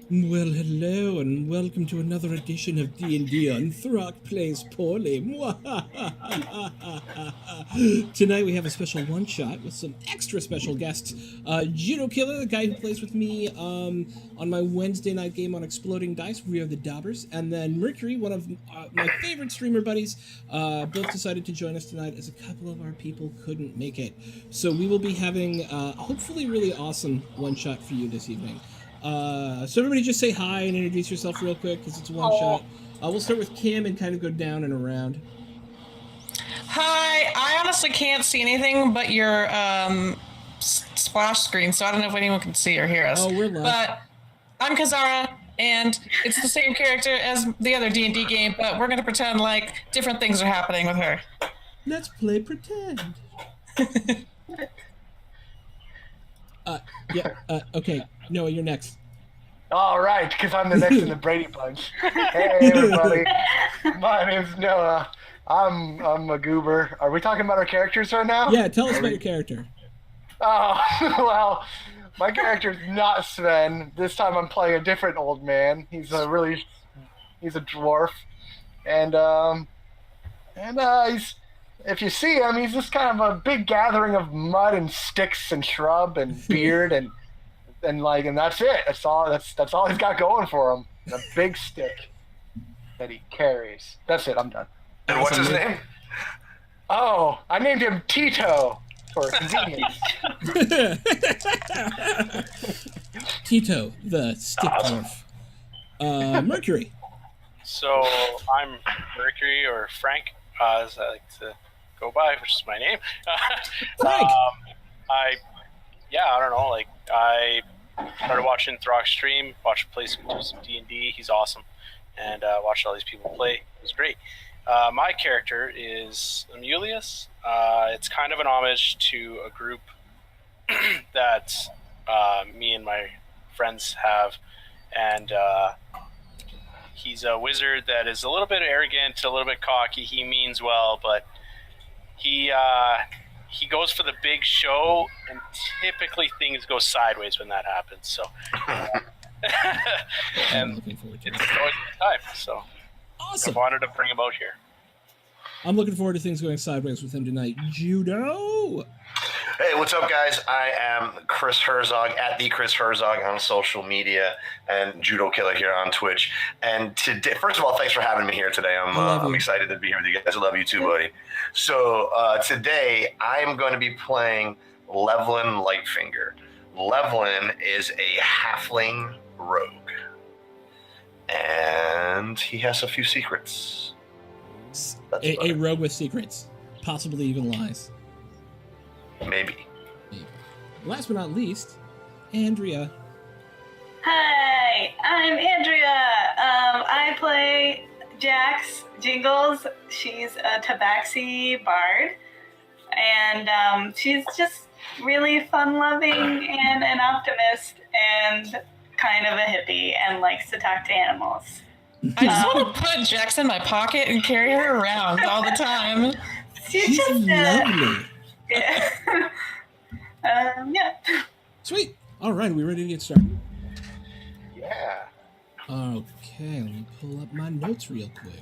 Well, hello, and welcome to another edition of D&D on Throck Plays Poorly. Tonight we have a special one-shot with some extra special guests. Judo Killer, the guy who plays with me on my Wednesday night game on Exploding Dice, We Are the Daubers, and then Mercury, one of my favorite streamer buddies, both decided to join us tonight as a couple of our people couldn't make it. So we will be having hopefully really awesome one-shot for you this evening. So everybody just say hi and introduce yourself real quick, because it's a one-shot. We'll start with Kim and kind of go down and around. Hi, I honestly can't see anything but your splash screen, so I don't know if anyone can see or hear us. Oh, we're live. But I'm Kazara, and it's the same character as the other D&D game, but we're going to pretend like different things are happening with her. Let's play pretend. Okay. Noah, you're next. All right, because I'm the next in the Brady Bunch. Hey, everybody. My name's Noah. I'm a goober. Are we talking about our characters right now? Yeah, tell us about your character. Oh, well, my character's not Sven. This time I'm playing a different old man. He's a dwarf. And he's, if you see him, he's just kind of a big gathering of mud and sticks and shrub and beard and that's it. That's all he's got going for him. A big stick that he carries. That's it. I'm done. And what's his name? Oh, I named him Tito for convenience. Tito, the stick dwarf. Mercury. So I'm Mercury, or Frank, as I like to go by, which is my name. Frank. I don't know. Like, I started watching Throck stream, watched him play some D&D. He's awesome, and watched all these people play. It was great. My character is Amulius. It's kind of an homage to a group that me and my friends have, and he's a wizard that is a little bit arrogant, a little bit cocky. He means well, but he goes for the big show, and typically things go sideways when that happens. So, and it's always a good time. So, Awesome. I wanted to bring him out here. I'm looking forward to things going sideways with him tonight. Judo. Hey, what's up, guys? I am Chris Herzog, at the Chris Herzog on social media, and Judo Killer here on Twitch. And today, first of all, thanks for having me here today. I'm excited to be here with you guys. I love you too, buddy. So today, I'm going to be playing Levlin Lightfinger. Levlin is a halfling rogue, and he has a few secrets. A rogue with secrets, possibly even lies. Maybe. Last but not least, Andrea. Hi, I'm Andrea. I play Jax Jingles. She's a tabaxi bard, and she's just really fun-loving and an optimist and kind of a hippie and likes to talk to animals. I just want to put Jax in my pocket and carry her around all the time. She's just lovely. Yeah. Yeah. Sweet. All right, are we ready to get started? Yeah. Okay, let me pull up my notes real quick.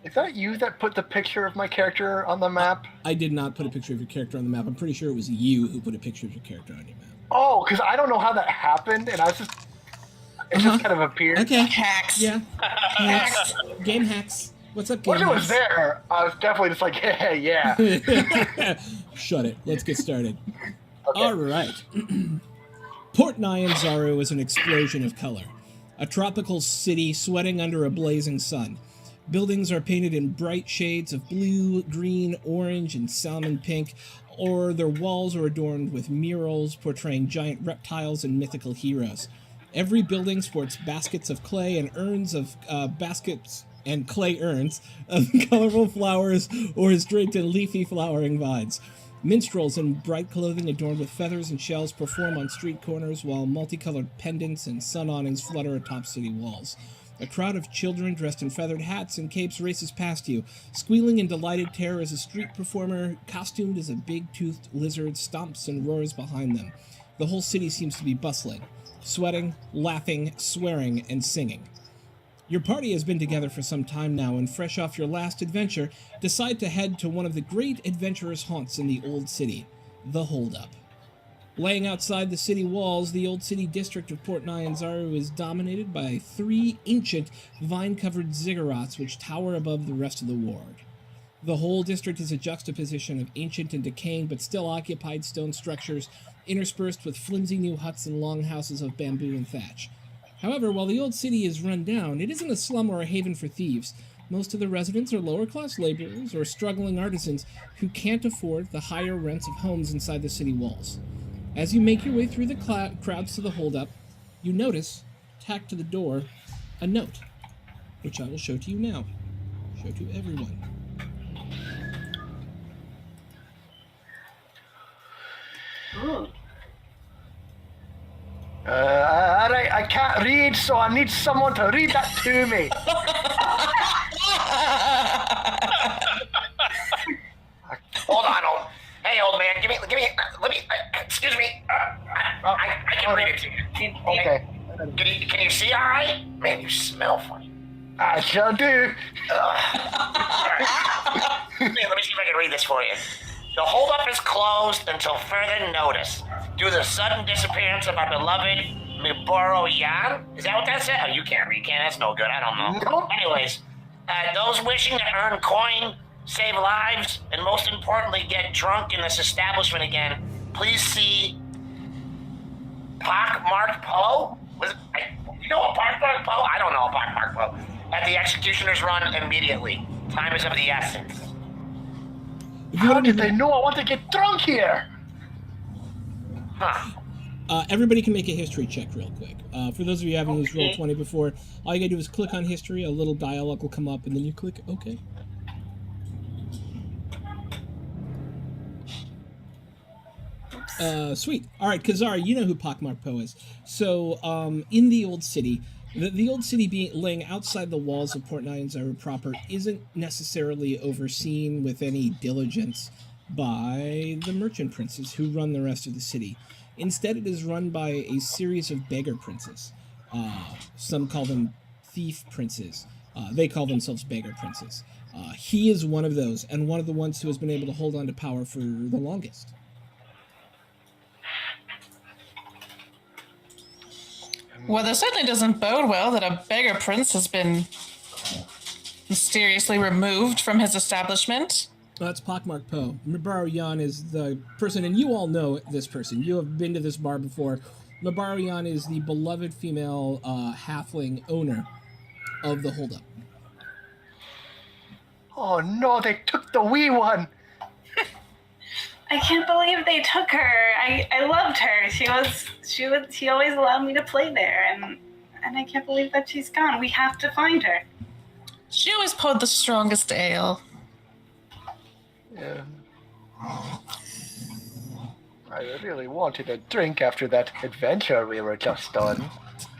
Is that you that put the picture of my character on the map? I did not put a picture of your character on the map. I'm pretty sure it was you who put a picture of your character on your map. Oh, because I don't know how that happened, and it just kind of appeared. Okay. Hacks. Yeah. Hacks. Game hacks. What's up, game Once it hacks? was there, I was definitely just like, yeah. Shut it. Let's get started. Okay. All right. Port Nyanzaru is an explosion of color. A tropical city sweating under a blazing sun. Buildings are painted in bright shades of blue, green, orange, and salmon pink, or their walls are adorned with murals portraying giant reptiles and mythical heroes. Every building sports baskets of clay and urns of clay urns of colorful flowers or is draped in leafy flowering vines. Minstrels in bright clothing adorned with feathers and shells perform on street corners, while multicolored pendants and sun awnings flutter atop city walls. A crowd of children dressed in feathered hats and capes races past you, squealing in delighted terror as a street performer, costumed as a big-toothed lizard, stomps and roars behind them. The whole city seems to be bustling. sweating, laughing, swearing, and singing. Your party has been together for some time now, and fresh off your last adventure, decide to head to one of the great adventurers' haunts in the Old City, the Hold-Up. Laying outside the city walls, the Old City district of Port Nyanzaru is dominated by 3 ancient, vine-covered ziggurats which tower above the rest of the ward. The whole district is a juxtaposition of ancient and decaying but still occupied stone structures, interspersed with flimsy new huts and longhouses of bamboo and thatch. However, while the Old City is run down, it isn't a slum or a haven for thieves. Most of the residents are lower-class laborers or struggling artisans who can't afford the higher rents of homes inside the city walls. As you make your way through the crowds to the hold-up, you notice, tacked to the door, a note, which I will show to you now. Show to everyone. Ooh. I can't read, so I need someone to read that to me. Hold on, hey, old man, let me, excuse me. I can read it to you. Okay. Can you see all right? Man, you smell funny. I sure do. Let me see if I can read this for you. The holdup is closed until further notice due to the sudden disappearance of our beloved Miboro Yan. Is that what that said? Oh, you can't read, can? That's no good. I don't know. Nope. Anyways, those wishing to earn coin, save lives, and most importantly, get drunk in this establishment again, please see Park Mark Poe. You know a Park Mark Poe? I don't know a Park Mark Poe. At the Executioner's Run immediately. Time is of the essence. How did they know I want to get drunk here? Huh. Everybody can make a history check real quick. For those of you who haven't used Roll20 before, all you gotta do is click on history, a little dialogue will come up, and then you click OK. Sweet. All right, Kazara, you know who Pockmark Poe is. So, in the Old City, the Old City being laying outside the walls of Port Nyanzaru proper isn't necessarily overseen with any diligence by the merchant princes who run the rest of the city. Instead, it is run by a series of beggar princes. Some call them thief princes. They call themselves beggar princes. He is one of those, and one of the ones who has been able to hold on to power for the longest. Well, that certainly doesn't bode well that a beggar prince has been mysteriously removed from his establishment. That's Pockmark Poe. Mibaro Yan is the person, and you all know this person. You have been to this bar before. Mibaro Yan is the beloved female halfling owner of the holdup. Oh no, they took the wee one. I can't believe they took her. I loved her. She always allowed me to play there, and I can't believe that she's gone. We have to find her. She always poured the strongest ale. Yeah. I really wanted a drink after that adventure we were just on.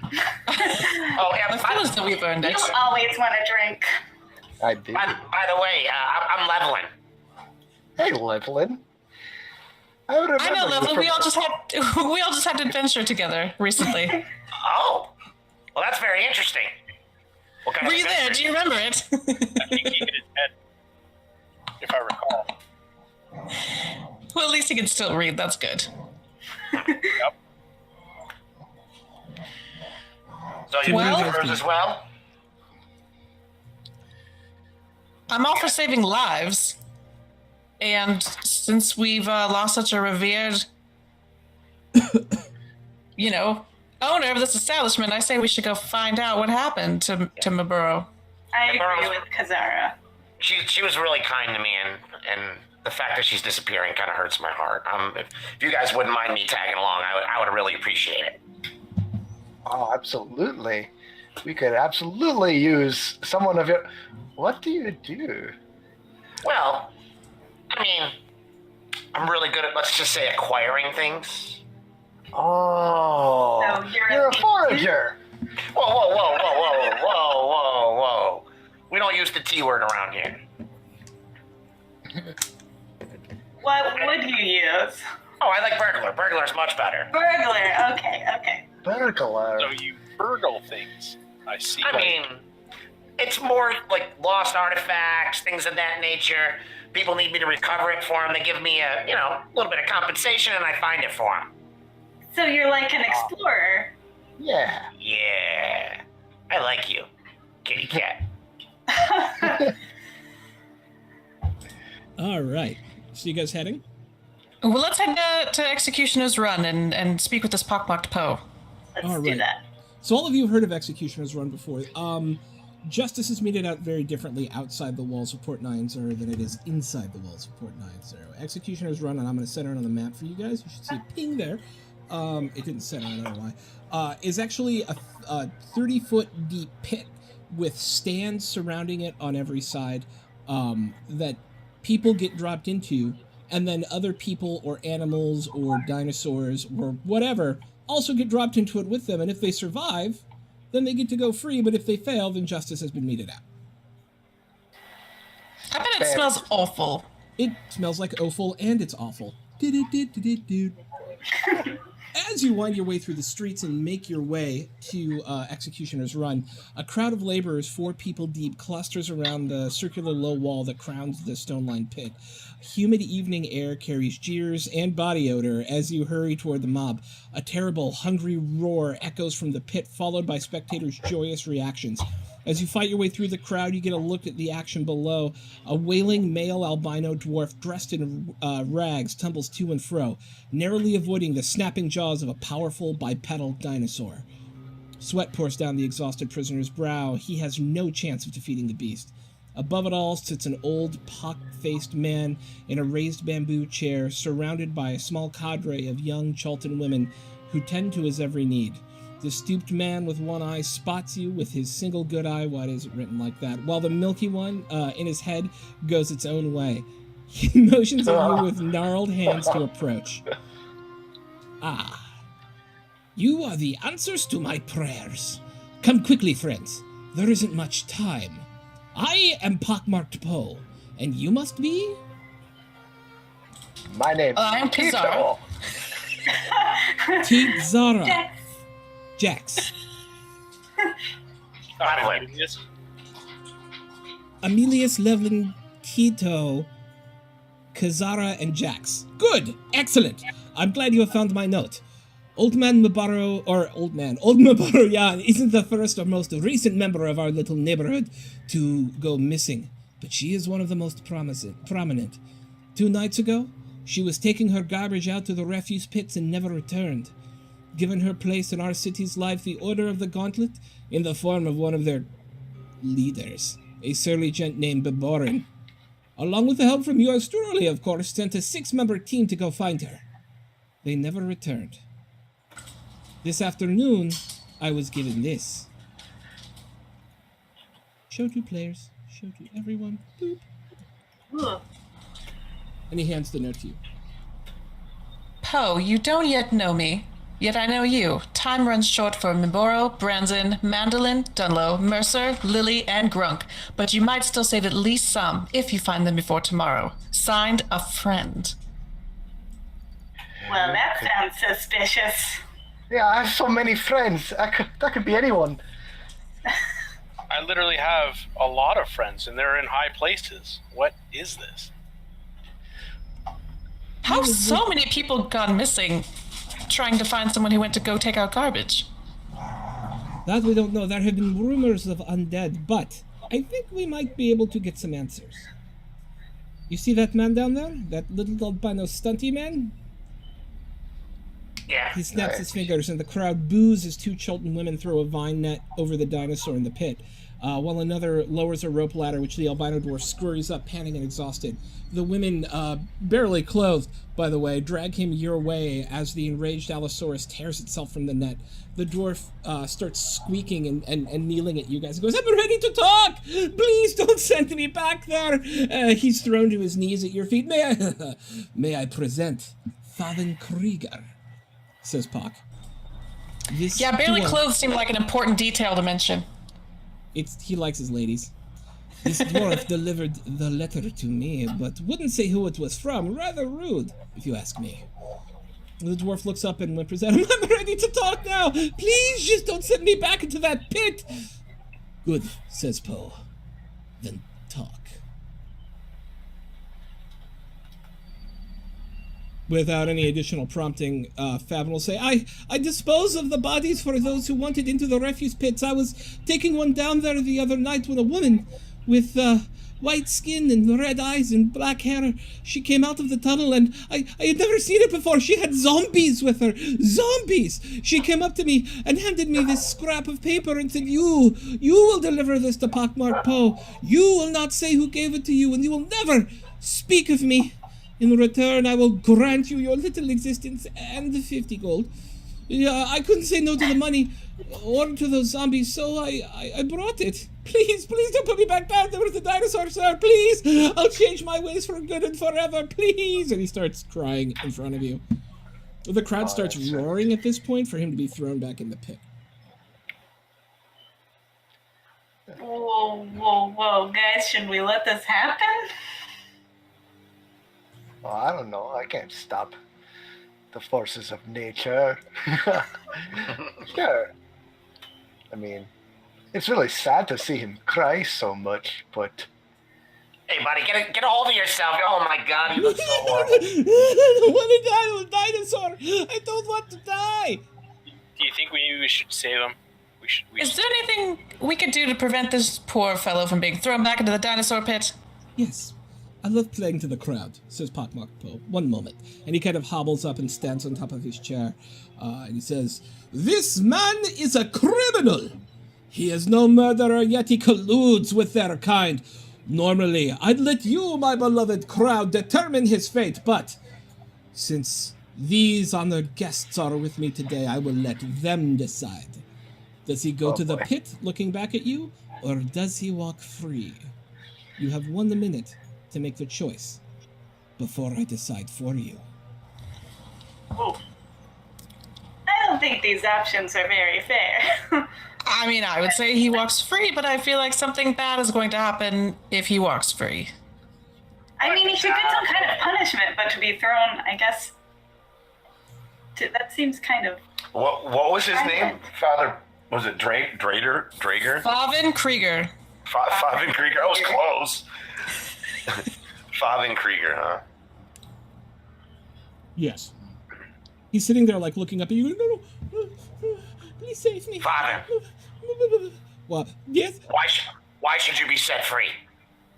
Oh, yeah, I feel as though we've earned it. You always want a drink. I did. by the way, I'm leveling. Hey, Levelin. I remember I know, you Levelin. from- We all just had adventure together recently. Oh, well, that's very interesting. What kind Were of you there? adventure? Do you remember it? I think he hit his head, if I recall. Well, at least he can still read. That's good. Yep. So you Well- do hers as well? I'm all for saving lives. And since we've lost such a revered, owner of this establishment, I say we should go find out what happened to Miburo. I agree with Kazara. She was really kind to me, and the fact that she's disappearing kind of hurts my heart. If you guys wouldn't mind me tagging along, I would really appreciate it. Oh, absolutely. We could absolutely use someone of your... What do you do? Well, I mean, I'm really good at, let's just say, acquiring things. Oh, So you're a forager. Whoa. We don't use the T word around here. What would you use? Oh, I like burglar. Burglar's much better. Burglar. Okay. Burglar. So you burgle things. I see. I mean, it's more like lost artifacts, things of that nature. People need me to recover it for them. They give me a little bit of compensation, and I find it for them. So you're like an explorer. Yeah. Yeah, I like you, kitty cat. All right. So you guys heading? Well, let's head to Executioner's Run and speak with this pockmarked Poe. Let's All do right. that. So all of you have heard of Executioner's Run before. Justice is meted out very differently outside the walls of Port 9-0 than it is inside the walls of Port 9-0. Executioner's Run, and I'm going to center it on the map for you guys. You should see a ping there. It didn't center, I don't know why. Is actually a 30-foot deep pit with stands surrounding it on every side that people get dropped into, and then other people or animals or dinosaurs or whatever also get dropped into it with them, and if they survive, then they get to go free, but if they fail, then justice has been meted out. I bet it smells awful. It smells like offal, and it's awful. As you wind your way through the streets and make your way to Executioner's Run, a crowd of laborers, 4 people deep, clusters around the circular low wall that crowns the stone-lined pit. Humid evening air carries jeers and body odor as you hurry toward the mob. A terrible, hungry roar echoes from the pit, followed by spectators' joyous reactions. As you fight your way through the crowd, you get a look at the action below. A wailing male albino dwarf dressed in rags tumbles to and fro, narrowly avoiding the snapping jaws of a powerful bipedal dinosaur. Sweat pours down the exhausted prisoner's brow. He has no chance of defeating the beast. Above it all sits an old, pock-faced man in a raised bamboo chair, surrounded by a small cadre of young Chalton women who tend to his every need. The stooped man with one eye spots you with his single good eye. Why is it written like that? While the milky one in his head goes its own way. He motions at you with gnarled hands to approach. Ah, you are the answers to my prayers. Come quickly, friends. There isn't much time. I am pockmarked Poe, and you must be? My name's I'm Tito. Teet Zara. Jax. Jax. Emilius, Levlin, Tito, Kazara, and Jax. Good! Excellent! I'm glad you have found my note. Old Mabaro Yan isn't the first or most recent member of our little neighborhood to go missing, but she is one of the most prominent. 2 nights ago, she was taking her garbage out to the refuse pits and never returned. Given her place in our city's life, the Order of the Gauntlet, in the form of one of their leaders, a surly gent named Beborin, along with the help from yours truly, of course, sent a 6-member team to go find her. They never returned. This afternoon, I was given this. Show to players. Show to everyone. Boop. Ooh. And he hands the note to you. Poe, you don't yet know me. Yet I know you. Time runs short for Miboro, Branson, Mandolin, Dunlow, Mercer, Lily, and Grunk. But you might still save at least some, if you find them before tomorrow. Signed, a friend. Well, that sounds suspicious. Yeah, I have so many friends. That could be anyone. I literally have a lot of friends, and they're in high places. What is this? How have so many people gone missing trying to find someone who went to go take out garbage? That we don't know. There have been rumors of undead, but I think we might be able to get some answers. You see that man down there? That little albino stunty man? Yeah. He snaps his fingers and the crowd boos as 2 Chilton women throw a vine net over the dinosaur in the pit, while another lowers a rope ladder which the albino dwarf scurries up, panting and exhausted. The women, barely clothed, by the way, drag him your way as the enraged Allosaurus tears itself from the net. The dwarf starts squeaking and kneeling at you guys. He goes, "I'm ready to talk! Please don't send me back there!" He's thrown to his knees at your feet. May I present Faden Krieger, says Pock. Yeah, barely clothed seemed like an important detail to mention. He likes his ladies. This dwarf delivered the letter to me, but wouldn't say who it was from. Rather rude, if you ask me. The dwarf looks up and whimpers at him. I'm ready to talk now. Please just don't send me back into that pit. Good, says Poe. Then talk. Without any additional prompting, Favin will say, I dispose of the bodies for those who want it into the refuse pits. I was taking one down there the other night when a woman with white skin and red eyes and black hair, she came out of the tunnel, and I had never seen it before. She had zombies with her. Zombies! She came up to me and handed me this scrap of paper and said, you will deliver this to Pockmark Poe. You will not say who gave it to you, and you will never speak of me. In return, I will grant you your little existence and the 50 gold. Yeah, I couldn't say no to the money or to those zombies, so I brought it. Please don't put me back down there with the dinosaurs, sir. Please, I'll change my ways for good and forever, please. And he starts crying in front of you. The crowd starts roaring at this point for him to be thrown back in the pit. Whoa, guys, should we let this happen? Well, I don't know. I can't stop the forces of nature. Sure. I mean, it's really sad to see him cry so much, but... Hey, buddy, get a hold of yourself. Oh, my God, he looks so horrible. I don't want to die with a dinosaur. I don't want to die. Do you think maybe we should save him? Is there anything we could do to prevent this poor fellow from being thrown back into the dinosaur pit? Yes. I love playing to the crowd, says Pockmark Poe. One moment. And he kind of hobbles up and stands on top of his chair. And he says, This man is a criminal. He is no murderer, yet he colludes with their kind. Normally, I'd let you, my beloved crowd, determine his fate, but since these honored guests are with me today, I will let them decide. Does he go to the pit, looking back at you, or does he walk free? You have 1 minute to make the choice before I decide for you. Ooh. I don't think these options are very fair. I mean, I would say he walks free, but I feel like something bad is going to happen if he walks free. I mean, he should get some kind of punishment, but to be thrown, I guess, that seems kind of... What was his name? Father, was it Drager? Favin Krieger. Favin Krieger. I was close. Favin Krieger, huh? Yes. He's sitting there, like, looking up at you. No, please save me. Favin. What? Yes? Why should you be set free?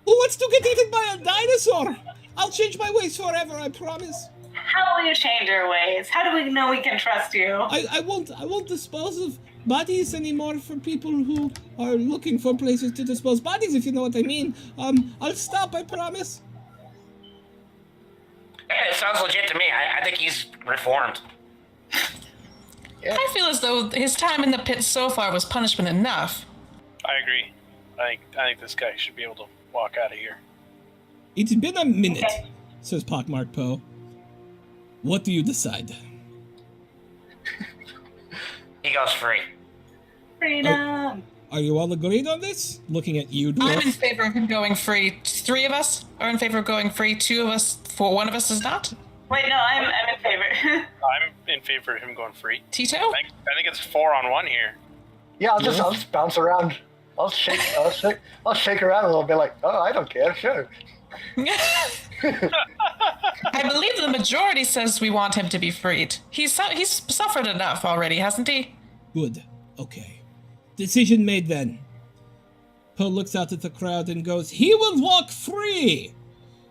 Who wants to get eaten by a dinosaur? I'll change my ways forever, I promise. How will you change your ways? How do we know we can trust you? I won't dispose of bodies anymore for people who are looking for places to dispose bodies, if you know what I mean. I'll stop, I promise. Yeah, it sounds legit to me. I think he's reformed. Yeah. I feel as though his time in the pit so far was punishment enough. I agree. I think this guy should be able to walk out of here. It's been a minute, Okay. says Pockmark Poe. What do you decide? He goes free. Freedom. Are you all agreed on this? Looking at you, I'm in dwarf. favor of him going free. 3 of us are in favor of going free. 2 of us, 1 of us is not. Wait, no, I'm in favor. I'm in favor of him going free. Tito? I think it's 4-on-1 here. Yeah, I'll just bounce around. I'll shake around a little bit like, oh, I don't care, sure. I believe the majority says we want him to be freed. He's suffered enough already, hasn't he? Good. Okay. Decision made then. Poe looks out at the crowd and goes, He will walk free!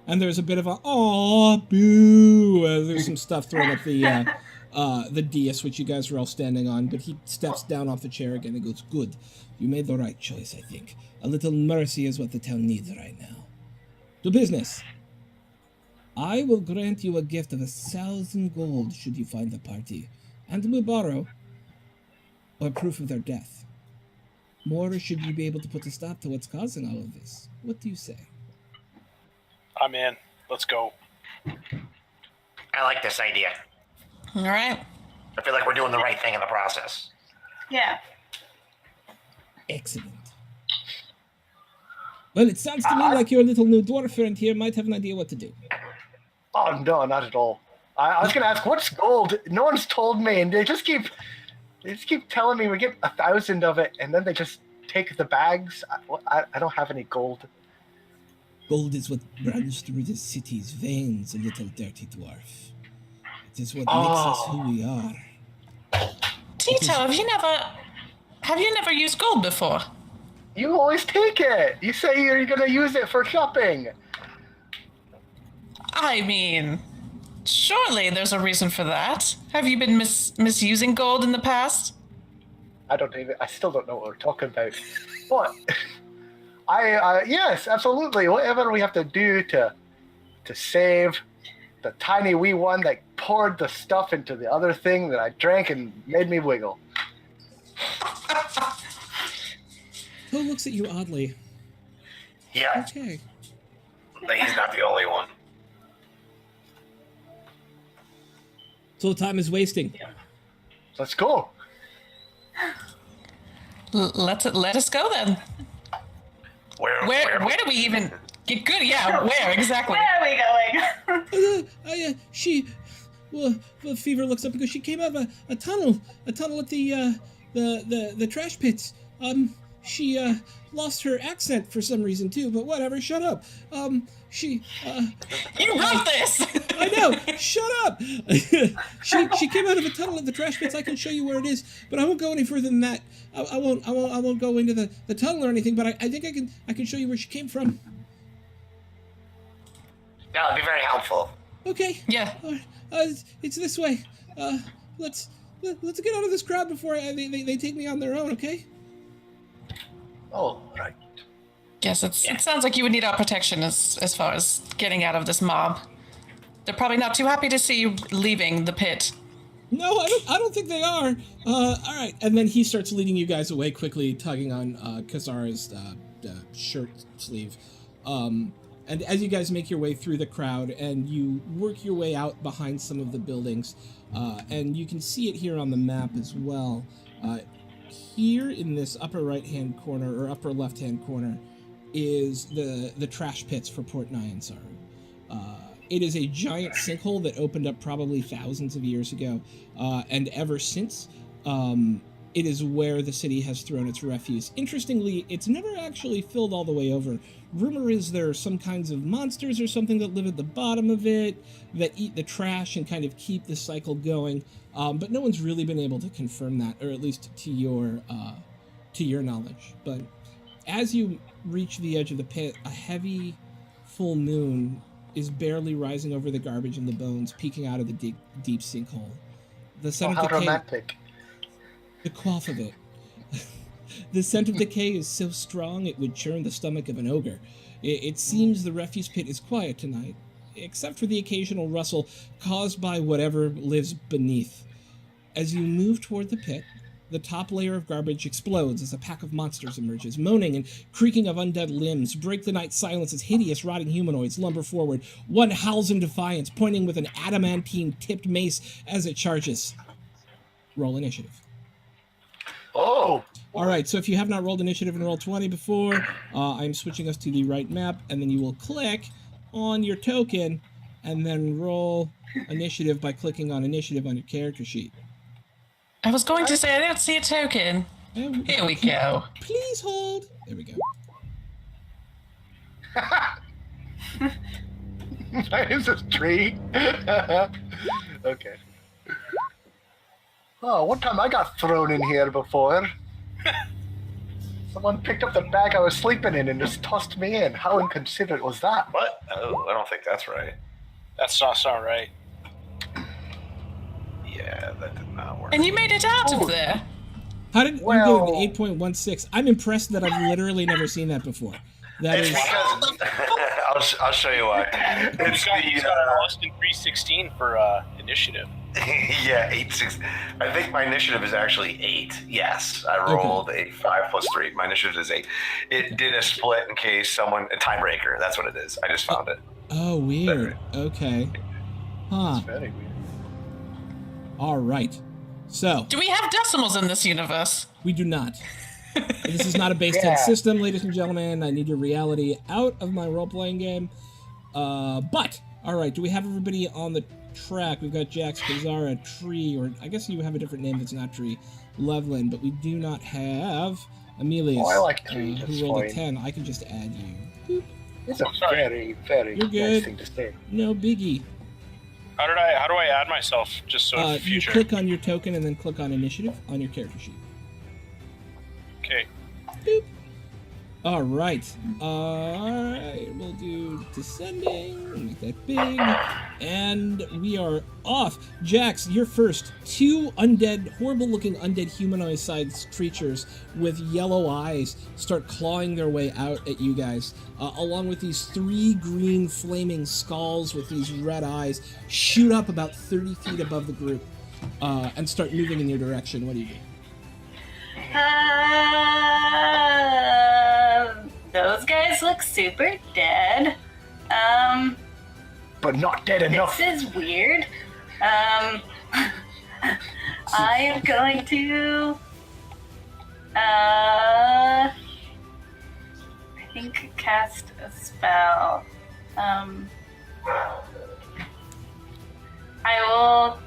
And there's a bit of a, aw, boo. There's some stuff thrown at the dais, which you guys were all standing on, but he steps down off the chair again and goes, Good. You made the right choice, I think. A little mercy is what the town needs right now. To business. I will grant you a gift of 1,000 gold should you find the party, and will borrow, or proof of their death. More should you be able to put a stop to what's causing all of this. What do you say? I'm in. Let's go. I like this idea. All right. I feel like we're doing the right thing in the process. Yeah. Excellent. Well, it sounds to me like your little new dwarf friend here might have an idea what to do. Oh, no, not at all. I was gonna ask, what's gold? No one's told me, and they just keep telling me we get 1,000 of it, and then they just take the bags. I don't have any gold. Gold is what runs through the city's veins, a little dirty dwarf. It is what makes us who we are. Tito, have you never used gold before? You always take it. You say you're gonna use it for shopping. I mean, surely there's a reason for that. Have you been misusing gold in the past? I still don't know what we're talking about. But yes, absolutely. Whatever we have to do to save the tiny wee one that poured the stuff into the other thing that I drank and made me wiggle. Who looks at you oddly? Yeah, Okay. but he's not the only one. So time is wasting. Let's go. Let us go then. Where do we even get good? Yeah, where exactly? Where are we going? Well, Fever looks up because she came out of a tunnel at the trash pits. She lost her accent for some reason too, but whatever, shut up. You wrote this! I know, shut up! she came out of a tunnel at the trash pits. I can show you where it is, but I won't go any further than that. I won't go into the tunnel or anything, but I think I can show you where she came from. That would be very helpful. Okay. Yeah. It's this way. Let's get out of this crowd before they take me on their own, okay? Oh, right. Yes, it sounds like you would need our protection as far as getting out of this mob. They're probably not too happy to see you leaving the pit. No, I don't think they are. All right. And then he starts leading you guys away quickly, tugging on Kazara's shirt sleeve. And as you guys make your way through the crowd and you work your way out behind some of the buildings, and you can see it here on the map as well. Here in this upper right-hand corner or upper left-hand corner is the trash pits for Port Nyansaru. It is a giant sinkhole that opened up probably thousands of years ago, and ever since, it is where the city has thrown its refuse. Interestingly, it's never actually filled all the way over. Rumor is there are some kinds of monsters or something that live at the bottom of it that eat the trash and kind of keep the cycle going, but no one's really been able to confirm that, or at least to your knowledge. But as you reach the edge of the pit, a heavy full moon is barely rising over the garbage and the bones, peeking out of the deep sinkhole. The scent of decay. Romantic. The quaff of it. The scent of decay is so strong it would churn the stomach of an ogre. It seems the refuse pit is quiet tonight, except for the occasional rustle caused by whatever lives beneath. As you move toward the pit, the top layer of garbage explodes as a pack of monsters emerges. Moaning and creaking of undead limbs break the night silence as hideous rotting humanoids lumber forward. One howls in defiance, pointing with an adamantine-tipped mace as it charges. Roll initiative. Oh! All right, so if you have not rolled initiative and roll 20 before, I'm switching us to the right map, and then you will click on your token and then roll initiative by clicking on initiative on your character sheet. I was going to say I don't see a token. Here we go. Please hold. There we go. Is this tree? Okay. Oh, one time I got thrown in here before. Someone picked up the bag I was sleeping in and just tossed me in. How inconsiderate was that? What? Oh, I don't think that's right. That's not right. Yeah, that did not work. And you made it out of there. How did you Well- do 8.16? I'm impressed that I've literally never seen that before. That It's is because I'll show you why. It's You got an Austin 316 for initiative. yeah, 8-6. I think my initiative is actually 8. Yes, I rolled a 5 plus 3. My initiative is 8. It did a split in case a tiebreaker. That's what it is. I just found it. Oh, weird. Okay. Huh. Very weird. All right. So, Do we have decimals in this universe? we do not. This is not a base 10 Yeah. system, ladies and gentlemen. I need your reality out of my role-playing game. But, all right, do we have everybody on the track. We've got Jax, Kazara, Tree, or I guess you have a different name that's not Tree, Levlin, but we do not have Amelius. Oh, I like Tree. That's who rolled a fine. 10. I can just add you. Boop. It's a very, very You're good. nice thing to say. No biggie. How do I add myself just so in You future? click on your token and then click on initiative on your character sheet. Okay. Boop. All right. We'll do descending. Make that big. And we are off. Jax, you're first. 2 undead, horrible-looking undead humanoid-sized creatures with yellow eyes start clawing their way out at you guys, along with these 3 green flaming skulls with these red eyes shoot up about 30 feet above the group and start moving in your direction. What do you do? Those guys look super dead. But not dead enough. This is weird. I am going to, I think cast a spell. I will.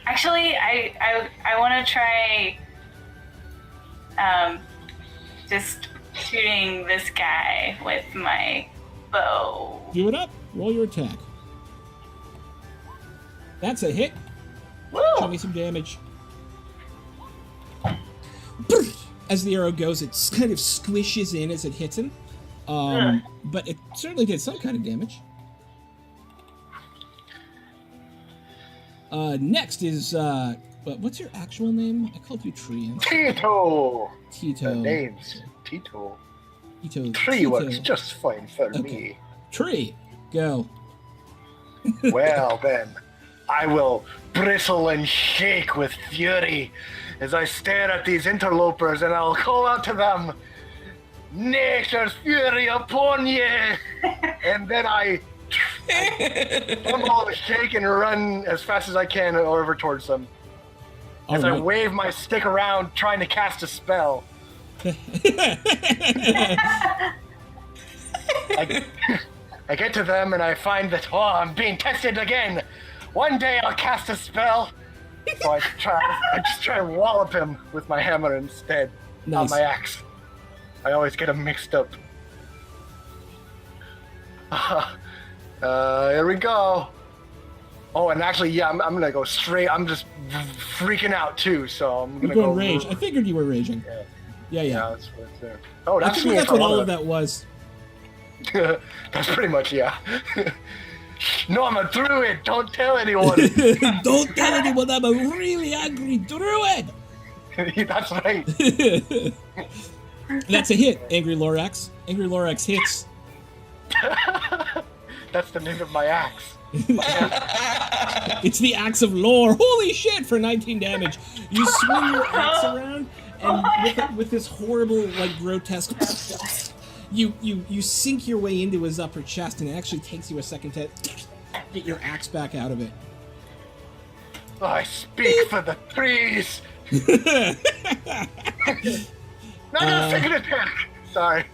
Actually, I want to try just shooting this guy with my bow. Do it up. Roll your attack. That's a hit. Woo! Show me some damage. As the arrow goes, it kind of squishes in as it hits him. But it certainly did some kind of damage. Next is, what's your actual name? I called you Tree. Tito. Tito. The name's Tito. Tito. Tree Tito. works just fine for Okay. me. Tree, go. Well then, I will bristle and shake with fury as I stare at these interlopers, and I'll call out to them, "Nature's fury upon ye!" And then I tumble, shake, and run as fast as I can over towards them. All As I right. wave my stick around, trying to cast a spell. I get to them and I find that, I'm being tested again. One day I'll cast a spell. So I just try and wallop him with my hammer instead, not Nice. my axe. I always get them mixed up. Here we go. Oh, and actually, yeah, I'm gonna go straight. I'm just freaking out too, so I'm You're gonna going go rage. I figured you were raging. Yeah. Yeah. Yeah, that's what it's there. Oh, I that's figured me that's if I what all wanna- of that was. That's pretty much, yeah. No, I'm a druid. Don't tell anyone. Don't tell anyone I'm a really angry druid. That's right. That's a hit, Angry Lorax. Angry Lorax hits. That's the name of my axe. It's the Axe of Lore. Holy shit, for 19 damage. You swing your axe around, and with this horrible, like, grotesque... You sink your way into his upper chest, and it actually takes you a second to get your axe back out of it. I speak for the trees. Not a second attack. Sorry.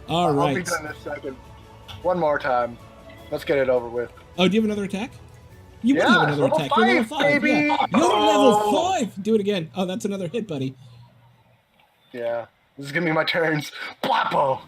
All I'll be right. done in a second. One more time. Let's get it over with. Oh, do you have another attack? You would Yeah, have another level attack. You're level 5, 5, baby. yeah. You're level 5! Do it again. Oh, that's another hit, buddy. Yeah. This is gonna be my turns. Blapo.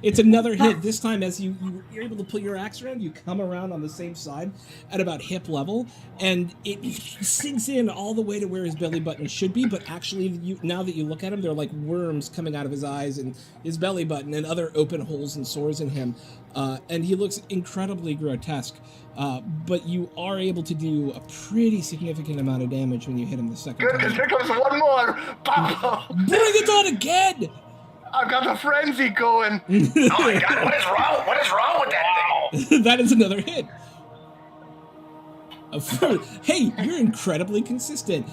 It's another hit. This time, as you're able to pull your axe around, you come around on the same side at about hip level, and it sinks in all the way to where his belly button should be. But actually, now that you look at him, there are like worms coming out of his eyes and his belly button, and other open holes and sores in him. And he looks incredibly grotesque. But you are able to do a pretty significant amount of damage when you hit him the second Good, because time. here comes one more. Blapo. Bring it on again! I've got the frenzy going. Oh my god, what is wrong? What is wrong with that thing? That is another hit. Hey, you're incredibly consistent.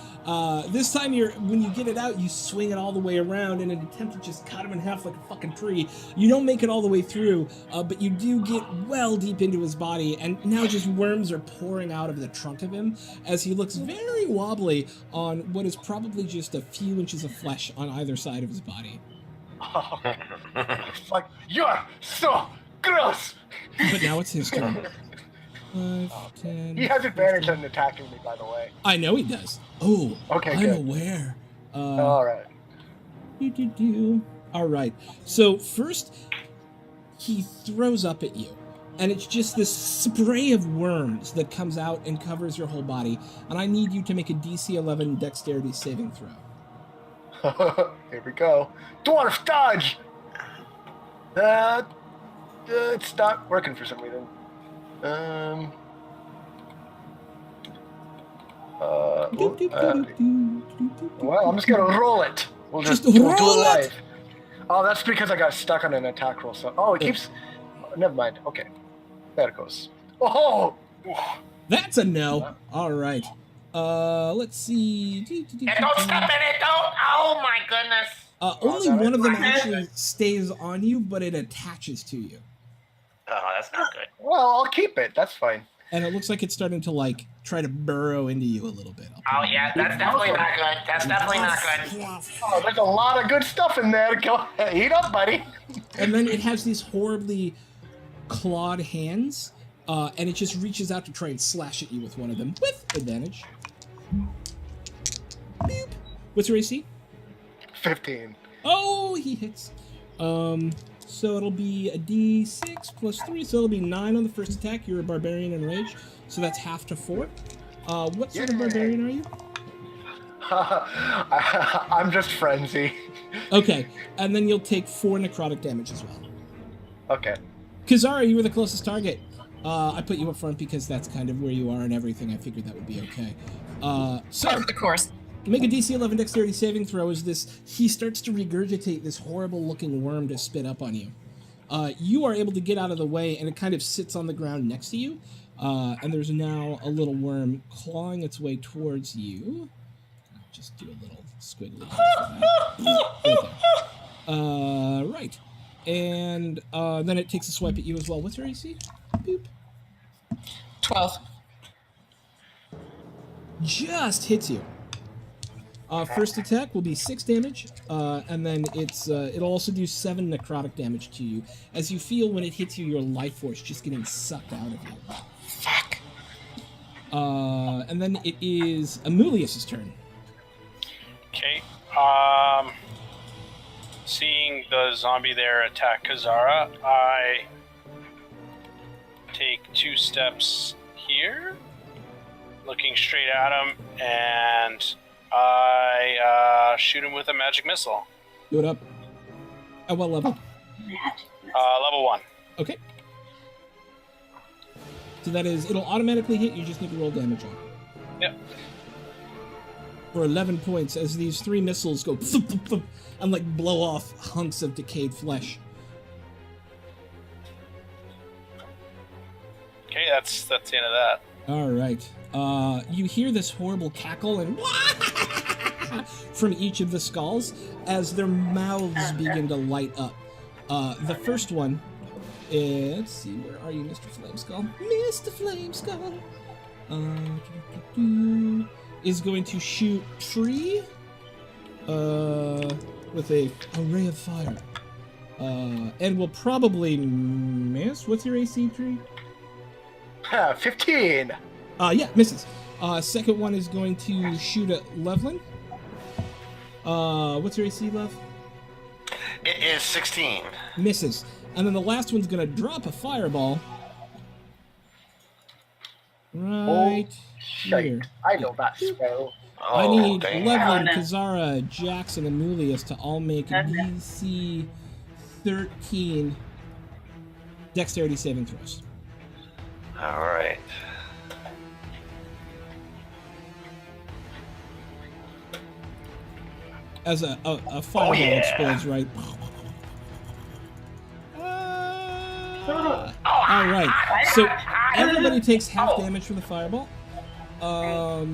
This time, when you get it out, you swing it all the way around in an attempt to just cut him in half like a fucking tree. You don't make it all the way through, but you do get well deep into his body, and now just worms are pouring out of the trunk of him as he looks very wobbly on what is probably just a few inches of flesh on either side of his body. It's like, you're so Gross. But now it's his turn. 5, 10. He has advantage 15. on attacking me, by the way. I know he does. Oh, Okay, I'm good. aware. All right. All right. So first, he throws up at you, and it's just this spray of worms that comes out and covers your whole body. And I need you to make a DC 11 Dexterity saving throw. Here we go. Dwarf dodge. It's not working for some reason. Well, I'm just gonna roll it. We'll just Just do roll it it? live. Oh, that's because I got stuck on an attack roll. So, it keeps. Never mind. Okay, there it goes. Oh, That's a no. All right. Let's see. And don't step in it, don't. Oh my goodness. Only that one of them is- actually stays on you, but it attaches to you. Oh, that's not good. well, I'll keep it. That's fine. And it looks like it's starting to, like, try to burrow into you a little bit. Oh yeah, that's definitely not good. That's definitely not good. Oh, there's a lot of good stuff in there. Go eat up, buddy. And then it has these horribly clawed hands, and it just reaches out to try and slash at you with one of them, with advantage. Boop. What's your AC? 15. Oh, he hits. So it'll be a D6 plus 3, so it'll be 9 on the first attack. You're a barbarian in rage, so that's half to 4. What sort of Yay. barbarian are you? I'm just frenzy. Okay, and then you'll take 4 necrotic damage as well. Okay. Kazara, you were the closest target. I put you up front because that's kind of where you are and everything. I figured that would be okay. So Of course. make a DC 11 Dexterity saving throw as he starts to regurgitate this horrible looking worm to spit up on you. You are able to get out of the way, and it kind of sits on the ground next to you. And there's now a little worm clawing its way towards you. I'll just do a little squiggly. Right. And then it takes a swipe at you as well. What's your AC? Boop. 12. Just hits you. First attack will be 6 damage, and then it'll also do 7 necrotic damage to you, as you feel when it hits you your life force just getting sucked out of you. Fuck. And then it is Amulius's turn. Okay. Seeing the zombie there attack Kazara, I take 2 steps here, looking straight at him, and I shoot him with a magic missile. Do it up. At what level? Level 1. Okay. So that is, it'll automatically hit, you just need to roll damage on it. Yep. For 11 points, as these 3 missiles go and like blow off hunks of decayed flesh. Okay, that's the end of that. All right. You hear this horrible cackle and from each of the skulls as their mouths begin to light up. The first one, let's see, where are you, Mr. Flameskull? Mr. Flameskull is going to shoot Tree with a ray of fire. And will probably miss. What's your AC, Tree? 15. Yeah, misses. Second one is going to shoot at Levlin. What's your AC, Lev? It is 16. Misses. And then the last one's going to drop a fireball. Right here. Shite. I know that spell. I need damn. Levlin, Kazara, Jax, and Amulius to all make DC 13 dexterity saving throws. All right. As a fireball yeah. explodes, right? All right. So everybody takes half damage from the fireball. Yeah,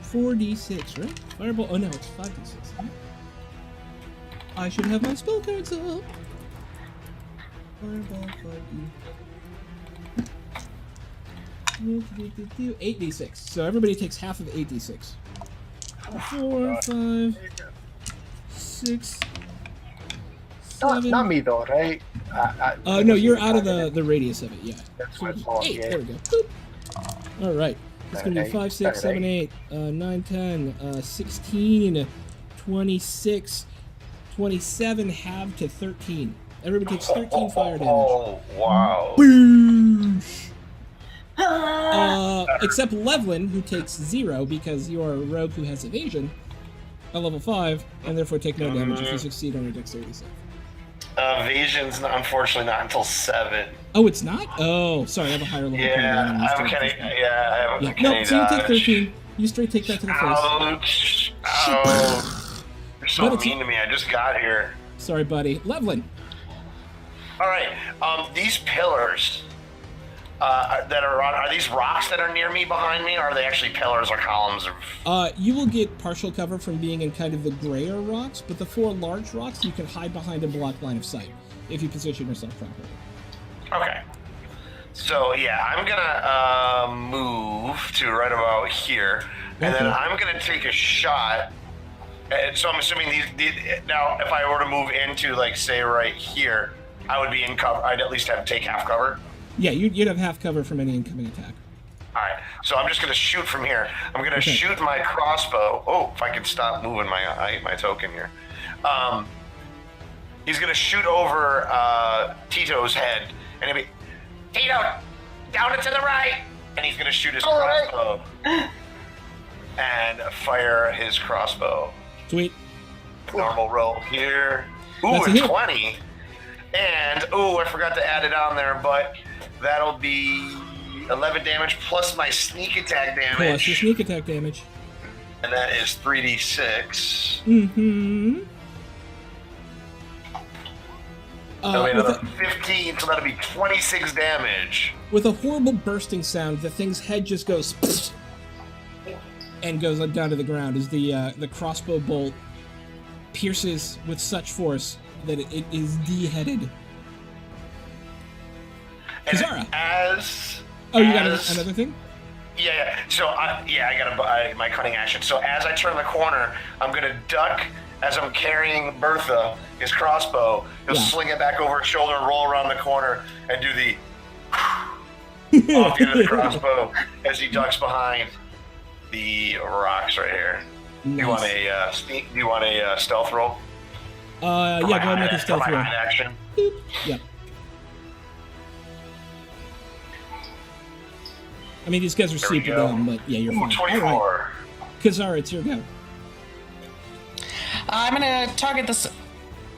4d6, right? Fireball. Oh no, it's 5d6. Huh? I should have my spell cards up. Fireball, 5d. 8d6. So everybody takes half of 8d6. 4, 5, 6, Not me though, right? No, you're out of the radius of it. Yeah. That's So, my fault, 8. yeah. There we go. Boop. All right. It's going to be 5, 6, 7, 8, 9, 10, 16, 26, 27, halved to 13. Everybody takes 13 fire damage. Oh, wow. Boosh! Except Levlin, who takes 0 because you are a rogue who has evasion at level 5, and therefore take no damage if you succeed on your dexterity save. Evasion's unfortunately not until 7. Oh, it's not? Oh, sorry, I have a higher level. Yeah, I have a Kenny No, so you take dodge. 13. You straight take that to the face. Ouch. Ow. You're so mean to me. I just got here. Sorry, buddy. Levlin. All right. These pillars that are these rocks that are near me behind me, or are they actually pillars or columns? You will get partial cover from being in kind of the grayer rocks, but the 4 large rocks you can hide behind and block line of sight if you position yourself properly. Okay. So yeah, I'm gonna move to right about here, and then I'm gonna take a shot. And so I'm assuming these now, if I were to move into, like, say right here, I would be in cover. I'd at least have to take half cover. Yeah, you'd have half cover from any incoming attack. All right, so I'm just gonna shoot from here. I'm gonna shoot my crossbow. Oh, if I can stop moving my token here. He's gonna shoot over Tito's head, and he'll be, Tito, down and to the right. and he's gonna shoot his crossbow and fire his crossbow. Sweet. Normal roll here. Ooh, That's a a hit. 20. And I forgot to add it on there, but that'll be 11 damage plus my sneak attack damage. Plus your sneak attack damage. And that is 3d6. Mm-hmm. That'll be another 15, so that'll be 26 damage. With a horrible bursting sound, the thing's head just goes and goes down to the ground as the crossbow bolt pierces with such force that it is de-headed. Kazara. You got another thing? Yeah. So I got my cunning action. So as I turn the corner, I'm gonna duck as I'm carrying Bertha, his crossbow. He'll sling it back over his shoulder and roll around the corner and do the off the end of the crossbow as he ducks behind the rocks right here. Nice. Do you want a stealth roll? Yeah, go ahead and make a stealth roll. Action. Boop. Yep. I mean, these guys are super dumb, but yeah, you're fine. 24. All right. Kazara, it's your go. I'm gonna target this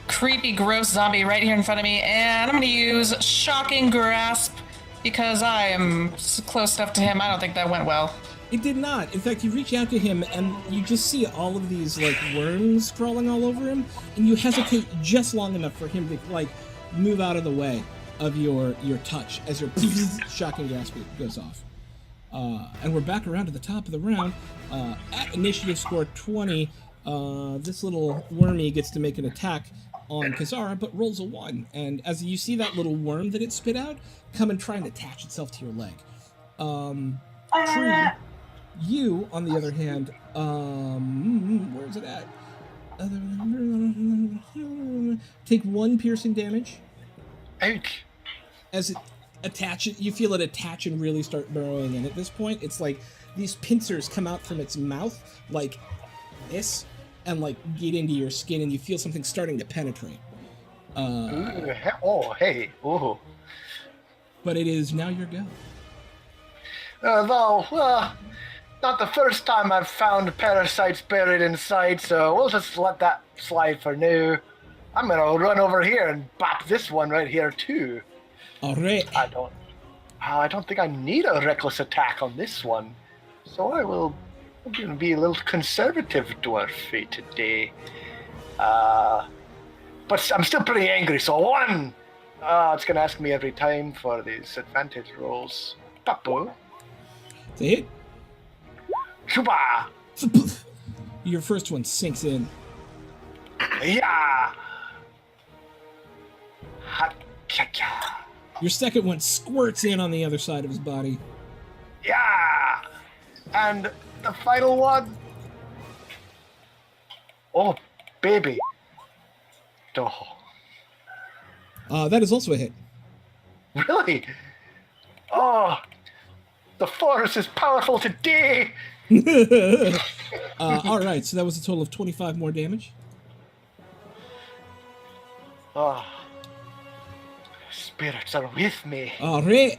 creepy, gross zombie right here in front of me, and I'm gonna use Shocking Grasp because I am close enough to him. I don't think that went well. It did not. In fact, you reach out to him, and you just see all of these, like, worms crawling all over him, and you hesitate just long enough for him to, like, move out of the way of your touch as your Shocking Grasp goes off. And we're back around to the top of the round. At initiative score 20, this little wormy gets to make an attack on Kazara, but rolls a 1. And as you see that little worm that it spit out come and try and attach itself to your leg. Tree, you, on the other hand, where is it at? Take 1 piercing damage. Ouch. As it attaches, you feel it attach and really start burrowing in. At this point, it's like these pincers come out from its mouth like this and like get into your skin, and you feel something starting to penetrate. Hey. Ooh. But it is now your go. Not the first time I've found parasites buried inside, so we'll just let that slide for now. I'm gonna run over here and bop this one right here too. Alright. I don't think I need a reckless attack on this one, so I'm gonna be a little conservative dwarfy today. But I'm still pretty angry, so 1. It's gonna ask me every time for these advantage rolls. Papu. It's a hit. Shuba. Your first one sinks in. Yeah. Ha cha cha. Your second one squirts in on the other side of his body. Yeah. And the final one. Oh, baby. Oh. That is also a hit. Really? Oh, the force is powerful today. All right, so that was a total of 25 more damage. Oh, spirits are with me. All right,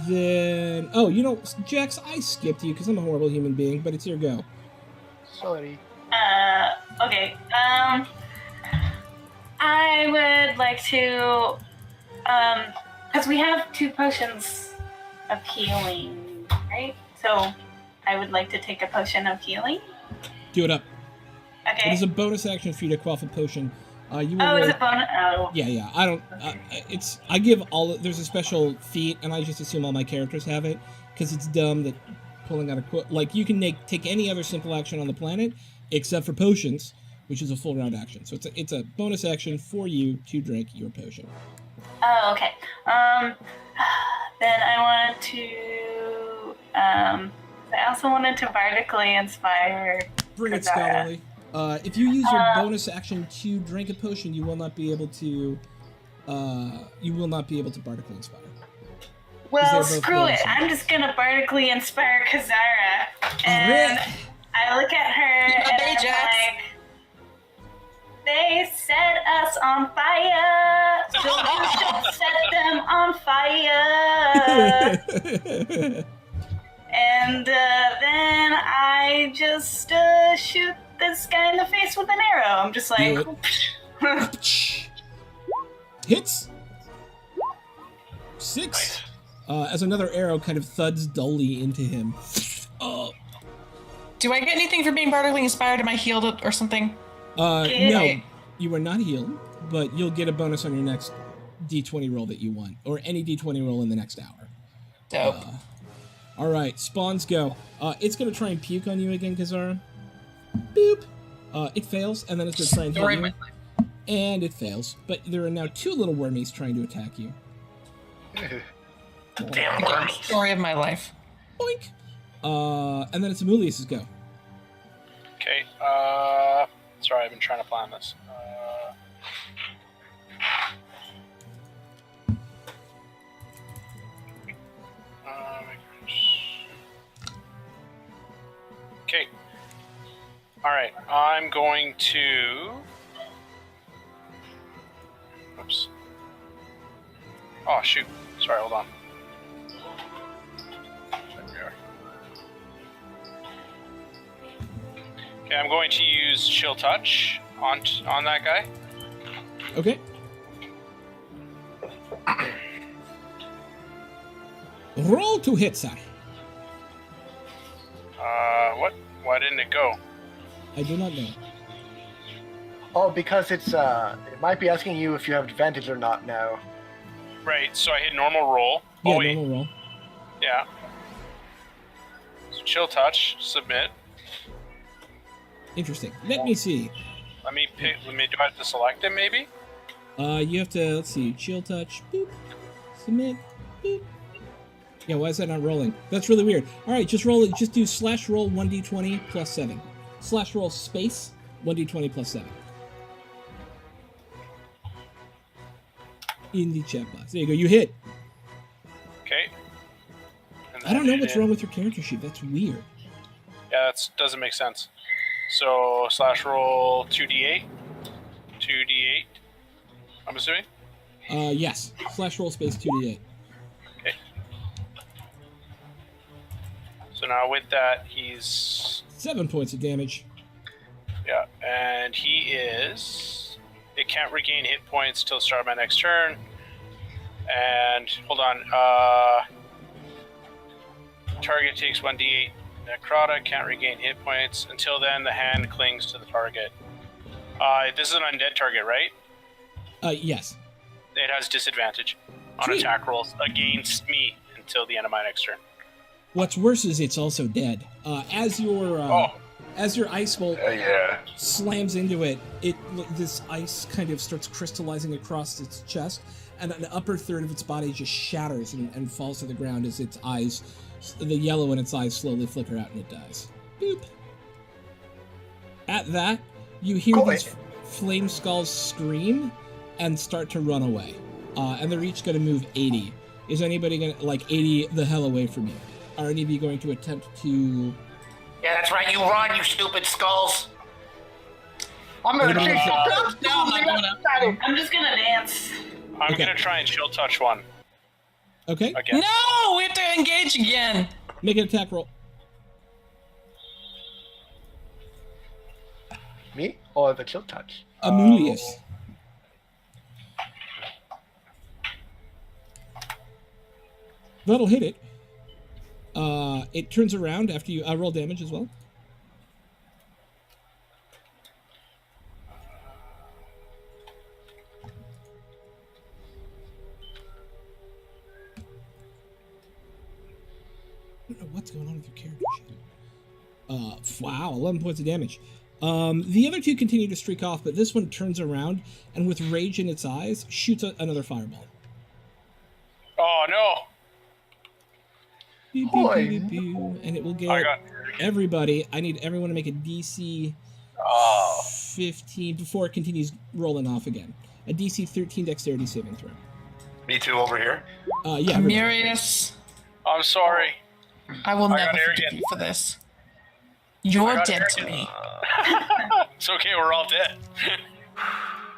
then... Oh, you know, Jax, I skipped you because I'm a horrible human being, but it's your go. Sorry. Okay. I would like to, because we have 2 potions of healing, right? So I would like to take a potion of healing. Do it up. Okay. It is a bonus action for you to quaff a potion. You will Oh, roll... is it bonus? Oh. Yeah. I don't. I give all. There's a special feat, and I just assume all my characters have it because it's dumb that pulling out a quote. Like you can take any other simple action on the planet except for potions, which is a full round action. So it's a bonus action for you to drink your potion. Oh, okay. Then I want to. I also wanted to bardically inspire. Bring it, Scholarly. If you use your bonus action to drink a potion, you will not be able to. You will not be able to bardically inspire. Well, screw it. I'm just gonna bardically inspire Kazara, and I look at her and I'm like, "They set us on fire, so you should set them on fire." And then I just shoot this guy in the face with an arrow. I'm just like... Hits! 6! As another arrow kind of thuds dully into him. Oh. Do I get anything for being bardically inspired? Am I healed or something? No, you are not healed, but you'll get a bonus on your next D20 roll that you want, or any D20 roll in the next hour. Dope. All right, spawns go. It's going to try and puke on you again, Kazara. Boop. It fails, and then it's going to try and hit you. And it fails. But there are now 2 little wormies trying to attack you. Damn wormies. Story of my life. Boink. And then it's Amulius's go. Okay. Sorry, I've been trying to plan this. Okay. Alright, I'm going to... Oops. Oh, shoot. Sorry, hold on. There we are. Okay, I'm going to use Chill Touch on that guy. Okay. Roll to hit, sir. What? Why didn't it go? I do not know. Oh, because it's it might be asking you if you have advantage or not now. Right, so I hit normal roll. Yeah, Oh, wait. normal roll. Yeah. So Chill Touch, submit. Interesting. Let me see. Let me pick. Do I have to select it, maybe? You have to, let's see, chill touch, boop, submit, boop. Yeah, why is that not rolling? That's really weird. All right, just roll it. Just do slash roll 1d20 plus 7. Slash roll space 1d20 plus 7. In the chat box. There you go. You hit. Okay. I don't know what's wrong with your character sheet. That's weird. Yeah, that doesn't make sense. So slash roll 2d8. 2d8. I'm assuming. Yes. Slash roll space 2d8. Okay. So now with that, he's 7 points of damage. yeah, and he is. It can't regain hit points till the start of my next turn. And hold on. Target takes 1d8 necrotic, can't regain hit points. Until then, the hand clings to the target. This is an undead target, right? Yes. It has disadvantage on Sweet. attack rolls against me until the end of my next turn. What's worse is it's also dead. As your ice bolt slams into it, this ice kind of starts crystallizing across its chest, and an upper third of its body just shatters and falls to the ground as its eyes, the yellow in its eyes, slowly flicker out and it dies. Boop. At that, you hear these flame skulls scream, and start to run away. And they're each going to move 80. Is anybody going to, 80 the hell away from you? Are any of you going to attempt to... Yeah, that's right. You run, you stupid skulls. I'm gonna Anybody chase else? you. I'm just gonna dance. I'm Okay. gonna try and chill touch one Okay. again. No, we have to engage again. Make an attack roll. Me or the chill touch? Amulius. That'll hit it. It turns around after you roll damage as well. I don't know what's going on with your character sheet. Wow, 11 points of damage. The other two continue to streak off, but this one turns around and with rage in its eyes, shoots another fireball. Oh no! Pew, pew, pew, pew, pew. And it will get I got everybody. I need everyone to make a DC Oh. 15 before it continues rolling off again. A DC 13 dexterity saving throw. Me too over here. Yeah. everybody. Murius, I'm sorry. I will I never got forgive arrogant. you for this. You're got dead to arrogant. me. It's okay, we're all dead.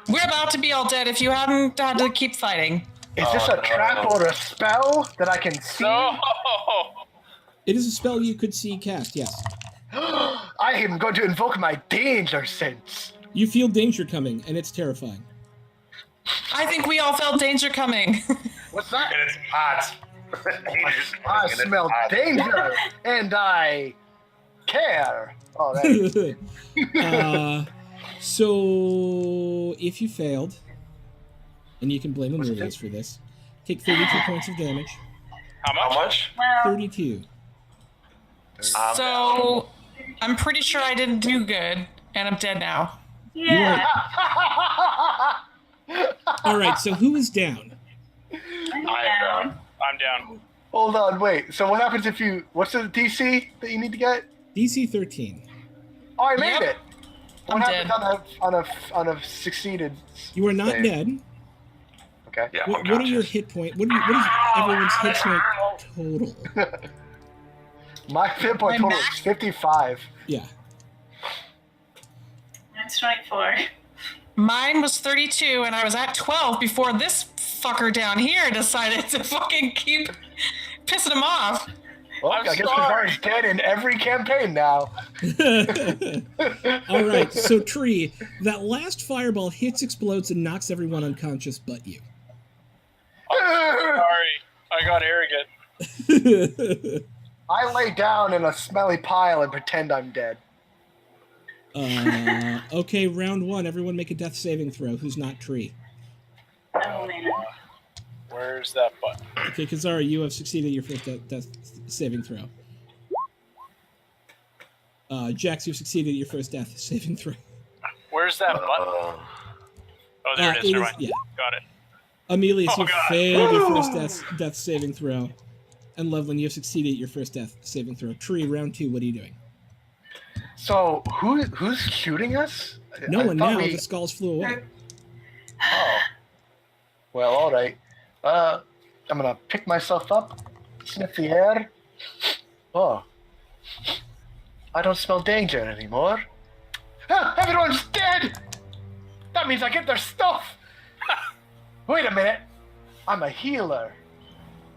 We're about to be all dead if you hadn't had to keep fighting. Is this a trap or a spell that I can see? No! It is a spell you could see cast, yes. I am going to invoke my danger sense. You feel danger coming, and it's terrifying. I think we all felt danger coming. What's that? And it's hot. I smell danger, and I care. Oh, that. So, if you failed, and you can blame Amulius for this, take 32 points of damage. How much? How much? Well, 32. So, I'm pretty sure I didn't do good, and I'm dead now. yeah. All right, so who is down? I'm I down. I'm down. Hold on, wait. So what happens if you? What's the DC that you need to get? DC 13. Oh, I made Yep. it. What I'm happens dead. on a succeeded? You are not save? dead. Okay. Yeah, What are your hit point? What is everyone's hit point total? My hit point My total is 55. Yeah. Mine's 24. Mine was 32, and I was at 12 before this fucker down here decided to fucking keep pissing him off. Well, I'm I guess sorry. Kazari's dead in every campaign now. All right, so Tree, that last fireball hits, explodes, and knocks everyone unconscious but you. Sorry, I got arrogant. I lay down in a smelly pile and pretend I'm dead. Okay, round one. Everyone make a death saving throw. Who's not Tree? Oh, man. Where's that button? Okay, Kazara, you have succeeded your first death saving throw. Jax, you've succeeded your first death saving throw. Where's that button? Oh, there it is. Never mind. Yeah. Got it. Amelius, Oh, you've God. failed your first death saving throw. And Loveland, you have succeeded your first death saving throw. Tree, round two, what are you doing? So who's shooting us? No I one thought now. we- The skulls flew away. Oh. Well, all right. I'm gonna pick myself up, sniff the air. Oh. I don't smell danger anymore. Ah, everyone's dead! That means I get their stuff! Wait a minute. I'm a healer.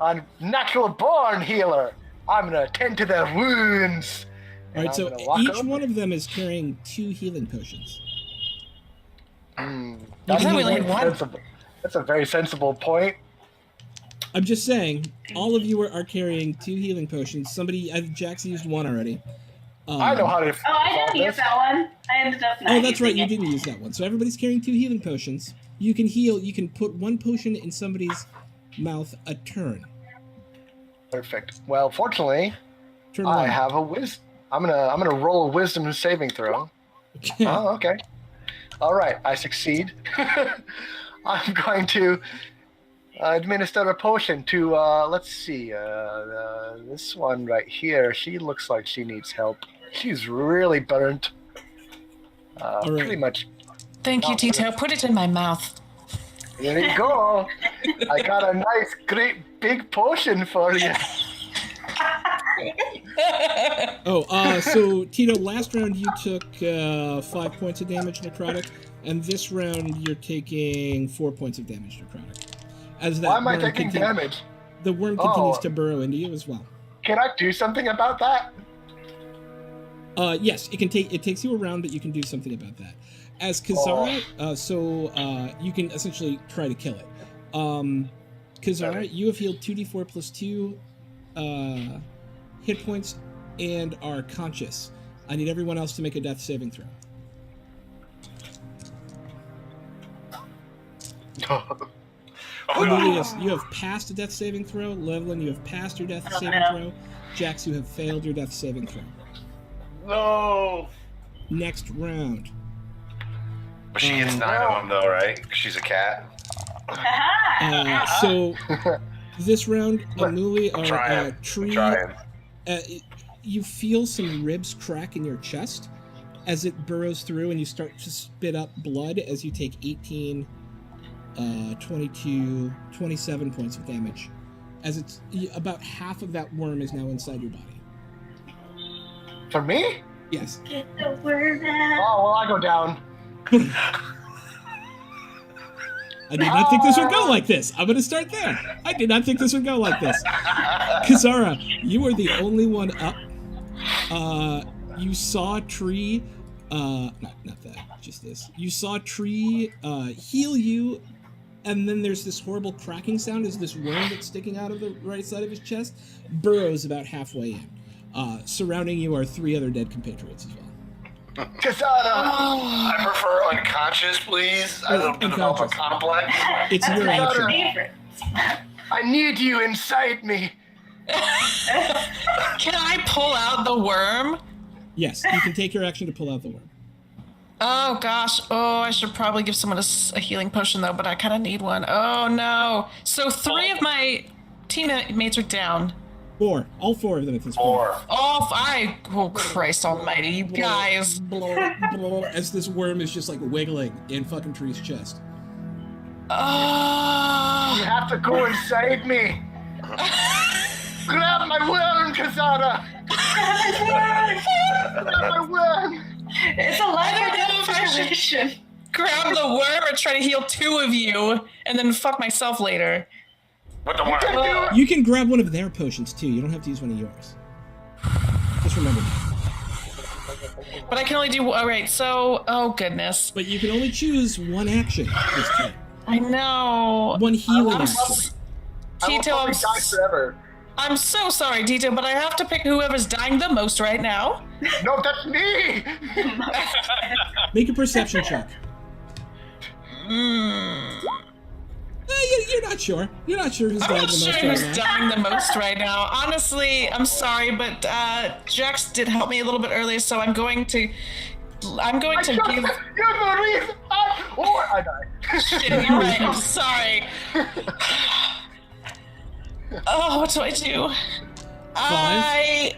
I'm natural born healer. I'm gonna attend to their wounds. All right, And so I'm gonna walk each up. one of them is carrying 2 healing potions. That's, I a really very want- sensible, that's a very sensible point. I'm just saying, all of you are carrying 2 healing potions. Somebody, Jax used 1 already. I know how to. Oh, I solve didn't use this. that one. I ended up not Oh, that's right, using you it. didn't use that one. So everybody's carrying 2 healing potions. You can heal, you can put 1 potion in somebody's mouth a turn. Perfect. Well, fortunately, Turn I 1. have a wisdom. I'm gonna roll a wisdom saving throw. Okay. Oh, okay. All right, I succeed. I'm going to administer a potion to. Let's see. This one right here. She looks like she needs help. She's really burnt. right. Pretty much. Thank you, Tito. Put it in my mouth. Here you go. I got a nice, great, big potion for you. So Tito, last round you took 5 points of damage necrotic, and this round you're taking 4 points of damage necrotic. As that Why am I taking damage? The worm continues to burrow into you as well. Can I do something about that? Yes, it takes you a round, but you can do something about that. As Kazara, you can essentially try to kill it. Kazara, you have healed 2d4 plus 2 hit points and are conscious. I need everyone else to make a death saving throw. Aurelius, you have passed a death saving throw. Levlin, you have passed your death saving throw. Jax, you have failed your death saving throw. No. Next round. But she gets 9 of them, though, right? 'Cause she's a cat. So this round, Amuli, Tree, you feel some ribs crack in your chest as it burrows through, and you start to spit up blood as you take 18, 22, 27 points of damage. As it's about half of that worm is now inside your body. For me? Yes. Get the worm out. Oh, well, I go down. I did not think this would go like this. I'm going to start there. I did not think this would go like this. Kazara, you are the only one up. You saw Tree, not that, just this. You saw Tree heal you, and then there's this horrible cracking sound as this worm that's sticking out of the right side of his chest burrows about halfway in. Surrounding you are 3 other dead compatriots as well. Kasada! I prefer unconscious, please. I don't develop a complex. It's your action. I need you inside me. Can I pull out the worm? Yes, you can take your action to pull out the worm. Oh gosh. Oh, I should probably give someone a healing potion though, but I kind of need one. Oh no. So 3 of my teammates are down. 4. All 4 of them at this point. Oh Christ almighty, you guys. As this worm is just like wiggling in fucking Tree's chest. You have to go inside me. Grab my worm, Kasada! Grab my worm! It's a life or death situation. Grab the worm or try to heal 2 of you and then fuck myself later. With the worm. You can grab one of their potions too. You don't have to use one of yours. Just remember that. But I can only do, alright, so, oh goodness. But you can only choose one action this turn. I know. One healing action. Tito, die forever. I'm so sorry, Tito, but I have to pick whoever's dying the most right now. No, that's me! Make a perception check. You're not sure. You're not sure who's dying the most right now. I'm not sure who's dying the most right now. Honestly, I'm sorry, but Jax did help me a little bit earlier, so I'm going to give... You're the reason I died. Shit, you're right, I'm sorry. Oh, what do I do? 5,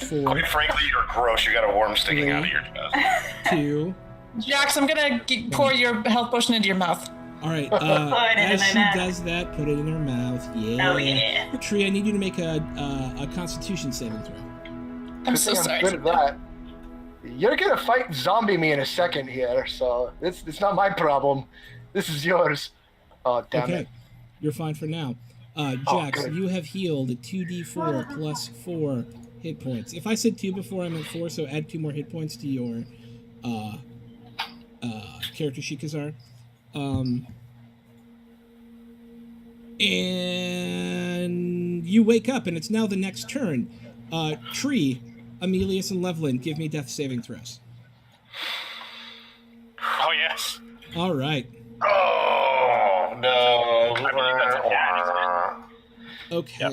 4, Quite frankly, you're gross. You got a worm sticking 3, out of your chest. 2. Jax, I'm gonna pour your health potion into your mouth. All right. Put it in As my she mouth. does that, put it in her mouth. Yeah. Oh, yeah. Tree, I need you to make a Constitution saving throw. I'm so sorry. Good at that. You're gonna fight zombie me in a second here, so it's not my problem. This is yours. Oh, damn it. You're fine for now. Jax, good. you have healed 2d4 plus 4 hit points. If I said 2 before, I meant 4, so add 2 more hit points to your character sheet, Kazar. And you wake up, and it's now the next turn. Tree, Amelius, and Levlin, give me death saving throws. Oh, yes. All right. Oh, no. I believe that's a cat, isn't it? Okay. Yep.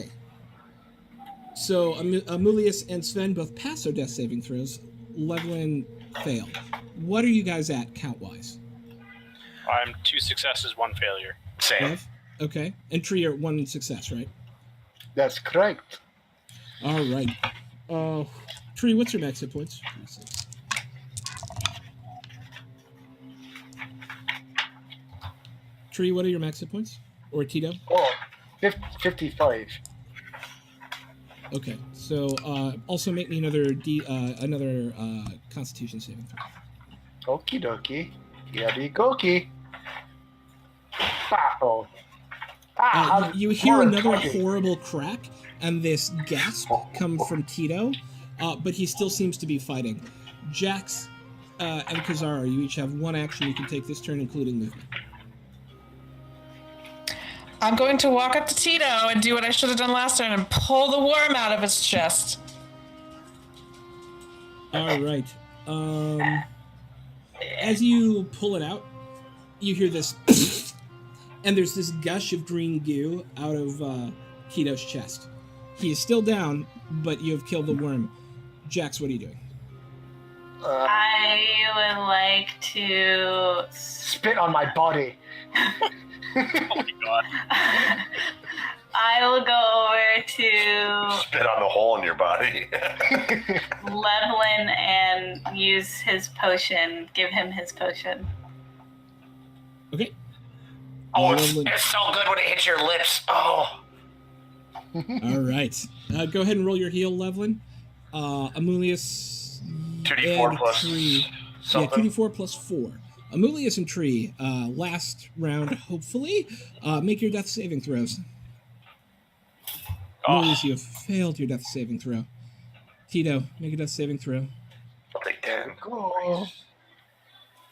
So Amulius and Sven both pass their death saving throws. Levlin failed. What are you guys at count-wise? I'm 2 successes, 1 failure. Same. Lev? Okay. And Tree are 1 success, right? That's correct. All right. Tree, what's your max hit points? Tree, what are your max hit points? Or Tito? Oh, 55. Okay, so also make me another Constitution saving throw. Okie dokie. Yabby goki. Oh. You hear another horrible crack, and this gasp come from Tito, but he still seems to be fighting. Jax and Kazara, you each have one action you can take this turn, including movement. I'm going to walk up to Tito and do what I should have done last turn and pull the worm out of its chest. All right. As you pull it out, you hear this, and there's this gush of green goo out of Tito's chest. He is still down, but you have killed the worm. Jax, what are you doing? I would like to spit on my body. Oh my god. I will go over to Spit on the hole in your body. Levlin and use his potion. Give him his potion. Okay. Oh, Levlin. it's so good when it hits your lips. Oh. All right. Go ahead and roll your heal, Levlin. Amulius 2d4 and plus Tree. something. Yeah, 2d4 plus 4. Amulius and Tree, last round, hopefully. Make your death saving throws. Amulius, you have failed your death saving throw. Tito, make a death saving throw. I'll take 10. Cool.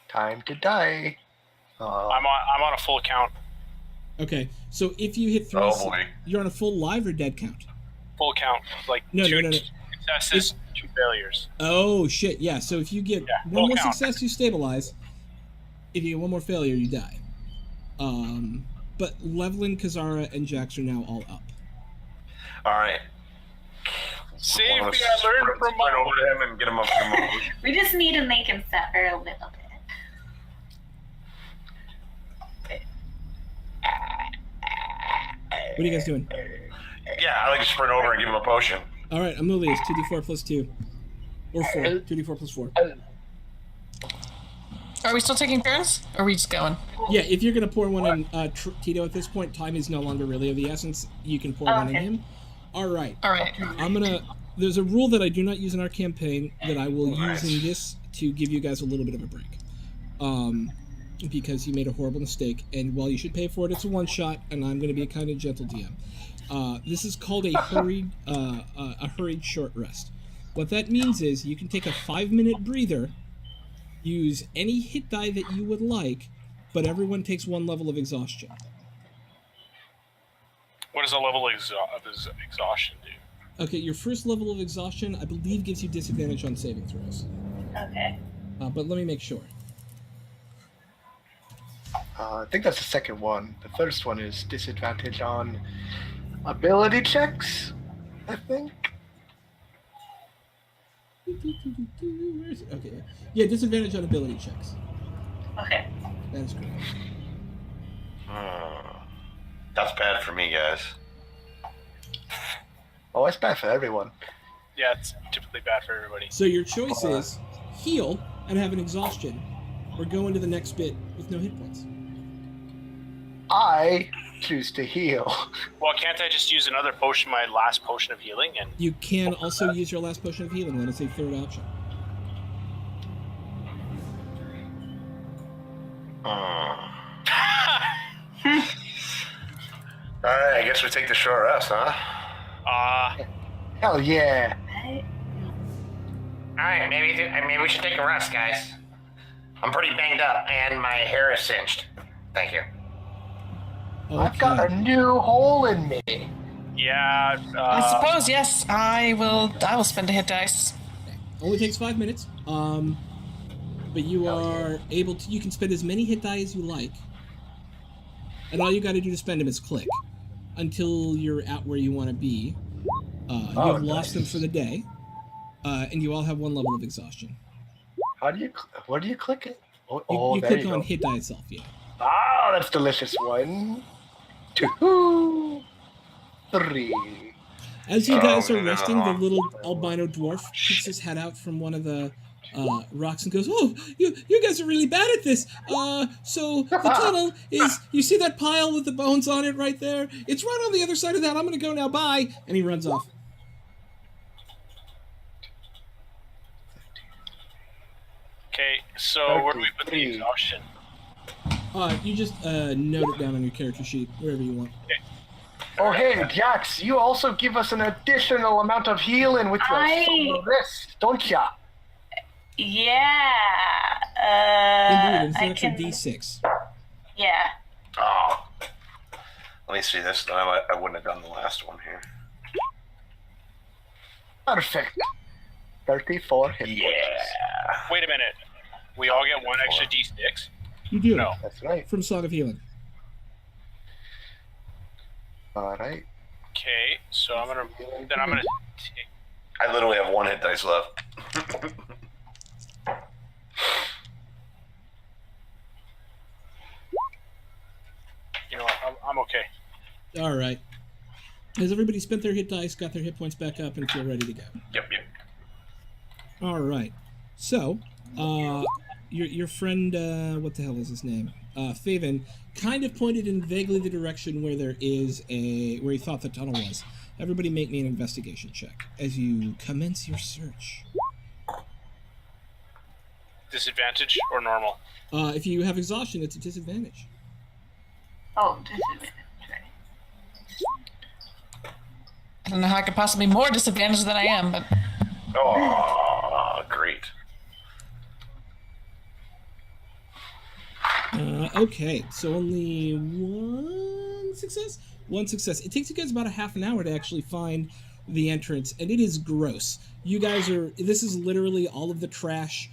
Time to die. I'm on a full count. Okay, so if you hit 3, Oh boy. you're on a full live or dead count? Full count. Like No. successes, 2 failures. Oh, shit, yeah. So if you get one full more count. success, you stabilize. If you get one more failure, you die. But Levlin, Kazara, and Jax are now all up. All right. Save Wanna me, I learned from sprint over my... to him and get him up. We just need to make him suffer a little bit. What are you guys doing? Yeah, I like to sprint over and give him a potion. All right, Amulius, 2d4 plus 2. Or 4. 2d4 plus 4. Are we still taking turns? Or are we just going? Yeah, if you're going to pour one in Tito at this point, time is no longer really of the essence. You can pour one in him. All right. All right. I'm going to... There's a rule that I do not use in our campaign that I will use in this to give you guys a little bit of a break. Because you made a horrible mistake, and while you should pay for it, it's a one-shot, and I'm going to be a kind of gentle DM. This is called a hurried short rest. What that means is you can take a 5-minute breather, use any hit die that you would like, but everyone takes 1 level of exhaustion. What does a level of exhaustion do? Okay, your first level of exhaustion, I believe, gives you disadvantage on saving throws. Okay. But let me make sure. I think that's the second one. The first one is disadvantage on ability checks, I think. Okay. Yeah, disadvantage on ability checks. Okay. That is correct. That's bad for me, guys. Oh, it's bad for everyone. Yeah, it's typically bad for everybody. So your choice is heal and have an exhaustion, or go into the next bit with no hit points. I choose to heal. Well, can't I just use another potion, my last potion of healing, and... You can also use your last potion of healing. That is a third option. All right, I guess we take the short rest, huh? Hell yeah. All right, maybe we should take a rest, guys. I'm pretty banged up, and my hair is singed. Thank you. Okay. I've got a new hole in me. Yeah, I suppose, yes. I will spend a hit dice. Only takes 5 minutes. But you are able to. You can spend as many hit die as you like, and all you got to do to spend them is click until you're at where you want to be. You have lost them for the day, and you all have 1 level of exhaustion. How do you? Where do you click it? You there click you on go. hit die itself. Yeah. Ah, that's delicious. 1, 2, 3. As you guys are no. resting, the little albino dwarf peeks his head out from one of the Roxanne goes, "Oh, you guys are really bad at this. So the tunnel is, you see that pile with the bones on it right there? It's right on the other side of that. I'm gonna go now. Bye." And he runs off. Okay, so where do we put the exhaustion? You just note it down on your character sheet, wherever you want. Okay. Oh, hey, Jax, you also give us an additional amount of healing with your solo wrist, don't ya? Yeah. Indeed, I it's can. a D6. Yeah. Oh. Let me see this time. I wouldn't have done the last one here. Perfect. 34 hit points. Yeah. Wait a minute. We all get one extra D6? You do. No. That's right. From Song of Healing. All right. Okay, so I'm gonna take. I literally have 1 hit dice left. You know what? I'm okay. All right. Has everybody spent their hit dice, got their hit points back up, and feel ready to go? Yep. All right. So, your friend, what the hell is his name? Faven, kind of pointed in vaguely the direction where where he thought the tunnel was. Everybody make me an investigation check as you commence your search. Disadvantage or normal? If you have exhaustion, it's a disadvantage. Oh, disadvantage. I don't know how I could possibly be more disadvantaged than I am, but Oh, great. Okay, so only one success? One success. It takes you guys about a half an hour to actually find the entrance, and it is gross. You guys this is literally all of the trash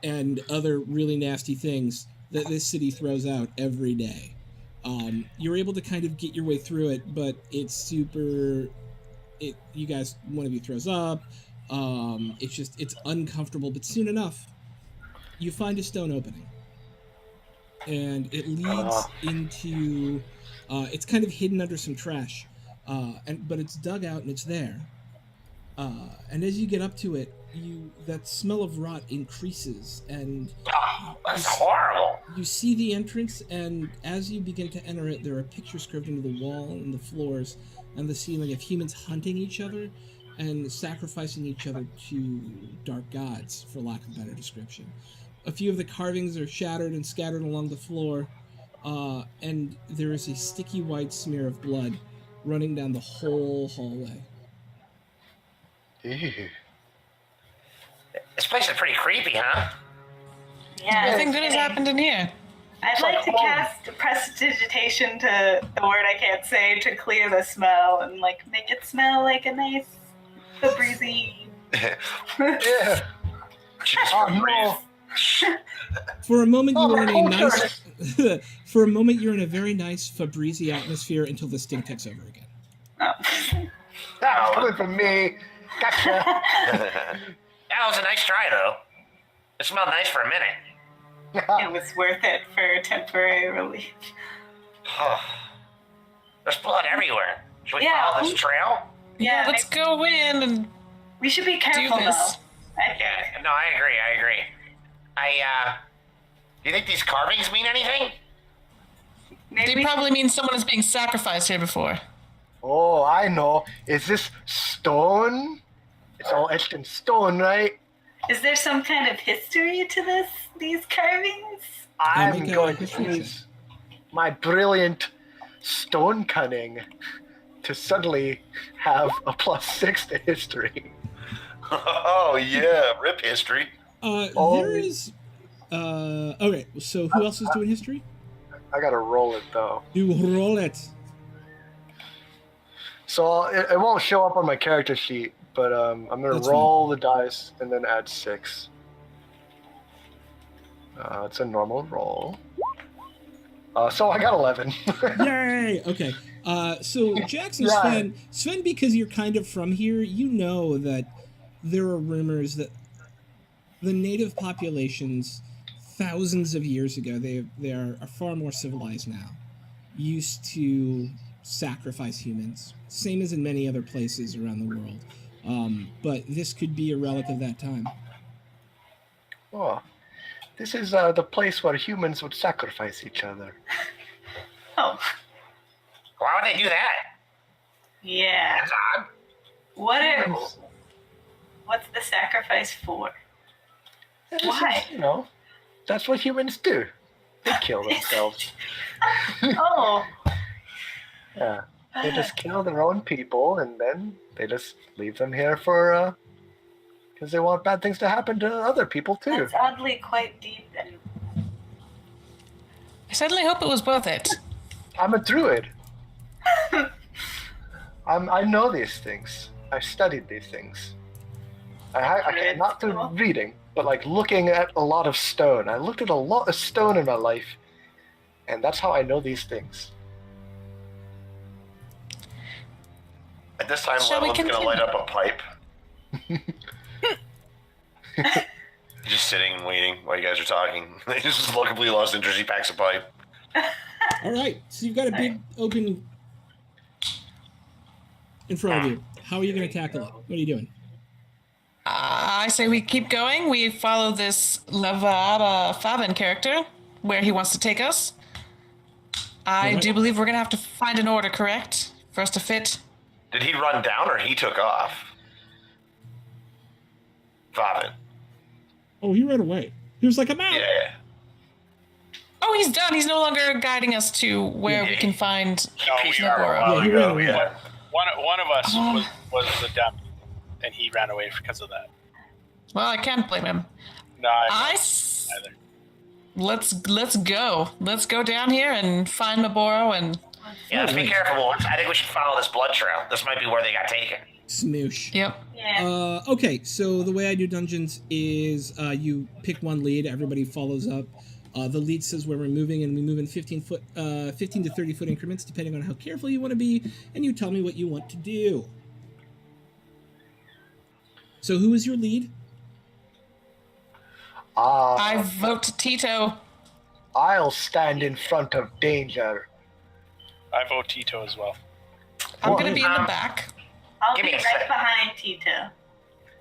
and other really nasty things that this city throws out every day. You're able to kind of get your way through it, but it's super... you guys, one of you throws up. It's uncomfortable, but soon enough, you find a stone opening. And it leads into... it's kind of hidden under some trash. But it's dug out and it's there. And as you get up to it, that smell of rot increases, and That's horrible. you see the entrance, and as you begin to enter it, there are pictures carved into the wall and the floors and the ceiling of humans hunting each other and sacrificing each other to dark gods, for lack of a better description. A few of the carvings are shattered and scattered along the floor, and there is a sticky white smear of blood running down the whole hallway. Ew. This place is pretty creepy, huh? Yeah. nothing good has happened in here. I'd like to cast prestidigitation to the word I can't say to clear the smell and make it smell like a nice Febreze. Yeah. No. For a moment, you were in a nice. For a moment, you're in a very nice Febreze atmosphere until the stink takes over again. Oh. That's coming from me. Gotcha. That was a nice try, though. It smelled nice for a minute. It was worth it for temporary relief. There's blood everywhere. Should we Yeah. follow this trail? Yeah, let's go in and We should be do careful this. though. I think. Yeah, no, I agree. Do you think these carvings mean anything? Maybe They probably mean someone is being sacrificed here before. Oh, I know. Is this stone? It's all etched in stone, right? Is there some kind of history to these carvings? I'm make a going to history use my brilliant stone cunning to suddenly have a +6 to history. Oh, yeah. Rip history. There is. Okay, so who else is doing history? I gotta roll it though. You roll it. So it won't show up on my character sheet, but I'm gonna That's roll the dice and then add 6. It's a normal roll. So I got 11. Yay! Okay. So Jackson, Yeah. Sven, because you're kind of from here, you know that there are rumors that the native populations, thousands of years ago, they are far more civilized now, used to sacrifice humans, same as in many other places around the world. But this could be a relic of that time. Oh, this is the place where humans would sacrifice each other. Oh, Why would they do that? yeah. That's odd. What's the sacrifice for? Why? That's what humans do. They kill themselves. Oh. Yeah. They just kill their own people, and then they just leave them here for, because they want bad things to happen to other people, too. That's oddly quite deep then. I certainly hope it was worth it. I'm a druid. I know these things. I've studied these things. Not through reading, but like looking at a lot of stone. I looked at a lot of stone in my life, and that's how I know these things. At this time, Shall we Levin's going to continue? light up a pipe. Just sitting and waiting while you guys are talking. He just completely lost interest. He packs a pipe. All right, so you've got a big open in front of you. How are you going to tackle it? What are you doing? I say we keep going. We follow this Levada Favin character where he wants to take us. I Alright. do believe we're going to have to find an order, correct? For us to fit. Did he run down or he took off? Vavin. Oh, he ran away. He was like, I'm out. Yeah. Oh, he's done. He's no longer guiding us to where we can find No, Peace we out are. a while Yeah, he ago, ran away. yeah. One of us was the dump, and he ran away because of that. Well, I can't blame him. No, either. Let's go. Let's go down here and find Maboro and Yeah, let's be Alright. careful, boys. I think we should follow this blood trail. This might be where they got taken. Smoosh. yep. Yeah. Okay, so the way I do dungeons is you pick one lead, everybody follows up. The lead says where we're moving, and we move in 15 to 30 foot increments, depending on how careful you want to be, and you tell me what you want to do. So who is your lead? I vote Tito. I'll stand in front of danger. I vote Tito as well. I'm going to be in the back. I'll give be me a right sec. behind Tito.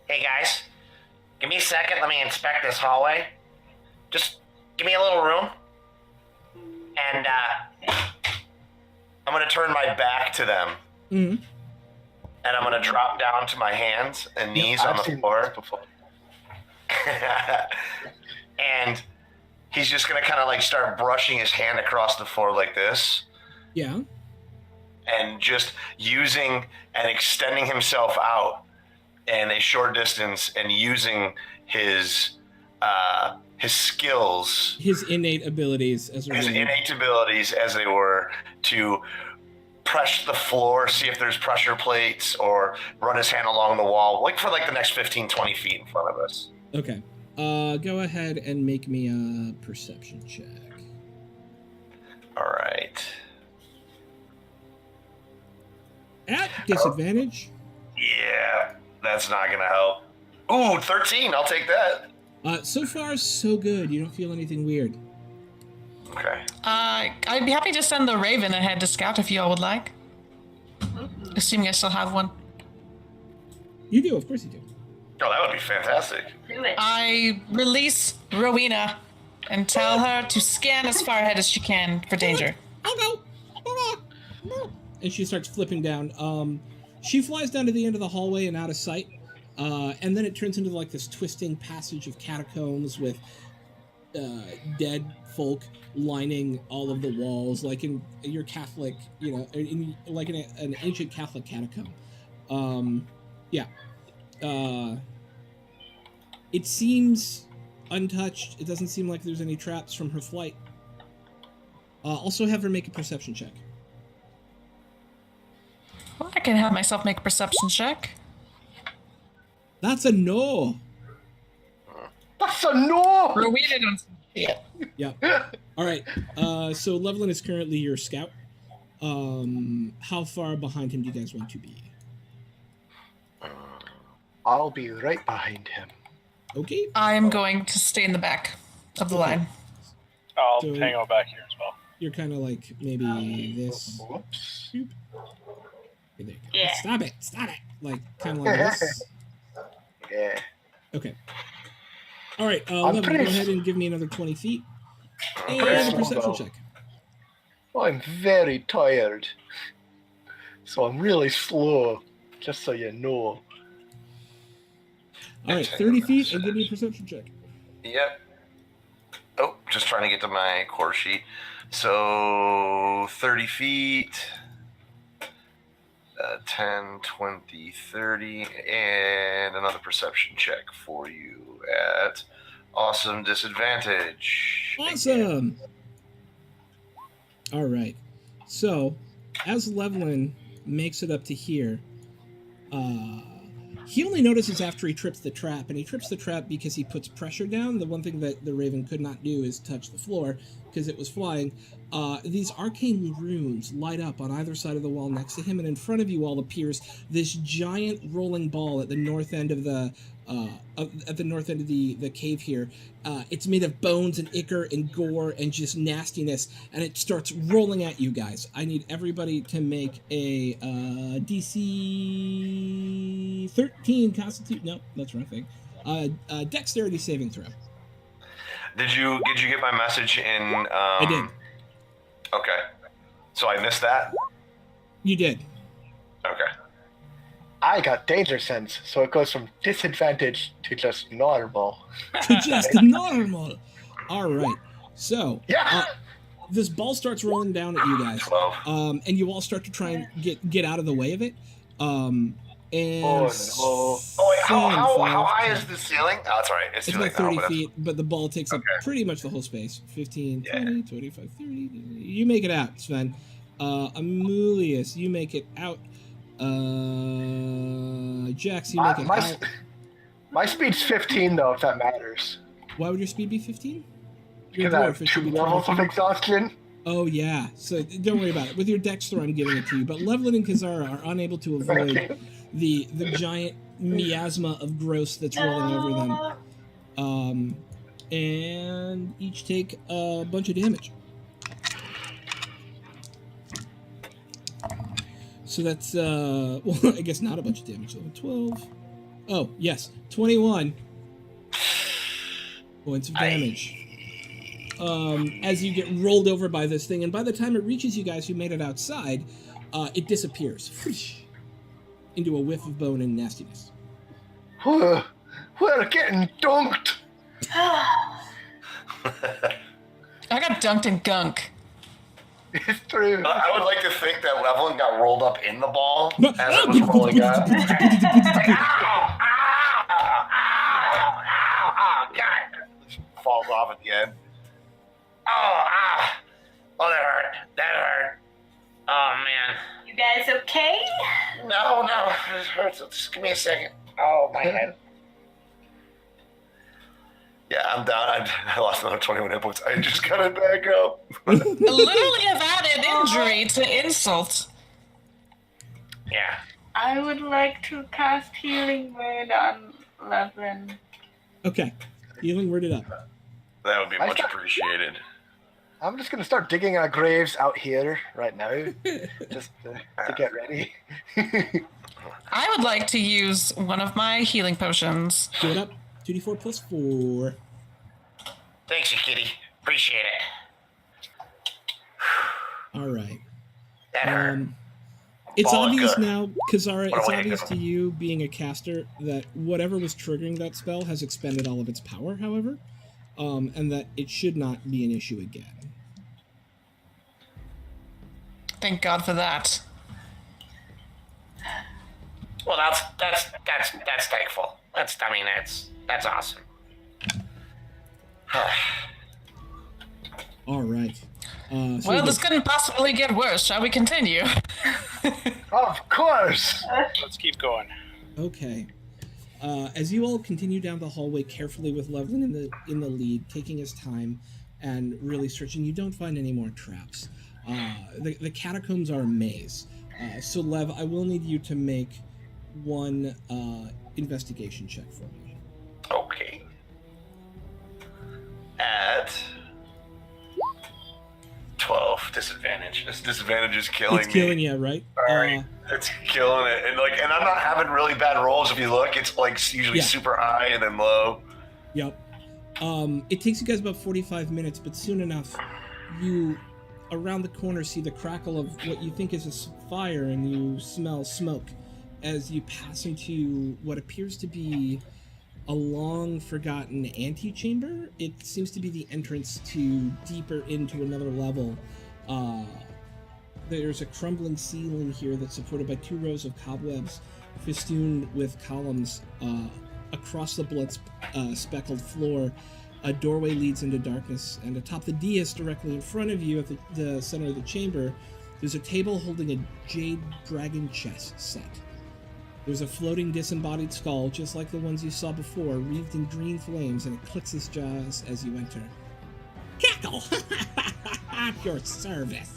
Hey, guys. Give me a second. Let me inspect this hallway. Just give me a little room. And, I'm going to turn my back to them, Mm-hmm. and I'm going to drop down to my hands and knees on I've the seen floor. this before. And he's just going to kind of like start brushing his hand across the floor like this. Yeah. And just using and extending himself out in a short distance and using his skills, His innate abilities as a his rogue. innate abilities, as they were, to press the floor, see if there's pressure plates, or run his hand along the wall, like for like the next 15, 20 feet in front of us. Okay. Go ahead and make me a perception check. All right. At disadvantage. Yeah, that's not going to help. Ooh, 13. I'll take that. So far, so good. You don't feel anything weird. Okay. I'd be happy to send the Raven ahead to scout if you all would like. Assuming I still have one. You do, of course you do. Oh, that would be fantastic. Do it. I release Rowena and tell her to scan as far ahead as she can for danger. I'll go. And she starts flipping down. She flies down to the end of the hallway and out of sight. And then it turns into like this twisting passage of catacombs with dead folk lining all of the walls, like in your Catholic, like in an ancient Catholic catacomb. It seems untouched. It doesn't seem like there's any traps from her flight. Also have her make a perception check. Well, I can have myself make a perception check. That's a no. That's a no! Rowena don't see it. Yeah. All right. So Levelin is currently your scout. How far behind him do you guys want to be? I'll be right behind him. Okay. I'm going to stay in the back of the line. I'll So- hang out back here as well. You're kind of like maybe this. Whoops. Boop. Okay, there you go. Yeah. Stop it. Like kind of like this. Yeah. Okay. All right, Levin, go ahead and give me another 20 feet. And a perception check. I'm very tired. So I'm really slow, just so you know. All right, 30 feet and give me a perception check. Yep. Oh, just trying to get to my core sheet. So 30 feet, 10, 20, 30, and another perception check for you at awesome disadvantage. Awesome. All right. So, as Levlin makes it up to here, he only notices after he trips the trap, and he trips the trap because he puts pressure down. The one thing that the Raven could not do is touch the floor because it was flying. These arcane runes light up on either side of the wall next to him, and in front of you all appears this giant rolling ball at the north end of the the cave here. It's made of bones and ichor and gore and just nastiness, and it starts rolling at you guys. I need everybody to make a DC 13 Constitution. No, that's the wrong thing. Dexterity saving throw. Did you get my message in? I did. Okay, so I missed that. You did. Okay. I got danger sense, so it goes from disadvantage to just normal. To just normal. All right. So, Yeah. This ball starts rolling down at you guys, 12. and you all start to try and get out of the way of it. And Oh, no. Oh wait, how high is the ceiling? Oh, that's right. It's about 30 feet, but the ball takes up pretty much the whole space. 15, 20, 25, 30. You make it out, Sven. Amulius, you make it out. Jax, you make it out. My speed's 15, though, if that matters. Why would your speed be 15? Because I have 2 levels of exhaustion. Oh, yeah. So don't worry about it. With your dex throw, I'm giving it to you. But Levlin and Kazara are unable to avoid the giant miasma of gross that's rolling over them. And each take a bunch of damage. So that's, well, I guess not a bunch of damage. 12. Oh, yes. 21 points of damage. As you get rolled over by this thing, and by the time it reaches you guys who made it outside, it disappears into a whiff of bone and nastiness. We're getting dunked. I got dunked in gunk. It's true. I would like to think that Levlin got rolled up in the ball as it was rolling up. Ow, God. Falls off at the end. Oh, that hurt. That hurt. Oh, man. You guys okay? No, it hurts. Just give me a second. Oh, my head. Yeah, I'm down. I lost another 21 hit points. I just gotta back up. Literally have added injury to insult. Yeah. I would like to cast Healing Word on Levin. Okay. Healing worded up. That would be much appreciated. I'm just going to start digging our graves out here right now, just to get ready. I would like to use one of my healing potions. Do it up. 2d4 plus 4. Thanks, you kitty. Appreciate it. All right. That hurt. It's obvious Bollinger. now, Kazara, it's Bollinger. obvious to you, being a caster, that whatever was triggering that spell has expended all of its power, however, and that it should not be an issue again. Thank God for that. Well, that's thankful. That's awesome. All right. So Well, this couldn't possibly get worse. Shall we continue? Of course! Let's keep going. Okay. As you all continue down the hallway carefully with Levlin in the lead, taking his time and really searching, you don't find any more traps. The catacombs are a maze. So Lev, I will need you to make one investigation check for me. Okay. At 12 disadvantage. This disadvantage is killing me. It's killing you, right? Sorry. It's killing it. And and I'm not having really bad rolls if you look. It's like usually Yeah. super high and then low. Yep. It takes you guys about 45 minutes, but soon enough, you, around the corner, see the crackle of what you think is a fire, and you smell smoke as you pass into what appears to be a long-forgotten antechamber. It seems to be the entrance to deeper into another level. There's a crumbling ceiling here that's supported by 2 rows of cobwebs festooned with columns. Across the blood-speckled floor, a doorway leads into darkness, and atop the dais directly in front of you at the center of the chamber, there's a table holding a jade dragon chess set. There's a floating disembodied skull, just like the ones you saw before, wreathed in green flames, and it clicks its jaws as you enter. Cackle! At your service!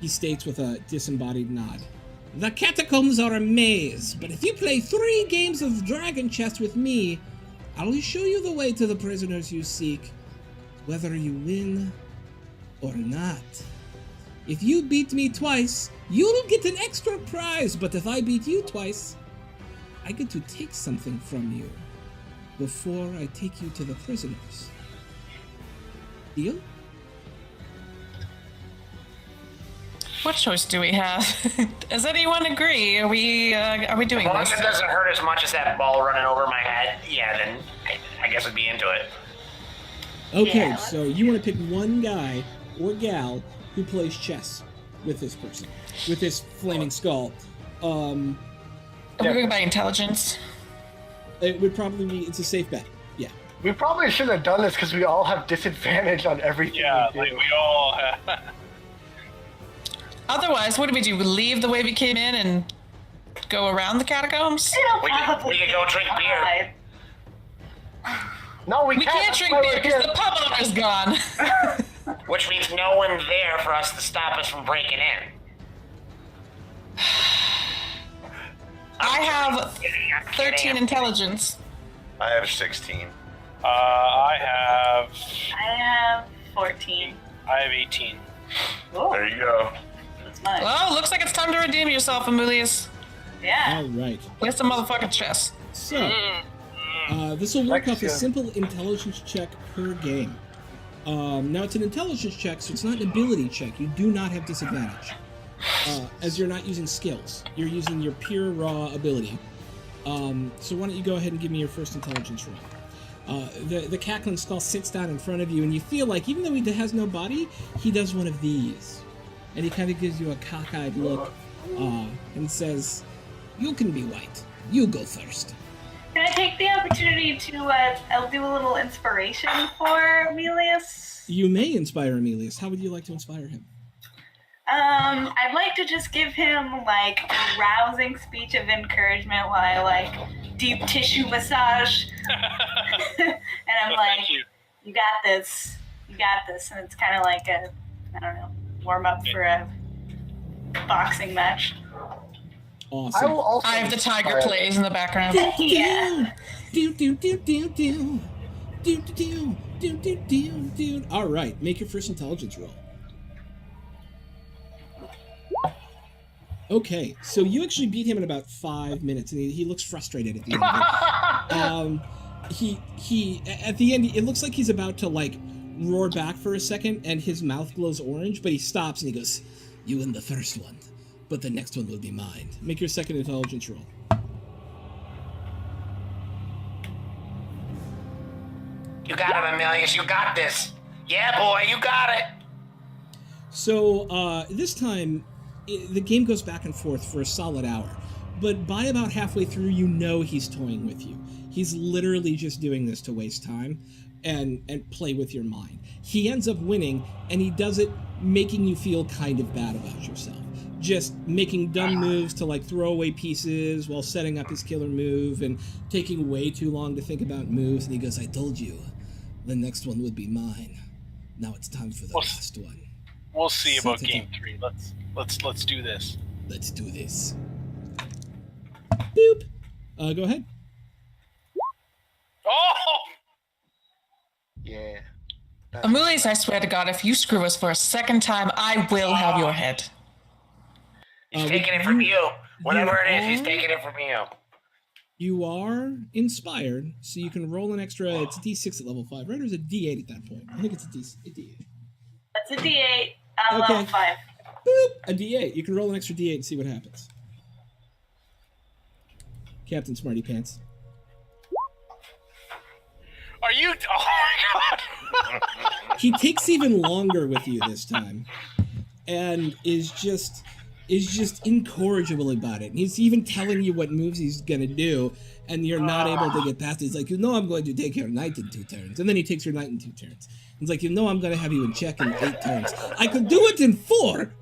He states with a disembodied nod. The catacombs are a maze, but if you play 3 games of dragon chess with me, I'll show you the way to the prisoners you seek, whether you win or not. If you beat me twice, you'll get an extra prize, but if I beat you twice, I get to take something from you before I take you to the prisoners. Deal? What choice do we have? Does anyone agree? Are we doing As long this? as it doesn't hurt as much as that ball running over my head, yeah, then I guess I'd be into it. Okay, Yeah, so you want to pick one guy or gal who plays chess with this person, with this flaming skull. Are we going by intelligence? It would probably be, it's a safe bet. Yeah. We probably shouldn't have done this because we all have disadvantage on everything Yeah, we like do. we all have. Otherwise, what do we do? We leave the way we came in and go around the catacombs? It'll We could probably go be drink beer. fine. No, we We can't That's drink why beer we're because here. the pub owner's gone. Which means no one's there for us to stop us from breaking in. I have I'm 13 kidding. intelligence. I have 16. I have I have 14. 18. Oh, There you go. that's much. Well, looks like it's time to redeem yourself, Amulius. Yeah. All right. Play some motherfucking chess. So, this will work off a Excellent. simple intelligence check per game. Now, it's an intelligence check, so it's not an ability check. You do not have disadvantage, as you're not using skills. You're using your pure, raw ability. So why don't you go ahead and give me your first intelligence roll. The cackling skull sits down in front of you, and you feel like, even though he has no body, he does one of these. And he kind of gives you a cockeyed look and says, "You can be white. You go first." Can I take the opportunity to I'll do a little inspiration for Emilius? You may inspire Emilius. How would you like to inspire him? I'd like to just give him like a rousing speech of encouragement while I like deep tissue massage. And I'm Oh, like, thank you. you got this. You got this. And it's kind of like a, I don't know, warm up for a boxing match. Awesome. I will also I have the tiger inspire- plays in the background. Yeah. Do do do do do do do do do do do do. All right, make your first intelligence roll. Okay, so you actually beat him in about 5 minutes, and he looks frustrated at the end. He at the end, it looks like he's about to like roar back for a second, and his mouth glows orange, but he stops and he goes, "You win the first one, but the next one will be mine." Make your second intelligence roll. You got it, Emilius. You got this. Yeah, boy, you got it. So this time, the game goes back and forth for a solid hour. But by about halfway through, you know he's toying with you. He's literally just doing this to waste time and play with your mind. He ends up winning, and he does it making you feel kind of bad about yourself. Just making dumb moves to like throw away pieces while setting up his killer move and taking way too long to think about moves. And he goes, "I told you, the next one would be mine. Now it's time for the last one. We'll see about Set it game up. 3. Let's do this. Let's do this." Boop. Go ahead. Oh! Yeah. Amulius, I swear to God, if you screw us for a second time, I will have your head. He's taking it from you. Whatever it is, he's are- taking it from you. You are inspired, so you can roll an extra. It's a D6 at level 5, right? Or is it a D8 at that point? I think it's a D8. That's a D8 on level 5. Boop! A D8. You can roll an extra D8 and see what happens. Captain Smarty Pants. Are you? Oh my god! He takes even longer with you this time, and is just incorrigible about it. And he's even telling you what moves he's gonna do, and you're not able to get past it. He's like, I'm going to take your knight in 2 turns, and then he takes your knight in 2 turns. He's like, I'm gonna have you in check in 8 turns. I could do it in 4,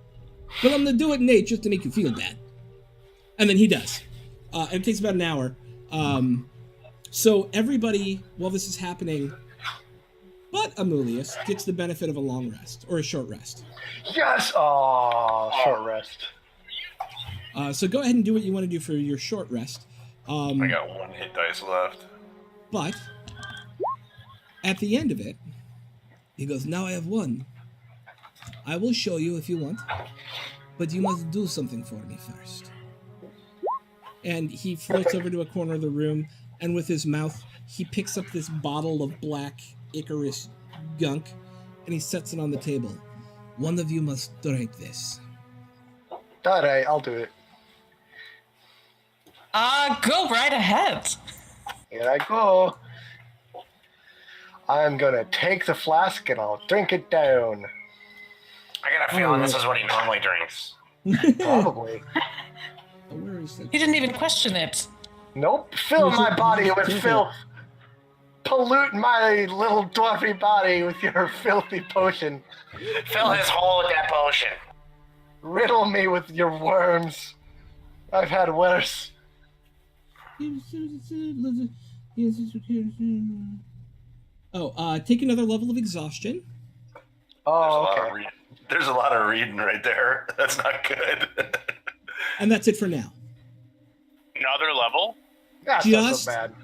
but I'm gonna do it in 8 just to make you feel bad. And then he does. And it takes about an hour. So everybody, while this is happening, but Amulius gets the benefit of a long rest, or a short rest. Yes! Oh, short rest. So go ahead and do what you want to do for your short rest. I got 1 hit dice left. But at the end of it, he goes, now I have 1. I will show you if you want, but you must do something for me first. And he floats over to a corner of the room, and with his mouth, he picks up this bottle of black Icarus gunk, and he sets it on the table. One of you must drink this. Alright, I'll do it. Go right ahead. Here I go. I'm gonna take the flask and I'll drink it down. I got a feeling this is what he normally drinks. Probably. Where is it? He didn't even question it. Nope. Fill my body with filth. Pollute my little dwarfy body with your filthy potion. Fill his hole with that potion. Riddle me with your worms. I've had worse. Take another level of exhaustion. Oh, okay. There's a lot of reading right there. That's not good. And that's it for now. Another level? That's not so bad.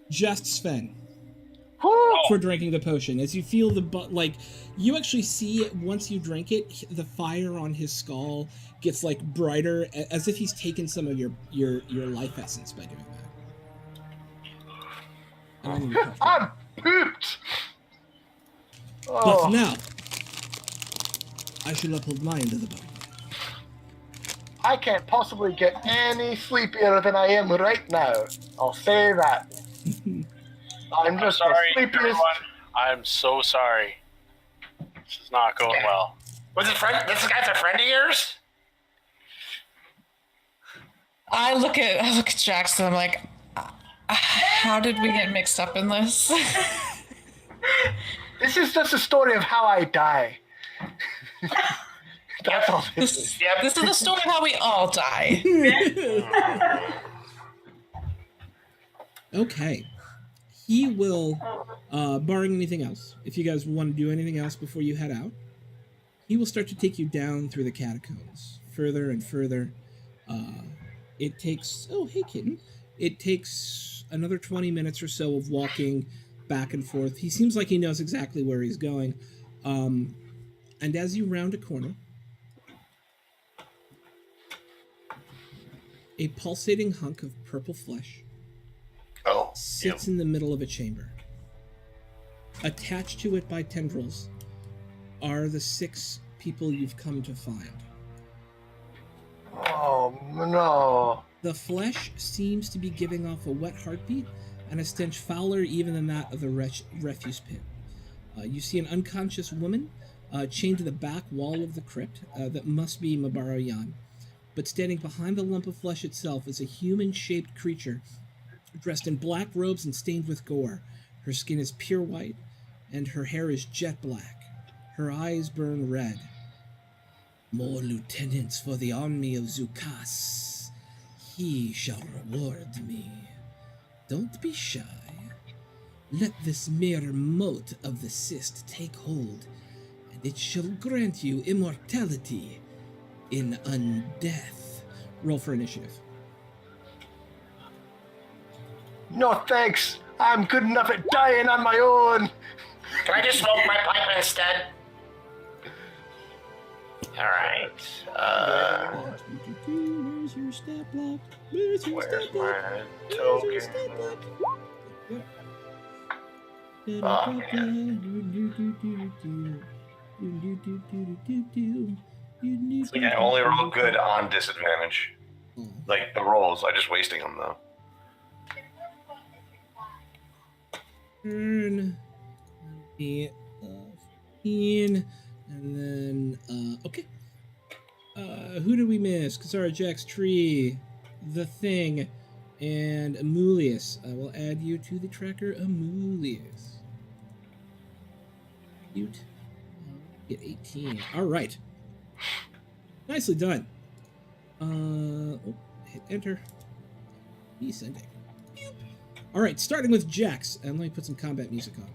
Just Sven. Woo! For drinking the potion. As you feel you actually see once you drink it, the fire on his skull gets brighter, as if he's taken some of your life essence by doing that. I'm pooped! Oh. But now, I shall uphold my end of the bargain. I can't possibly get any sleepier than I am right now. I'll say that. I'm just sorry, the sleepiest. everyone. I'm so sorry. This is not going well. Was it friend? This guy's a friend of yours? I look at Jackson. I'm like, how did we get mixed up in this? This is just a story of how I die. That's all this is. This is the story of how we all die. Okay. He will, barring anything else, if you guys want to do anything else before you head out, he will start to take you down through the catacombs, further and further. It takes, hey kitten, it takes another 20 minutes or so of walking back and forth. He seems like he knows exactly where he's going. And as you round a corner, a pulsating hunk of purple flesh sits in the middle of a chamber. Attached to it by tendrils are the 6 people you've come to find. Oh, no. The flesh seems to be giving off a wet heartbeat and a stench fouler even than that of the refuse pit. You see an unconscious woman chained to the back wall of the crypt that must be Mabaro Yan. But standing behind the lump of flesh itself is a human-shaped creature dressed in black robes and stained with gore. Her skin is pure white, and her hair is jet black. Her eyes burn red. More lieutenants for the army of Zukas. He shall reward me. Don't be shy. Let this mere mote of the cyst take hold, and it shall grant you immortality in undeath. Roll for initiative. No thanks. I'm good enough at dying on my own. Can I just smoke my pipe instead? Alright. Where's your stat block? Where's your Where's stat block? my Where's your token? stat block? See, I only roll good on disadvantage. Like the rolls, I'm just wasting them though. Turn. 15. And then, okay. Who did we miss? Kasara, Jax, Tree, The Thing, and Amulius. I will add you to the tracker, Amulius. Cute. Get 18. All right. Nicely done. Hit enter. Descending. All right, starting with Jax, and let me put some combat music on.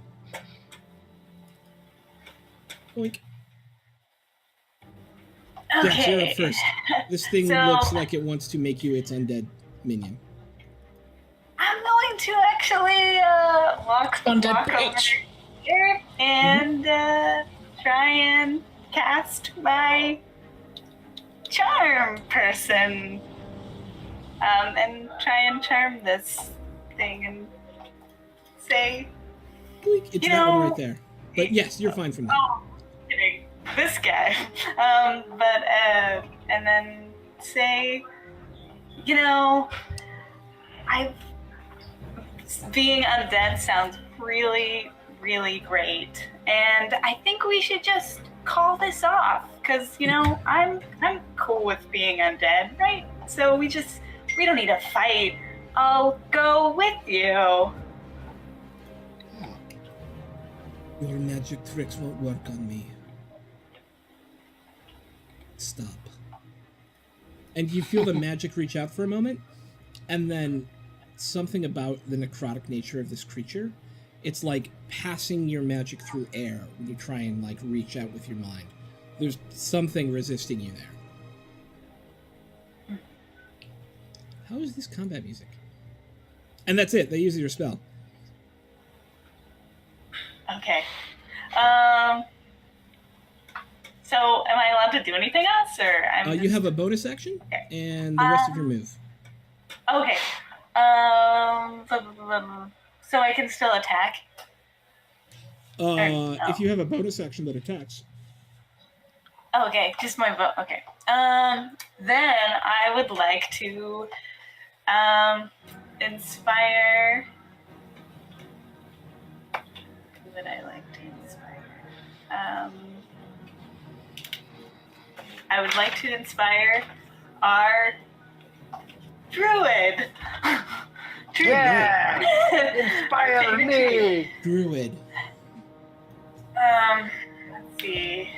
Boink. Okay. Jax, you're up first. This thing looks like it wants to make you its undead minion. I'm going to actually walk over here and try and cast my charm person, and try and charm this thing and say, Boink. It's that one right there. But yes, you're fine from that. Oh, kidding. This guy. And then say, being undead sounds really, really great. And I think we should just call this off. Because, I'm cool with being undead, right? So we don't need to fight. I'll go with you. Your magic tricks won't work on me. Stop. And you feel the magic reach out for a moment, and then something about the necrotic nature of this creature, it's like passing your magic through air when you try and reach out with your mind. There's something resisting you there. How is this combat music? And that's it. They use your spell. Okay. So am I allowed to do anything else, or You have a bonus action, okay. And the rest of your move. Okay. So I can still attack? If you have a bonus action that attacks. Okay, just my vote. Okay. Then I would like to inspire. Who would I like to inspire? I would like to inspire our druid. Yeah! Inspire me! Druid. Let's see.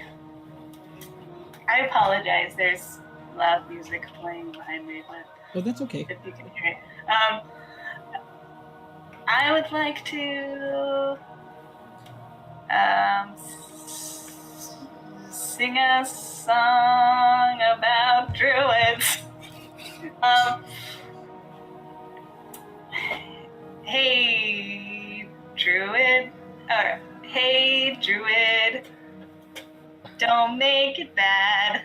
I apologize. There's loud music playing behind me, but Oh, that's okay. if you can hear it. I would like to sing a song about druids. Hey, druid. Hey, druid. Don't make it bad.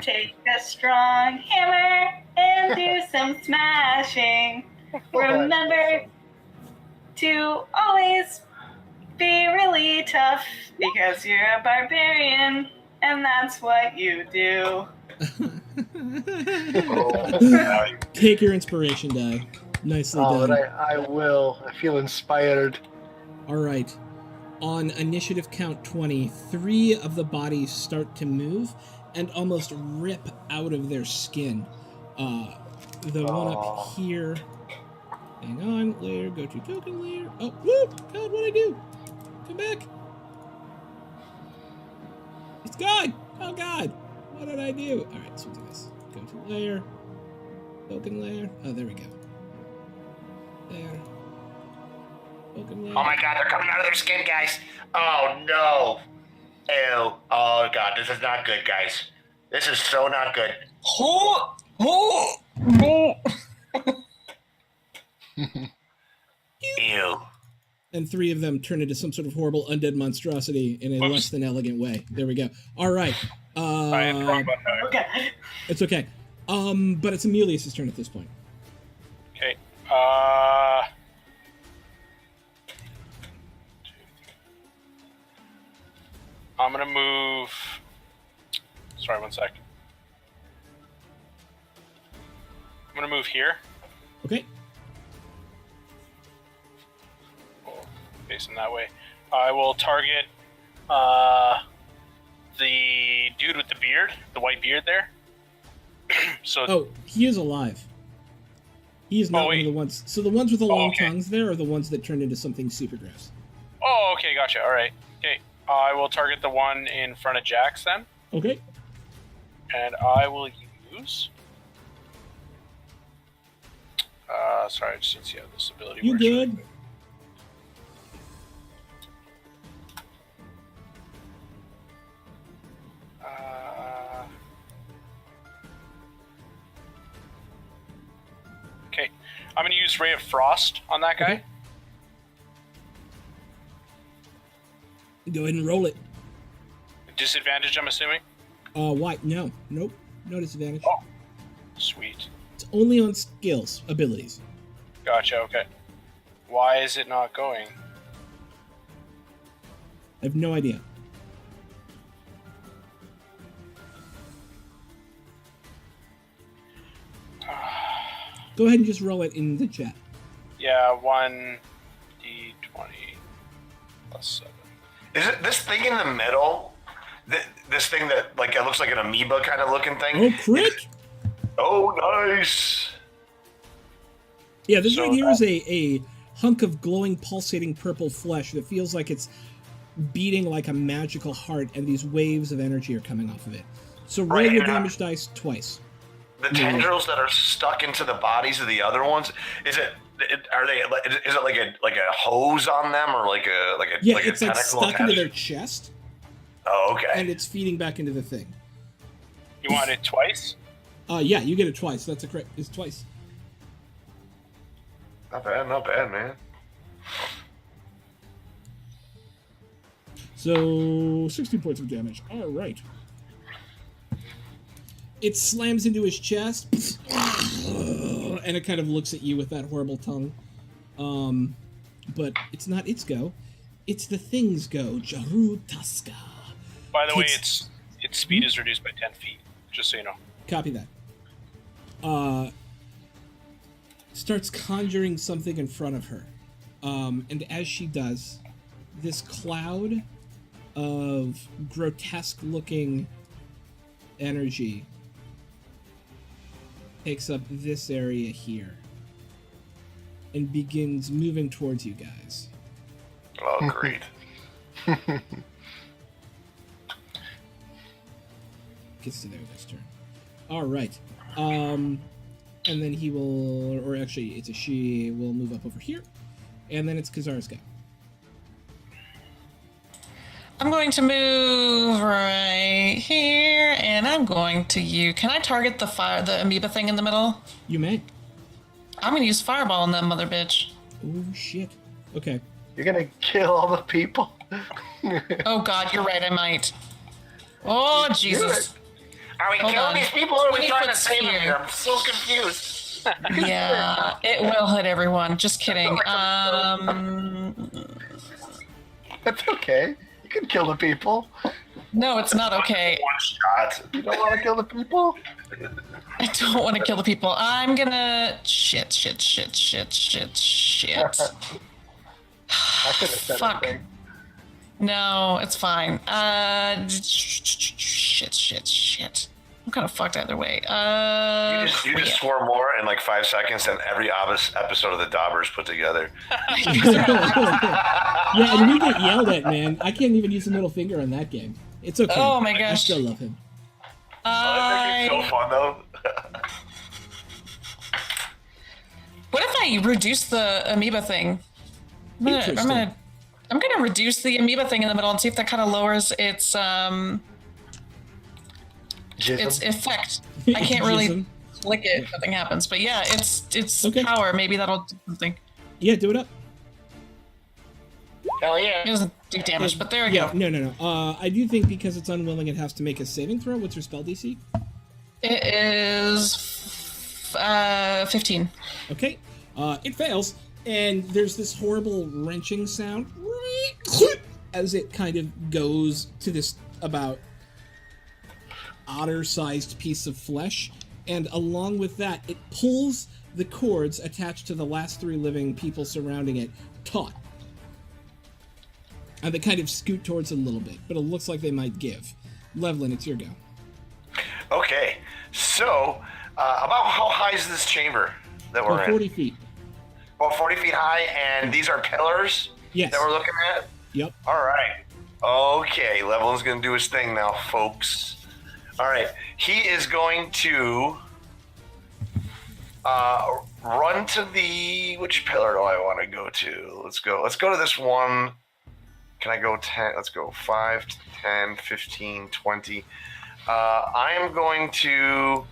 Take a strong hammer and do some smashing. Remember to always be really tough because you're a barbarian and that's what you do. Take your inspiration die. Nicely done. But I will. I feel inspired. All right. On initiative count 20, 3 of the bodies start to move and almost rip out of their skin. The one up here. Hang on, layer, go to token layer. Oh, whoop! God, what'd I do? Come back. It's gone! Oh, God! What did I do? All right, so we'll do this. Go to layer. Token layer. Oh, there we go. There. Token layer. Oh my god, they're coming out of their skin, guys. Oh no. Ew. Oh god, this is not good, guys. This is so not good. Ew. And 3 of them turn into some sort of horrible undead monstrosity in a less than elegant way. There we go. All right. I am wrong button. Okay. It's okay. But it's Amelius' turn at this point. Okay. I'm gonna move. Sorry, 1 sec. I'm gonna move here. Okay. Facing that way. I will target the dude with the beard, the white beard there. So. Oh, he is alive. He is not one of the ones. So the ones with the long tongues there are the ones that turned into something super gross. Oh, okay, gotcha. All right. Okay, I will target the one in front of Jax then. Okay. And I will use. Sorry, I just didn't see how this ability You works. good? Okay, I'm gonna use Ray of Frost on that guy. Okay. Go ahead and roll it. Disadvantage, I'm assuming. Why? No. Nope. No disadvantage. Oh, sweet. It's only on skills, abilities. Gotcha. Okay. Why is it not going? I have no idea. Go ahead and just roll it in the chat. Yeah, 1d20 plus 7. Is it this thing in the middle? This thing that like it looks like an amoeba kind of looking thing? Oh, crit! Oh, nice. Yeah, this right here is a hunk of glowing, pulsating purple flesh that feels like it's beating like a magical heart, and these waves of energy are coming off of it. So roll Right, your and damage dice twice. The tendrils that are stuck into the bodies of the other ones, is it like a hose on them or like a Yeah, like it's a like tentacle stuck into attached? their chest, Oh, okay. and it's feeding back into the thing. You want it twice? Yeah, you get it twice. That's a crit. It's twice. Not bad, man. So 16 points of damage. All right. It slams into his chest, and it kind of looks at you with that horrible tongue. But it's not its go. It's the thing's go. Jaru Tuska. By the way, its speed is reduced by 10 feet, just so you know. Copy that. Starts conjuring something in front of her. And as she does, this cloud of grotesque-looking energy takes up this area here and begins moving towards you guys. Oh, great. Gets to there this turn. All right. And then he will, or actually it's a she, will move up over here. And then it's Kazar's go. I'm going to move right here, and I'm going to use... Can I target the amoeba thing in the middle? You may. I'm going to use Fireball on that mother bitch. Oh, shit. Okay. You're gonna kill all the people? Oh, God, you're right, I might. Oh, Jesus. Are we Hold killing on. these people or are we 20 trying to foot save them sphere. here? I'm so confused. Yeah, it will hit everyone. Just kidding. That's okay. You can kill the people. No, it's not okay. One shot. You don't want to kill the people? I don't want to kill the people. I'm gonna... Shit. I could have said Fuck. anything. No, it's fine. Shit. I'm kind of fucked either way. You just swore more in like 5 seconds than every episode of the Daubers put together. Yeah, and you get yelled at, man. I can't even use the middle finger on that game. It's okay. Oh my I gosh. still love him. That makes it so fun though. What if I reduce the amoeba thing? I'm gonna reduce the amoeba thing in the middle and see if that kind of lowers its effect. I can't really Jism. click it if nothing happens, but yeah, it's Okay. power. Maybe that'll do something. Yeah, do it up. Hell yeah. It doesn't do damage, but there we Yeah, go. no. I do think because it's unwilling, it has to make a saving throw. What's your spell DC? It is 15. Okay. It fails, and there's this horrible wrenching sound as it kind of goes to this about otter-sized piece of flesh, and along with that, it pulls the cords attached to the last 3 living people surrounding it taut. And they kind of scoot towards it a little bit, but it looks like they might give. Levlin, it's your go. Okay, so about how high is this chamber that we're About in? 40 feet. About 40 feet high, and these are pillars Yes. that we're looking at? Yep. All right. Okay, Levelin's going to do his thing now, folks. All right, he is going to run to the... Which pillar do I want to go to? Let's go to this one. Can I go 10? Let's go 5, 10, 15, 20. I am going to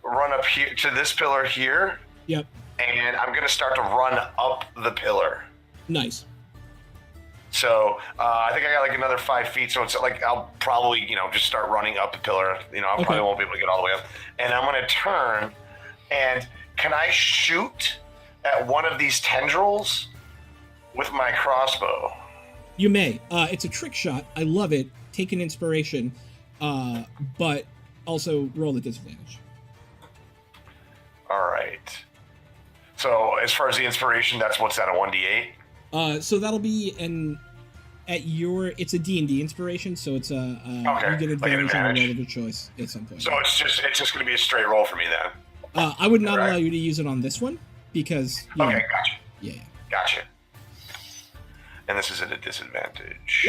run up here to this pillar here. Yep. And I'm going to start to run up the pillar. Nice. So I think I got like another 5 feet. So it's like I'll probably, just start running up the pillar. I probably won't be able to get all the way up. And I'm going to turn. And can I shoot at one of these tendrils with my crossbow? You may. It's a trick shot. I love it. Take an inspiration, but also roll the disadvantage. All right. So as far as the inspiration, that's what's that, a 1d8? So that'll be it's a D&D inspiration, so it's you get advantage on a roll of your choice at some point. So it's just going to be a straight roll for me then. I would not allow you to use it on this one because. Okay, gotcha. Yeah. Gotcha. And this is at a disadvantage.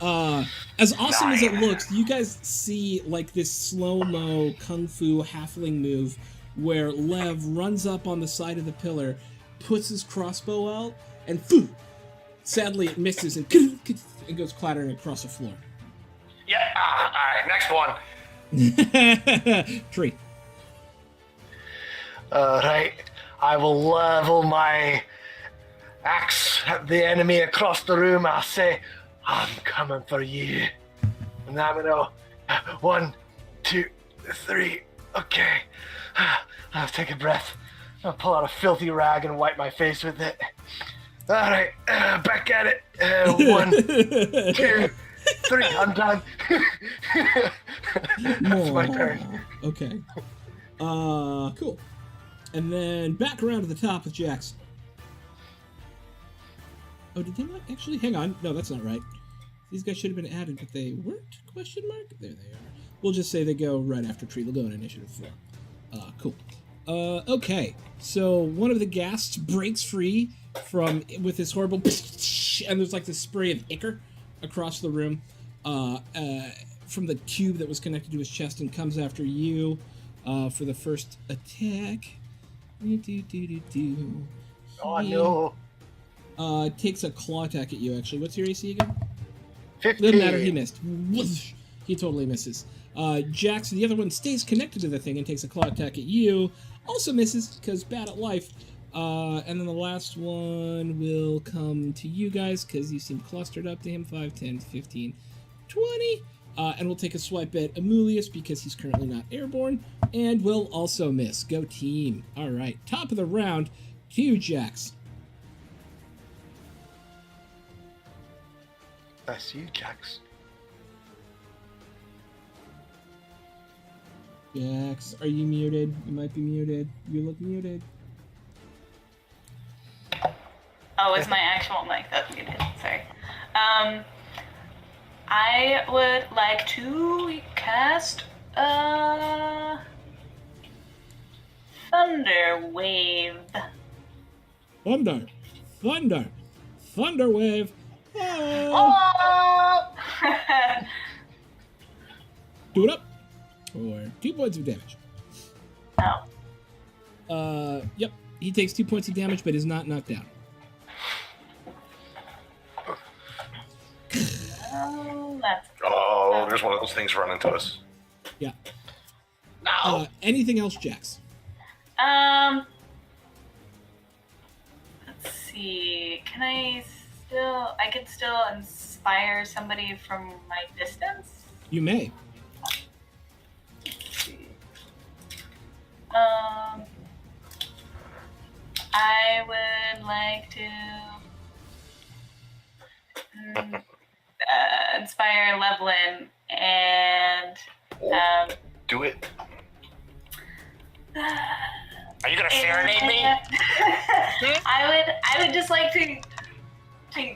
As awesome as it looks, you guys see like this slow-mo kung fu halfling move where Lev runs up on the side of the pillar, puts his crossbow out, and phew, sadly it misses and it goes clattering across the floor. Yeah, all right, next one. Tree. Right. I will level my axe at the enemy across the room. I'll say, I'm coming for you. And I'm gonna 1, 2, 3. Okay. I'll take a breath. I'll pull out a filthy rag and wipe my face with it. All right, back at it. 1, 2, 3. I'm done. That's my turn. Okay. Cool. And then back around to the top with Jax. Oh, did they not actually? Hang on. No, that's not right. These guys should have been added, but they weren't? Question mark? There they are. We'll just say they go right after Tree. They'll go in initiative 4. Cool. Okay. So one of the ghasts breaks free with this horrible and there's like this spray of ichor across the room from the cube that was connected to his chest and comes after you for the first attack. Oh no. Takes a claw attack at you, actually. What's your AC again? 15. Doesn't matter, he missed. Whoosh. He totally misses. Jax, the other one, stays connected to the thing and takes a claw attack at you. Also misses, because bad at life. And then the last one will come to you guys, because you seem clustered up to him. 5, 10, 15, 20. And we'll take a swipe at Amulius, because he's currently not airborne. And will also miss. Go team. All right. Top of the round to you, Jax. I see you, Jax. Jax, are you muted? You might be muted. You look muted. Oh, it's my actual mic that's muted. Sorry. I would like to cast Thunder Wave. Thunder Wave. Oh! Do it up. For 2 points of damage. Oh. Yep. He takes 2 points of damage, but is not knocked down. Oh, that's Oh, there's one of those things running to us. Yeah. No. Anything else, Jax? Let's see. I could still inspire somebody from my distance? You may. I would like to inspire Levlin and Do it. Are you gonna serenade me? I would just like to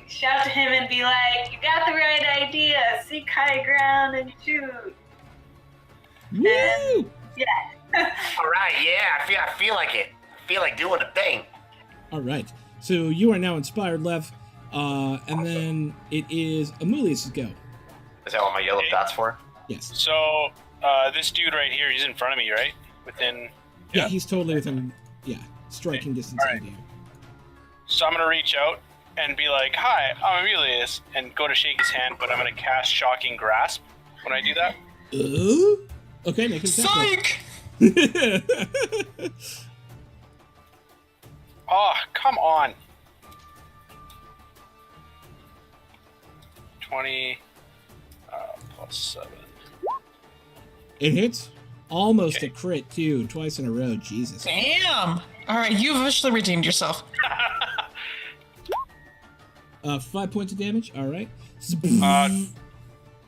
shout to him and be like, "You got the right idea. Seek high ground and shoot." Woo! Yeah. All right, yeah, I feel like it. I feel like doing a thing. All right. So you are now inspired, Lev. And then it is Amulius' go. Is that what my yellow dot's for? Yes. So this dude right here, he's in front of me, right? Within. Yeah, he's totally within, striking distance All right. of you. So I'm gonna reach out and be like, "Hi, I'm Amulius," and go to shake his hand, but I'm gonna cast Shocking Grasp when I do that. Okay, make him Psych! Oh, come on. 20 plus 7. It hits. Almost a crit, too. Twice in a row. Jesus. Damn! Alright, you've officially redeemed yourself. 5 points of damage. All right. Oh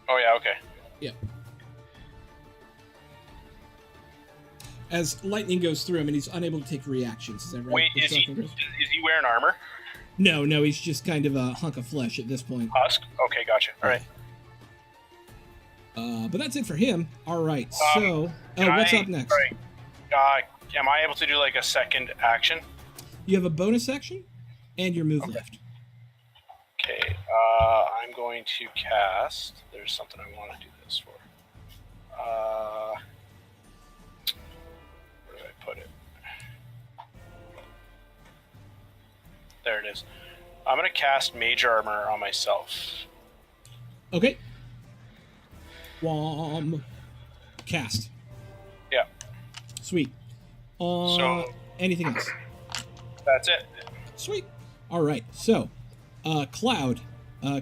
yeah, okay. Yep. As lightning goes through him, and he's unable to take reactions. Is that right? Wait, With is he Shocking Grasp? wearing armor? No, he's just kind of a hunk of flesh at this point. Husk? Okay, gotcha. All right. But that's it for him. All right. So, what's up next? Right. Am I able to do like a second action? You have a bonus action and your move left. Okay. I'm going to cast. There's something I want to do this for. Where did I put it? There it is. I'm going to cast Mage Armor on myself. Okay. Cast. Yeah. Sweet. So- Anything else? That's it. Sweet. All right. So, Cloud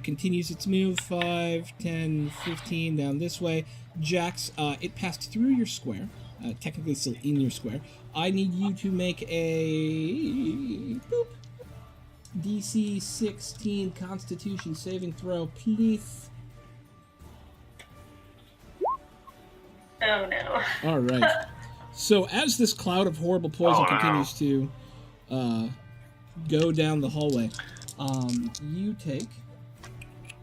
continues its move 5, 10, 15 down this way. Jax, it passed through your square. Technically still in your square. I need you to make a DC 16 Constitution saving throw, please. Oh no. All right. So as this cloud of horrible poison continues to go down the hallway, you take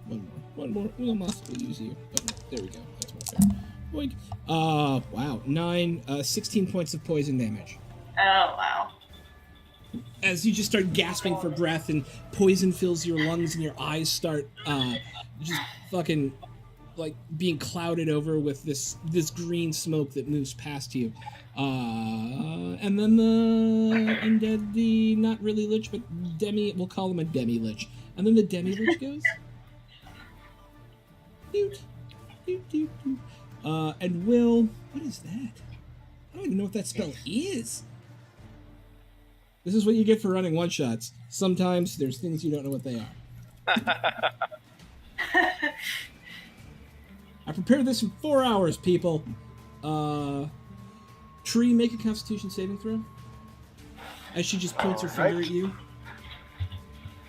one more. We'll possibly use you. Oh, there we go. That's more fair. Boink. Wow. 16 points of poison damage. Oh wow. As you just start gasping for breath and poison fills your lungs and your eyes start just fucking like being clouded over with this green smoke that moves past you. And then the undead, the not really lich, but we'll call him a demi-lich. And then the demi-lich goes. Doot, doot, doot, doot. And Will, what is that? I don't even know what that spell is. This is what you get for running one-shots. Sometimes there's things you don't know what they are. I prepared this in 4 hours, people. Tree, make a Constitution saving throw. As she just points her finger at you.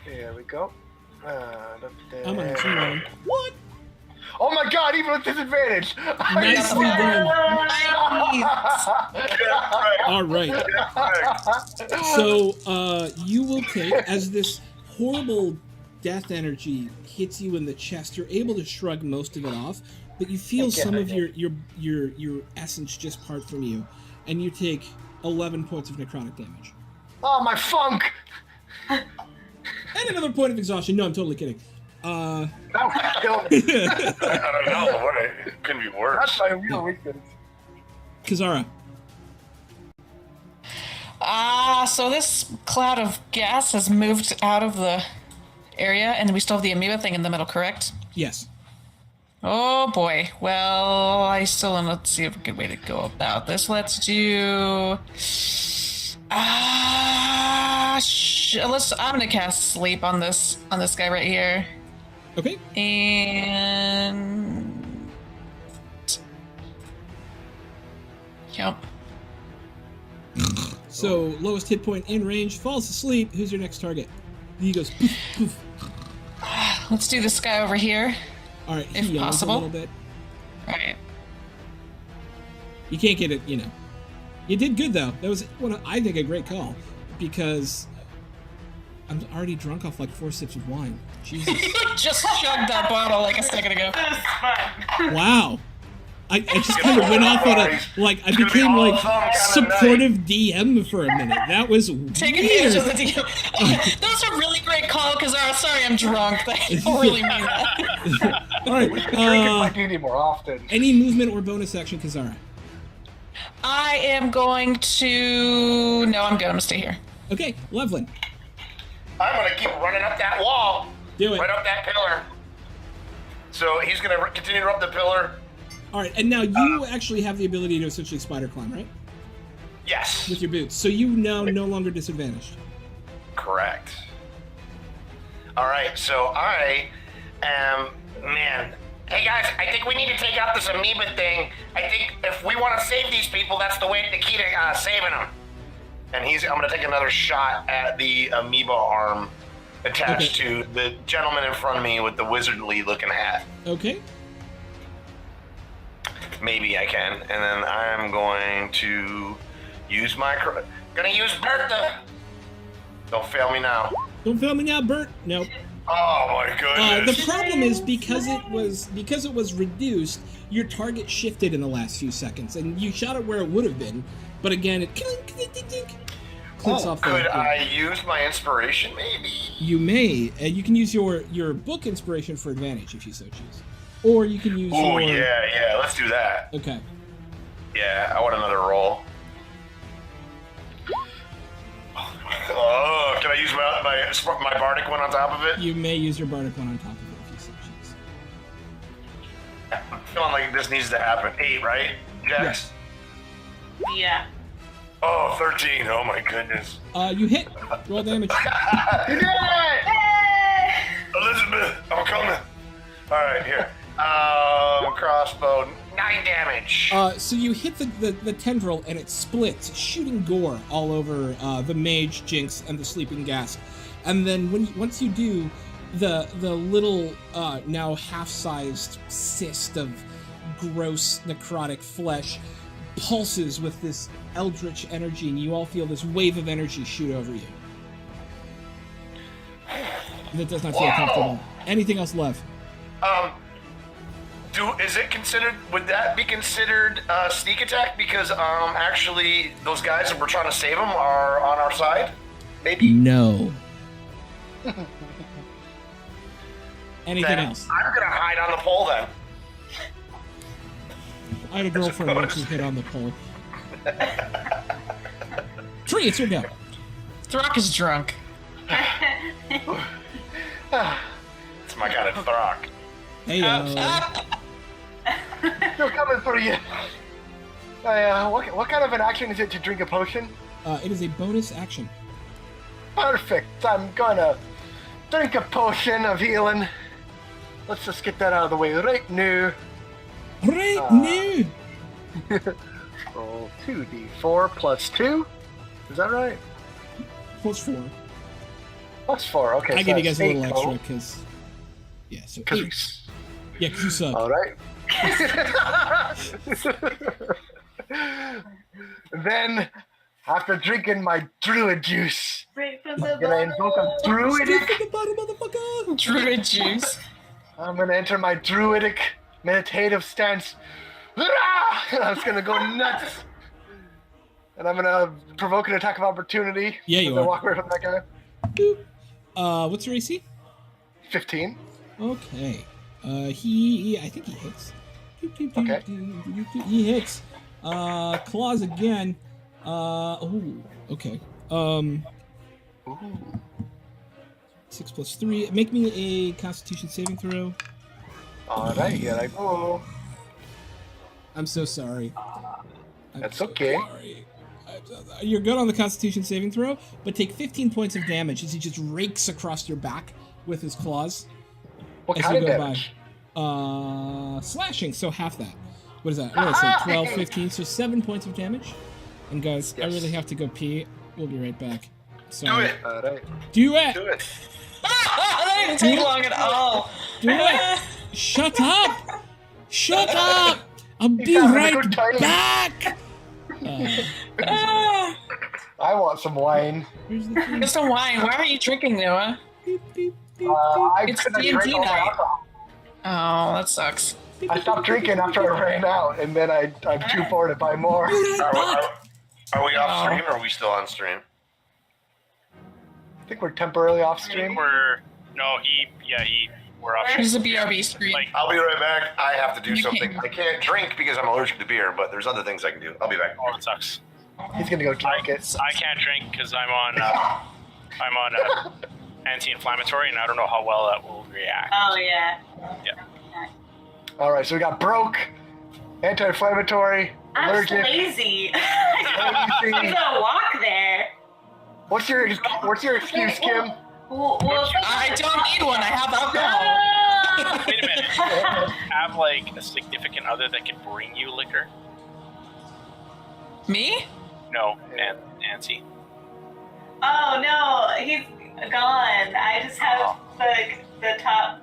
Here we go. I'm on 2-1. What? Oh my god, even with disadvantage! Nicely done. All right. So, you will take, as this horrible death energy hits you in the chest, you're able to shrug most of it off, but you feel some of your essence just part from you, and you take 11 points of necrotic damage. Oh, my funk! And another point of exhaustion. No, I'm totally kidding. That would kill me. I don't know. It couldn't be worse. That's my real weakness. Kazara. So this cloud of gas has moved out of the area, and we still have the amoeba thing in the middle, correct? Yes. Oh boy. Well, let's see a good way to go about this. Let's do. I'm gonna cast sleep on this guy right here. Okay. And. Yep. So lowest hit point in range falls asleep. Who's your next target? He goes poof, poof. Let's do this guy over here. All right, If he yawns possible. a little bit. All right. You can't get it, you know. You did good though. That was I think a great call because I'm already drunk off like 4 sips of wine. Jesus. Just chugged that bottle like a second ago. That was fun. Wow. I just kind of went off on a I became like supportive DM for a minute. That was Take weird. advantage of the deal. That was a really great call, Kazara. Sorry, I'm drunk. I don't really mean that. All right. Drink my D&D more often. Any movement or bonus action, Kazara? I am going to. No, I'm good. I'm gonna stay here. Okay, Levlin. I'm gonna keep running up that wall. Do it. Right up that pillar. So he's gonna continue to up the pillar. All right, and now you actually have the ability to essentially spider climb, right? Yes. With your boots, so you now no longer disadvantaged. Correct. All right, so I am, man. Hey guys, I think we need to take out this amoeba thing. I think if we want to save these people, that's the way the key to saving them. And I'm gonna take another shot at the amoeba arm attached to the gentleman in front of me with the wizardly looking hat. Okay. Maybe I can, and then I'm going to use gonna use Bertha. Don't fail me now. Don't fail me now, Bert. Nope. Oh my goodness. The problem is because it was reduced, your target shifted in the last few seconds, and you shot it where it would have been, but again it clicks off. Could I use my inspiration, maybe? You may. You can use your book inspiration for advantage if you so choose, or you can use. Oh yeah, let's do that. Okay. Yeah, I want another roll. Oh, can I use my bardic one on top of it? You may use your bardic one on top of it if you so choose. I'm feeling like this needs to happen. 8, right, Jax? Yeah. Oh, 13. Oh my goodness. You hit. Roll damage. You did it! Hey! Elizabeth, I'm coming. All right, here. Crossbow, 9 damage. So you hit the tendril and it splits, shooting gore all over the mage, Jinx, and the sleeping Ghast. And then once you do, the little now half-sized cyst of gross necrotic flesh pulses with this eldritch energy, and you all feel this wave of energy shoot over you. And it does not feel comfortable. Anything else, Lev? Would that be considered sneak attack? Because actually those guys that we're trying to save them are on our side? Maybe? No. Anything Then else? I'm gonna hide on the pole then. I had a girlfriend once who hit on the pole. Tree, it's your go. Throck is drunk. It's my kind of throck. Hey, Still coming for you. What kind of an action is it to drink a potion? it is a bonus action. Perfect. I'm gonna drink a potion of healing. Let's just get that out of the way right now. Right now. Roll 2d4 plus 2. Is that right? Plus 4. Plus 4. Okay. I so give you guys that's a little 8 extra total. because. Yeah, so 'Cause 8. Yeah, because you suck. All right. Then, after drinking my druid juice, Right from the I'm gonna invoke a druidic. Stick at the bottom, motherfucker. Druid juice. I'm gonna enter my druidic meditative stance. And I'm just gonna go nuts. And I'm gonna provoke an attack of opportunity. Yeah, you as I are. walk away from that guy. Boop. What's your AC? 15. Okay. I think he hits. Okay. He hits. Claws again. Okay. 6 plus 3. Make me a Constitution saving throw. Alright, here I go. I'm so sorry. That's okay. Sorry. You're good on the Constitution saving throw, but take 15 points of damage as he just rakes across your back with his claws. What as kind you of go damage? by. Slashing, so half that. What is that? What is that? 12, 15, so 7 points of damage. And guys, I Yes. really have to go pee. We'll be right back. Do Sorry. it. All right. Do it! Do it. That didn't take long at all. Do it! Shut up! Shut up! I'll be having a right good time. back! I want some wine. Where's the thing? Get some wine. Why aren't you drinking, Noah? Beep, beep, beep, I It's couldn't D&D drink all my night. alcohol. Oh, that sucks. I stopped drinking after I ran out, and then I'm too poor to buy more. beep. Are, Back. are we off stream or are we still on stream? I think we're temporarily off stream. We're off. Here's a BRB stream. Like, I'll be right back. I have to do You something. can't. I can't drink because I'm allergic to beer, but there's other things I can do. I'll be back. oh, it sucks. He's gonna go drink it. I can't drink because I'm on anti-inflammatory, and I don't know how well that will react. Oh yeah. All right, so we got broke, anti-inflammatory, I'm allergic. lazy. lazy. I'm gonna walk there. What's your excuse, Kim? Well, I don't need one. I have alcohol. Ah! Wait a minute. Have like a significant other that can bring you liquor? Me? No, Nancy. Oh no, he's gone. I just have the top.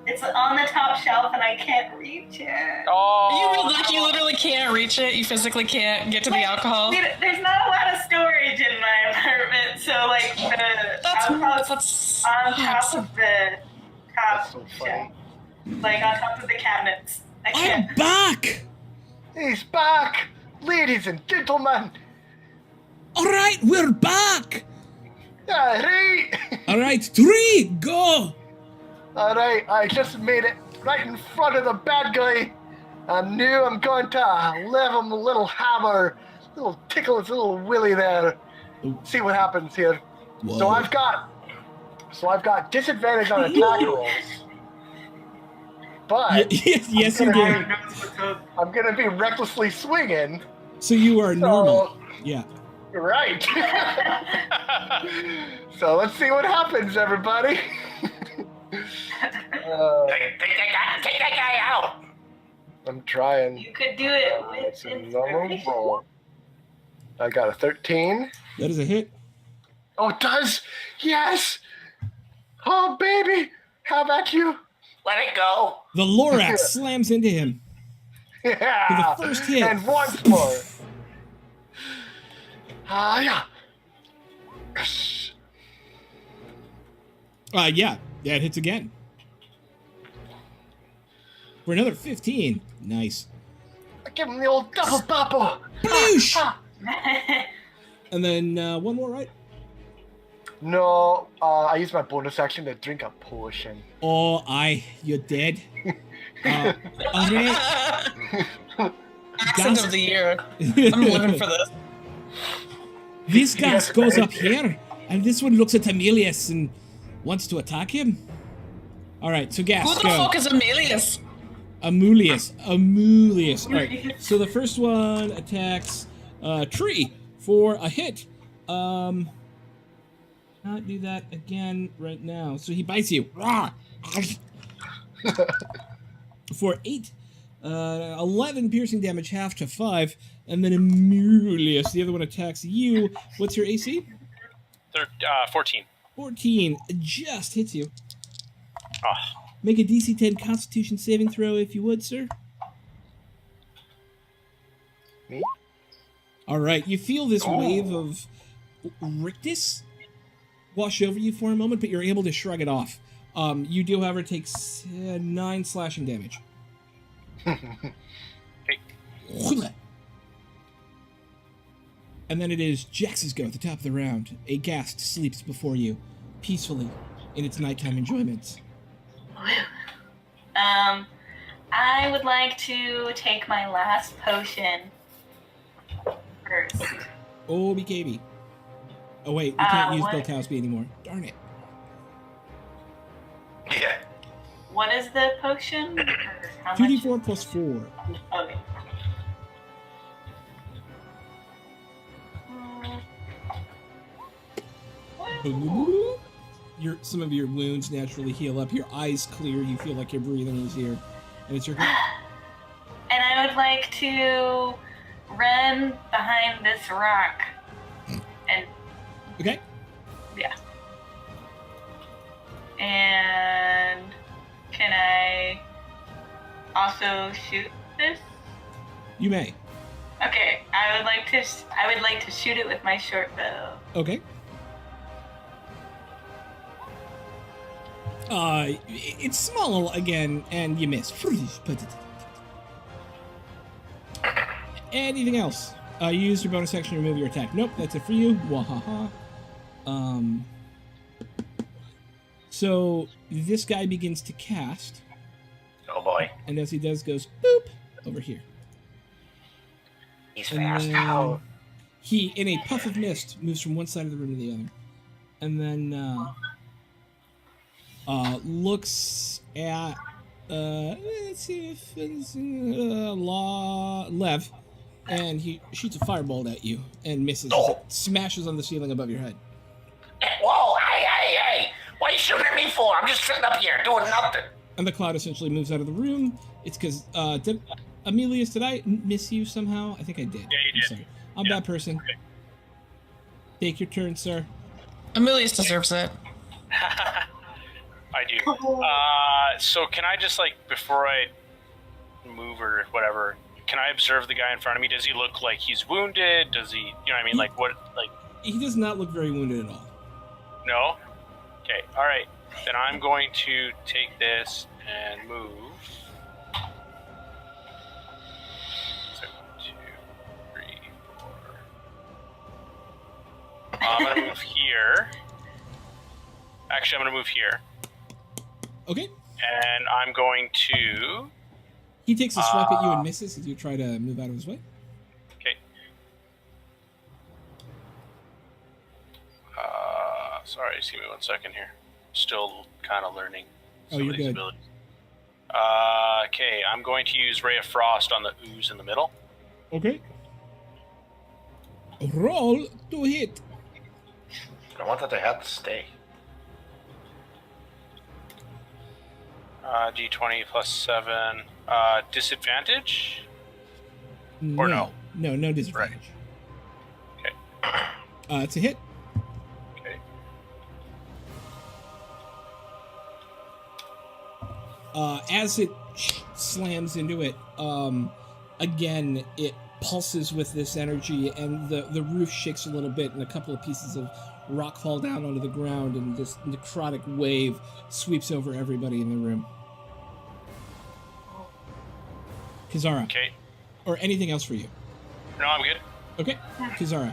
It's on the top shelf and I can't reach it. Oh, You literally can't reach it. You physically can't get to the alcohol. There's not a lot of storage in my apartment, so like That's on top of the top That's so funny. shelf, like on top of the cabinets. I can't. I'm back! He's back, ladies and gentlemen. Alright, we're back! All right. Alright, 3, go! All right, I just made it right in front of the bad guy. I knew I'm going to leave him a little hammer, tickle his little willy there. Ooh. See what happens here. Whoa. So I've got disadvantage on attack rolls. But yes, you do. I'm gonna be recklessly swinging. So you are normal. Yeah. Right. So let's see what happens, everybody. Take that guy out. I'm trying. You could do it with It's a normal inspiration. roll. I got a 13. That is a hit. Oh, it does? Yes! Oh, baby! How about you? Let it go. The Lorax slams into him. Yeah! For the first hit. And once more. Yeah. Yes. Yeah, it hits again. For another 15. Nice. I give him the old double bopper. Bloosh! Ah. And then one more, right? No, I used my bonus action to drink a potion. Oh, you're dead. Alright. Accent of the year. I'm living for this. This guy Yes, goes I up here, and this one looks at Amelius and wants to attack him. Alright, so Gas, Who the go. fuck is Amelius? Amulius. Alright, so the first one attacks Tree for a hit. Not do that again right now. So he bites you. For 8. 11 piercing damage, half to 5. And then Amulius, the other one attacks you. What's your AC? 14. 14. Just hits you. Oh, Make a DC 10 Constitution saving throw if you would, sir. Me? Alright, you feel this wave of rictus wash over you for a moment, but you're able to shrug it off. You do, however, take 9 slashing damage. And then it is Jax's go at the top of the round. A ghast sleeps before you, peacefully, in its nighttime enjoyments. I would like to take my last potion first. Oh, BKB. Oh, wait, you can't use what? Bill Cosby anymore. Darn it. Yeah. What is the potion? Or how much? 2d4 plus 4. Okay. Some of your wounds naturally heal up. Your eyes clear. You feel like you're breathing easier. And it's your And I would like to run behind this rock. And Okay. yeah. And can I also shoot this? You may. Okay, I would like to shoot it with my short bow. Okay. It's small again, and you miss. Anything else? You use your bonus action to remove your attack. Nope, that's it for you. Wahaha. So this guy begins to cast, Oh boy. and as he does, goes boop over here. He's And fast. then he, in a puff of mist, moves from one side of the room to the other, and then looks at let's see if it's Lev, and he shoots a firebolt at you and misses. Oh. Smashes on the ceiling above your head. Whoa, hey. What are you shooting at me for? I'm just sitting up here doing nothing. And the cloud essentially moves out of the room. It's because Amelius, did I miss you somehow? I think I did. Yeah, you did. Sorry. I'm a bad person. Okay. Take your turn, sir. Amelius deserves it. I do. So can I just, like, before I move or whatever, can I observe the guy in front of me? Does he look like he's wounded? Does he, you know what I mean? Like, what, like... He does not look very wounded at all. No? Okay, alright. Then I'm going to take this and move. So, 2, 3, 4. I'm going to move here. Actually, I'm going to move here. Okay. And I'm going to... He takes a swipe at you and misses as you try to move out of his way. Okay. Sorry, just give me 1 second here. Still kind of learning Oh, some you're of these good. abilities. Okay, I'm going to use Ray of Frost on the ooze in the middle. Okay. Roll to hit. I wanted to have to stay. D20 plus 7. Disadvantage? Or no? No disadvantage. Okay. It's a hit. Okay. As it slams into it, again, it pulses with this energy, and the roof shakes a little bit, and a couple of pieces of rock fall down onto the ground, and this necrotic wave sweeps over everybody in the room. Kizara. Okay. Or anything else for you? No, I'm good. Okay, Kizara.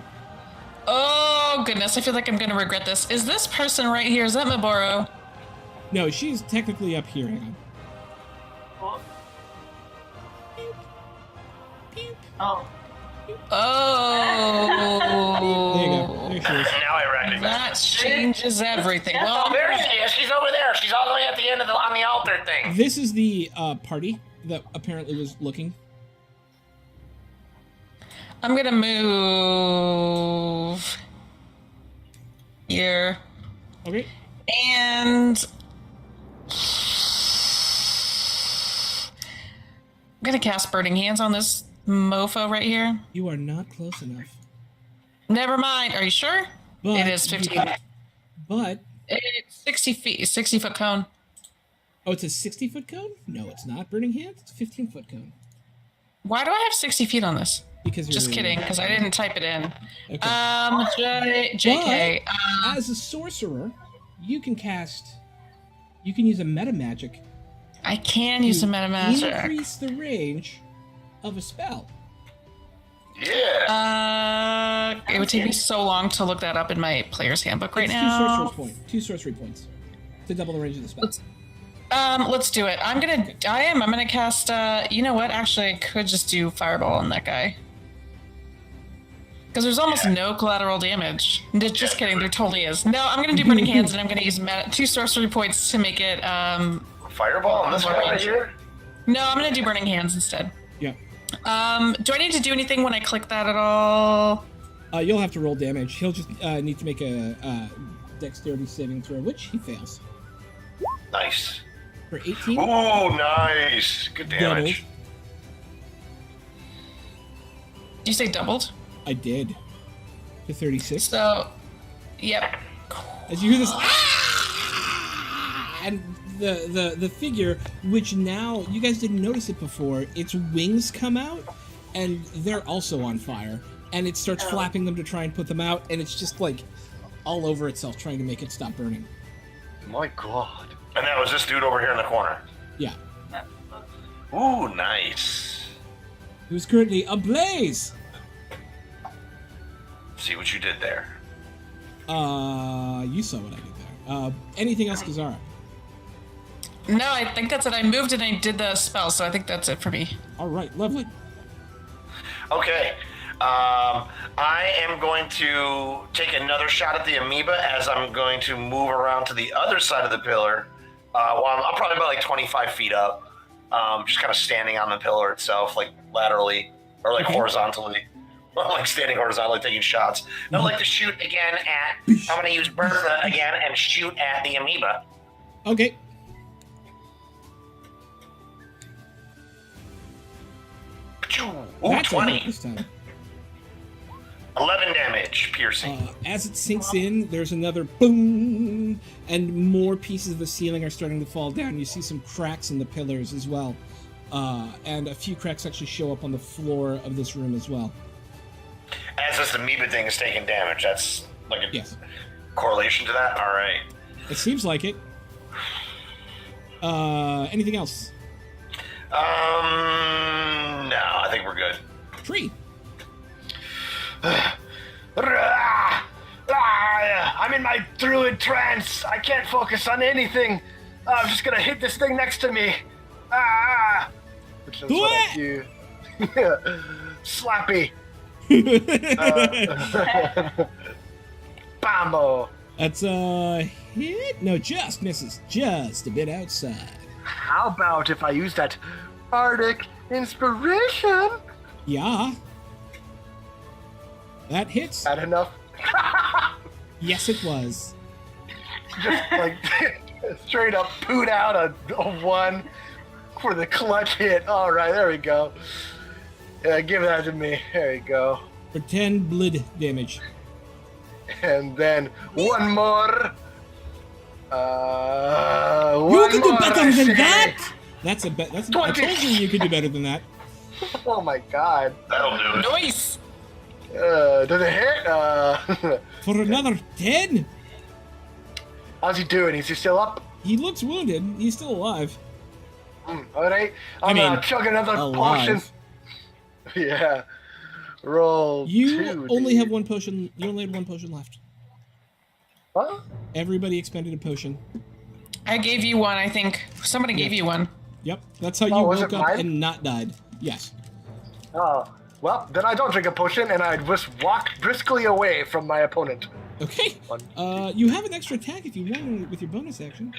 Oh, goodness. I feel like I'm going to regret this. Is this person right here? Is that Maboro? No, she's technically up here. Hang on. Oh. Oh. There you go. There she is. Now I recognize. That changes everything. Oh, Well, there she is. She's over there. She's all the way at the end of on the altar thing. This is the party that apparently was looking. I'm going to move here. Okay. And I'm going to cast Burning Hands on this mofo right here. You are not close enough. Never mind. Are you sure? But It is 15. But It's 60 feet, 60-foot cone. oh, it's a 60-foot cone? No, it's not. Burning Hands. It's a 15-foot cone. Why do I have 60 feet on this? Because you're Just kidding, because I didn't type it in. Okay. JK. As a sorcerer, you can use a meta magic. I can use some meta magic. Increase the range of a spell. Yeah. It would take me so long to look that up in my player's handbook right It's now. Two sorcery points to double the range of the spell. Let's do it. I'm gonna cast. You know what? Actually, I could just do fireball on that guy. Because there's almost no collateral damage. Just kidding, there totally is. No, I'm gonna do Burning Hands, and I'm gonna use 2 sorcery points to make it. Fireball on this one right here? No, I'm gonna do Burning Hands instead. Yeah. Do I need to do anything when I click that at all? You'll have to roll damage. He'll just need to make a dexterity saving throw, which he fails. Nice. For 18. Oh, nice. Good damage. you say doubled? I did. To 36. So, yep. As you hear this, and the figure, which now you guys didn't notice it before, its wings come out, and they're also on fire, and it starts flapping them to try and put them out, and it's just like all over itself trying to make it stop burning. My God. And that was this dude over here in the corner. Yeah. Ooh, nice. Who's currently ablaze. See what you did there. You saw what I did there. Anything else, Kazara? No, I think that's it. I moved and I did the spell, so I think that's it for me. All right, lovely. Okay. I am going to take another shot at the amoeba as I'm going to move around to the other side of the pillar. Well, I'm probably about like 25 feet up. Just kind of standing on the pillar itself, like laterally or like horizontally. Like standing horizontally, taking shots. I'd like to shoot again at. I'm going to use Bertha again and shoot at the amoeba. Okay. Ooh, That's a 20. hit this time. 11 damage, piercing. As it sinks in, there's another boom, and more pieces of the ceiling are starting to fall down. You see some cracks in the pillars as well. And a few cracks actually show up on the floor of this room as well. As this amoeba thing is taking damage, that's like a Yes. correlation to that? All right. It seems like it. Anything else? No, I think we're good. Tree. I'm in my druid trance. I can't focus on anything. I'm just gonna hit this thing next to me. Which is what I do. Slappy. Bambo. That's a hit. No, just misses. Just a bit outside. How about if I use that bardic inspiration? Yeah. That hits. That enough? Yes, it was. Just like straight up poot out a 1 for the clutch hit. All right, there we go. Yeah, give that to me. There you go. For 10 blood damage. And then one more. You One can do more, better I than say. that. That's a bet. That's. I 20. told you could do better than that. Oh my God. That'll do it. Nice! Does it hit? For another 10. How's he doing? Is he still up? He looks wounded. He's still alive. All right. I'm gonna chug another potion. Alive. Yeah. Roll. You 2D. only have one potion. You only had one potion left. What? Everybody expended a potion. I gave you one, I think. Somebody gave you one. Yep. That's how you was woke it up mine? and not died. Yes. Oh. Well, then I don't drink a potion, and I just walk briskly away from my opponent. Okay. One, You have an extra attack if you want with your bonus action.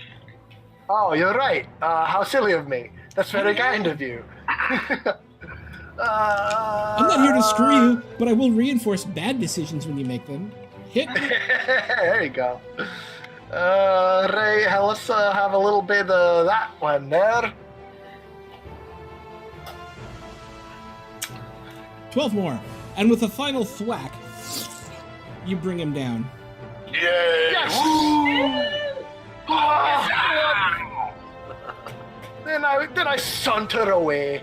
Oh, you're right. How silly of me. That's very kind of you. I'm not here to screw you, but I will reinforce bad decisions when you make them. Hit. There you go. Ray, let's have a little bit of that one there. 12 more. And with a final thwack, you bring him down. Yay! Yes! Then I saunter away.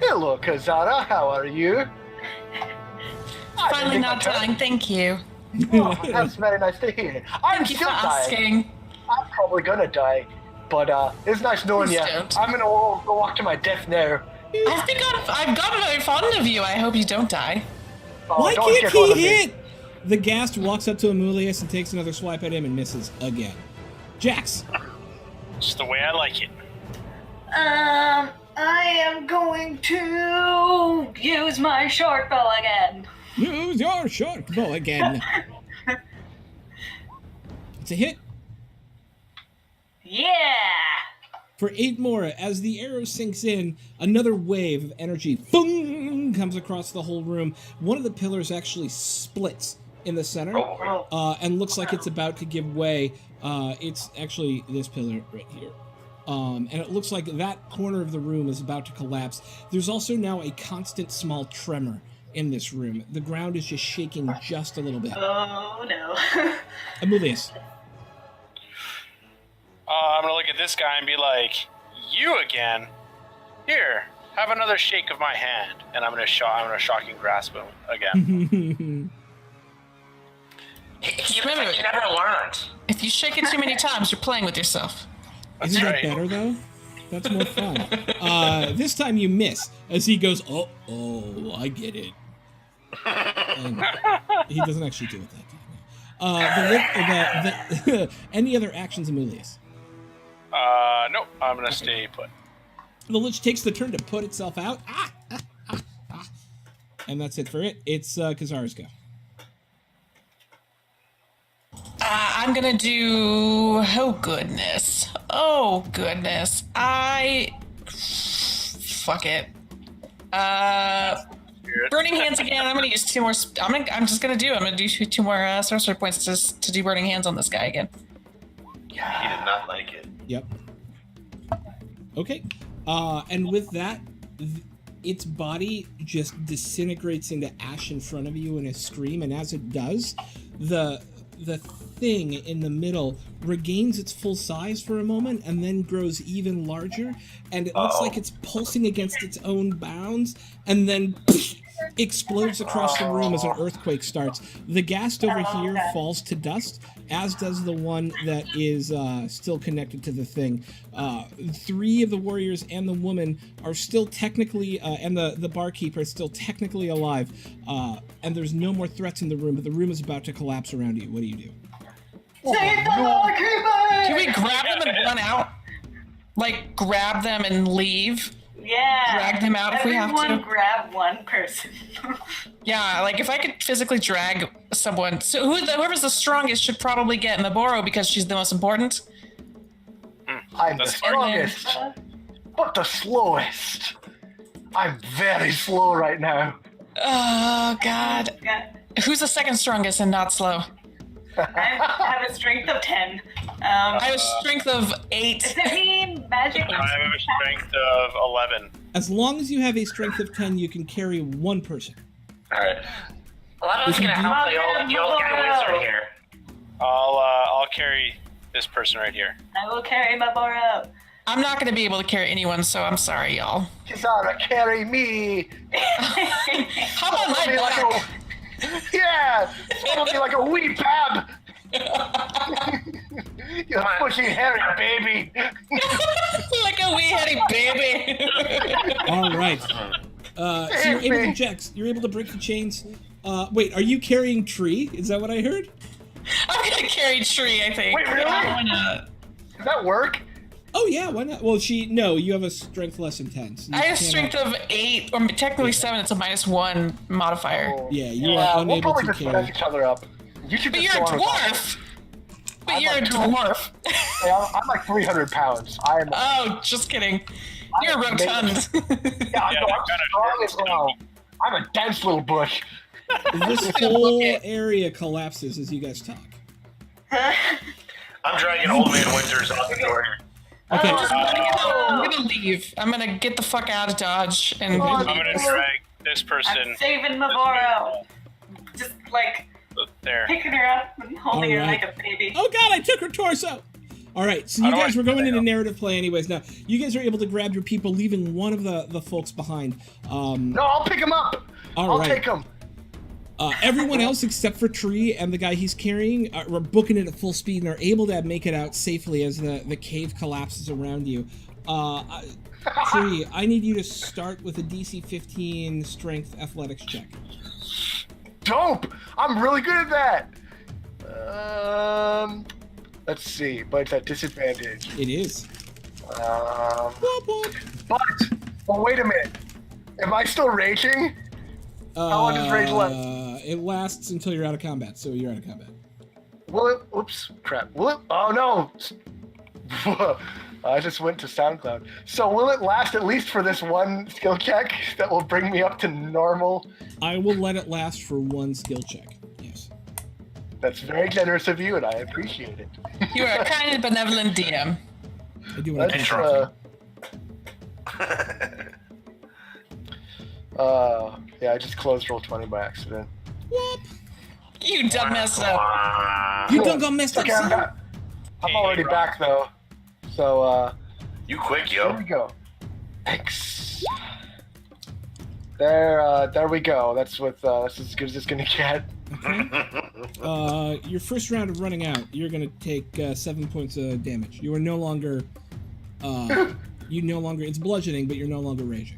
Hello, Kazara. How are you? Finally not dying, thank you. Oh, that's very nice to hear. I'm Thank you for still dying. asking. I'm probably gonna die, but it's nice knowing Please you. don't. I'm gonna go walk to my death now. I've gotten very fond of you. I hope you don't die. Oh, Why don't can't get one he of me. hit? The Ghast walks up to Amulius and takes another swipe at him and misses again. Jax. Just the way I like it. I am going to use my short bow again. Use your short bow again. It's a hit. Yeah. For 8 more, as the arrow sinks in, another wave of energy boom, comes across the whole room. One of the pillars actually splits in the center and looks like it's about to give way. It's actually this pillar right here. And it looks like that corner of the room is about to collapse. There's also now a constant small tremor in this room. The ground is just shaking just a little bit. Oh no. Amulius. I'm gonna look at this guy and be like, "You again? Here, have another shake of my hand." And I'm gonna shocking grasp him again. You never learned. If you shake it too many times, you're playing with yourself. Isn't that right. better, though? That's more fun. This time you miss, as he goes, oh, I get it. And he doesn't actually do it that time. Any other actions, Amulius? Nope, I'm gonna stay put. The Lich takes the turn to put itself out. And that's it for it. It's Kazara's go. I'm gonna do. Oh goodness. Fuck it. Burning hands again. I'm gonna use 2 more. I'm just gonna do. I'm gonna do 2 more sorcery points just to do burning hands on this guy again. Yeah, he did not like it. Yep. Okay. And with that, its body just disintegrates into ash in front of you in a scream, and as it does, the thing in the middle regains its full size for a moment and then grows even larger, and it looks like it's pulsing against its own bounds, and then explodes across the room as an earthquake starts. The ghast over here falls to dust, as does the one that is still connected to the thing. 3 of the warriors and the woman are still technically, and the barkeeper is still technically alive, and there's no more threats in the room, but the room is about to collapse around you. What do you do? Can we grab them and run out? Like, grab them and leave? Yeah. Drag them out if we have to? Everyone grab one person. Yeah, like, if I could physically drag someone... So whoever's the strongest should probably get Maboro because she's the most important. I'm the strongest, but the slowest. I'm very slow right now. Oh, God. Yeah. Who's the second strongest and not slow? I have a strength of 10. I have a strength of 8. Does that mean magic? I have a strength of 11. As long as you have a strength of 10, you can carry one person. All right. Well, I was gonna help the old guy wizard here. I'll carry this person right here. I will carry Maboro. I'm not going to be able to carry anyone, so I'm sorry, y'all. Kizara, carry me. How about my Be like back? yeah, it'll be like a wee bab. You pushy hairy baby. Like a wee heady baby. All right. So you're able to, Jax, you're able to break the chains. Wait, are you carrying Tree? Is that what I heard? I'm going to carry Tree, I think. Wait, really? Why not? Does that work? Oh yeah, why not? Well, you have a strength less than 10. So I have a strength of 8, or technically 7. It's a -1 modifier. Yeah, you are we'll unable probably to just carry. mess each other up. You should But just you're a go on dwarf. But I'm you're a like dwarf. Hey, I'm like 300 pounds. I am. Oh, just kidding. You're rotund. Yeah, I'm strong as hell. I'm a dense little bush. This whole area collapses as you guys talk. I'm dragging Old Man Winters out the door. Okay. I'm gonna leave. I'm gonna get the fuck out of Dodge and. I'm gonna drag this I'm person saving Maboro. Just like there. picking her up and holding her Alright. like a baby. Oh god, I took her torso! Alright, so you How do guys I were going do into that? narrative play anyways. Now, you guys are able to grab your people, leaving one of the folks behind. No, I'll pick him up. I'll Alright. take him. Everyone else except for Tree and the guy he's carrying are booking it at full speed and are able to make it out safely as the cave collapses around you. Tree, I need you to start with a DC 15 strength athletics check. Dope. I'm really good at that. Let's see, but it's at disadvantage. It is. But wait a minute. Am I still raging? How long does rage last? It lasts until you're out of combat, so you're out of combat. Will it? Oops, crap. Will it? Oh no. I just went to SoundCloud. So will it last at least for this one skill check that will bring me up to normal? I will let it last for one skill check. Yes. That's very generous of you, and I appreciate it. You are a kind and benevolent DM. I do want to That's, Yeah, I just closed roll 20 by accident. Whoop. You done messed up. You done got messed up, Okay, I'm son. back. I'm already back though. So You quick, here yo. we go. Thanks. There we go. That's as good as it's gonna get. Okay. Your first round of running out, you're gonna take 7 points of damage. You are no longer. It's bludgeoning, but you're no longer raging.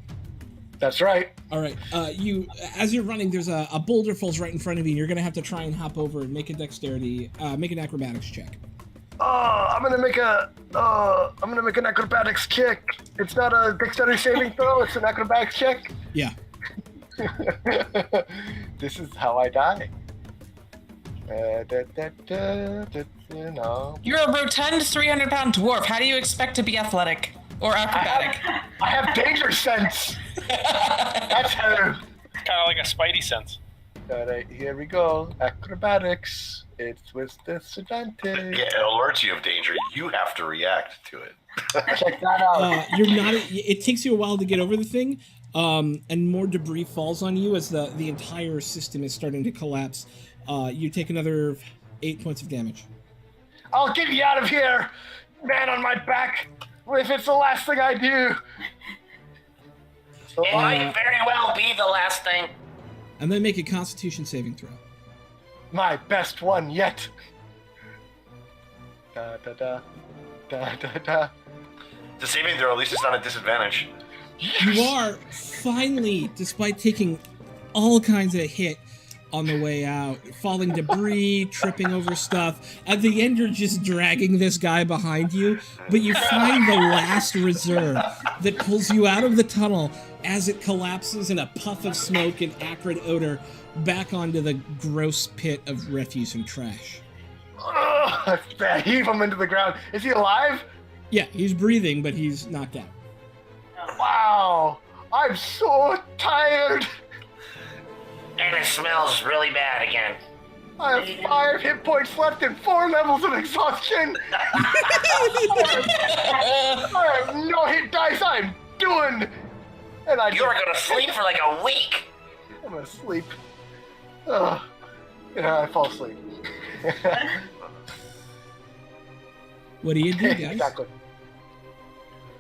That's right. All right. As you're running, there's a boulder falls right in front of you, and you're gonna have to try and hop over and make an acrobatics check. I'm gonna make an acrobatics check. It's not a dexterity saving throw. It's an acrobatics check. Yeah. This is how I die. No. You're a rotund 300-pound dwarf. How do you expect to be athletic or acrobatic? I have danger sense. That's how. Kind of like a spidey sense. Alright, here we go. Acrobatics. It's with disadvantage. Yeah, it alerts you of danger. You have to react to it. Check that out. You're not. It takes you a while to get over the thing, and more debris falls on you as the entire system is starting to collapse. You take another 8 points of damage. I'll get you out of here, man on my back, if it's the last thing I do. It might very well be the last thing. And then make a Constitution saving throw. My best one yet. Da da da. Da da da. The saving throw, at least it's not a disadvantage. You are finally, despite taking all kinds of hit on the way out, falling debris, tripping over stuff. At the end, you're just dragging this guy behind you, but you find the last reserve that pulls you out of the tunnel as it collapses in a puff of smoke and acrid odor back onto the gross pit of refuse and trash. I heave him into the ground. Is he alive? Yeah, he's breathing, but he's knocked out. Wow. I'm so tired. And it smells really bad again. I have 5 hit points left and 4 levels of exhaustion. I have no hit dice. I'm doing. And I. You are gonna sleep for like a week. I'm gonna sleep. Yeah, I fall asleep. What do you do, guys? Exactly.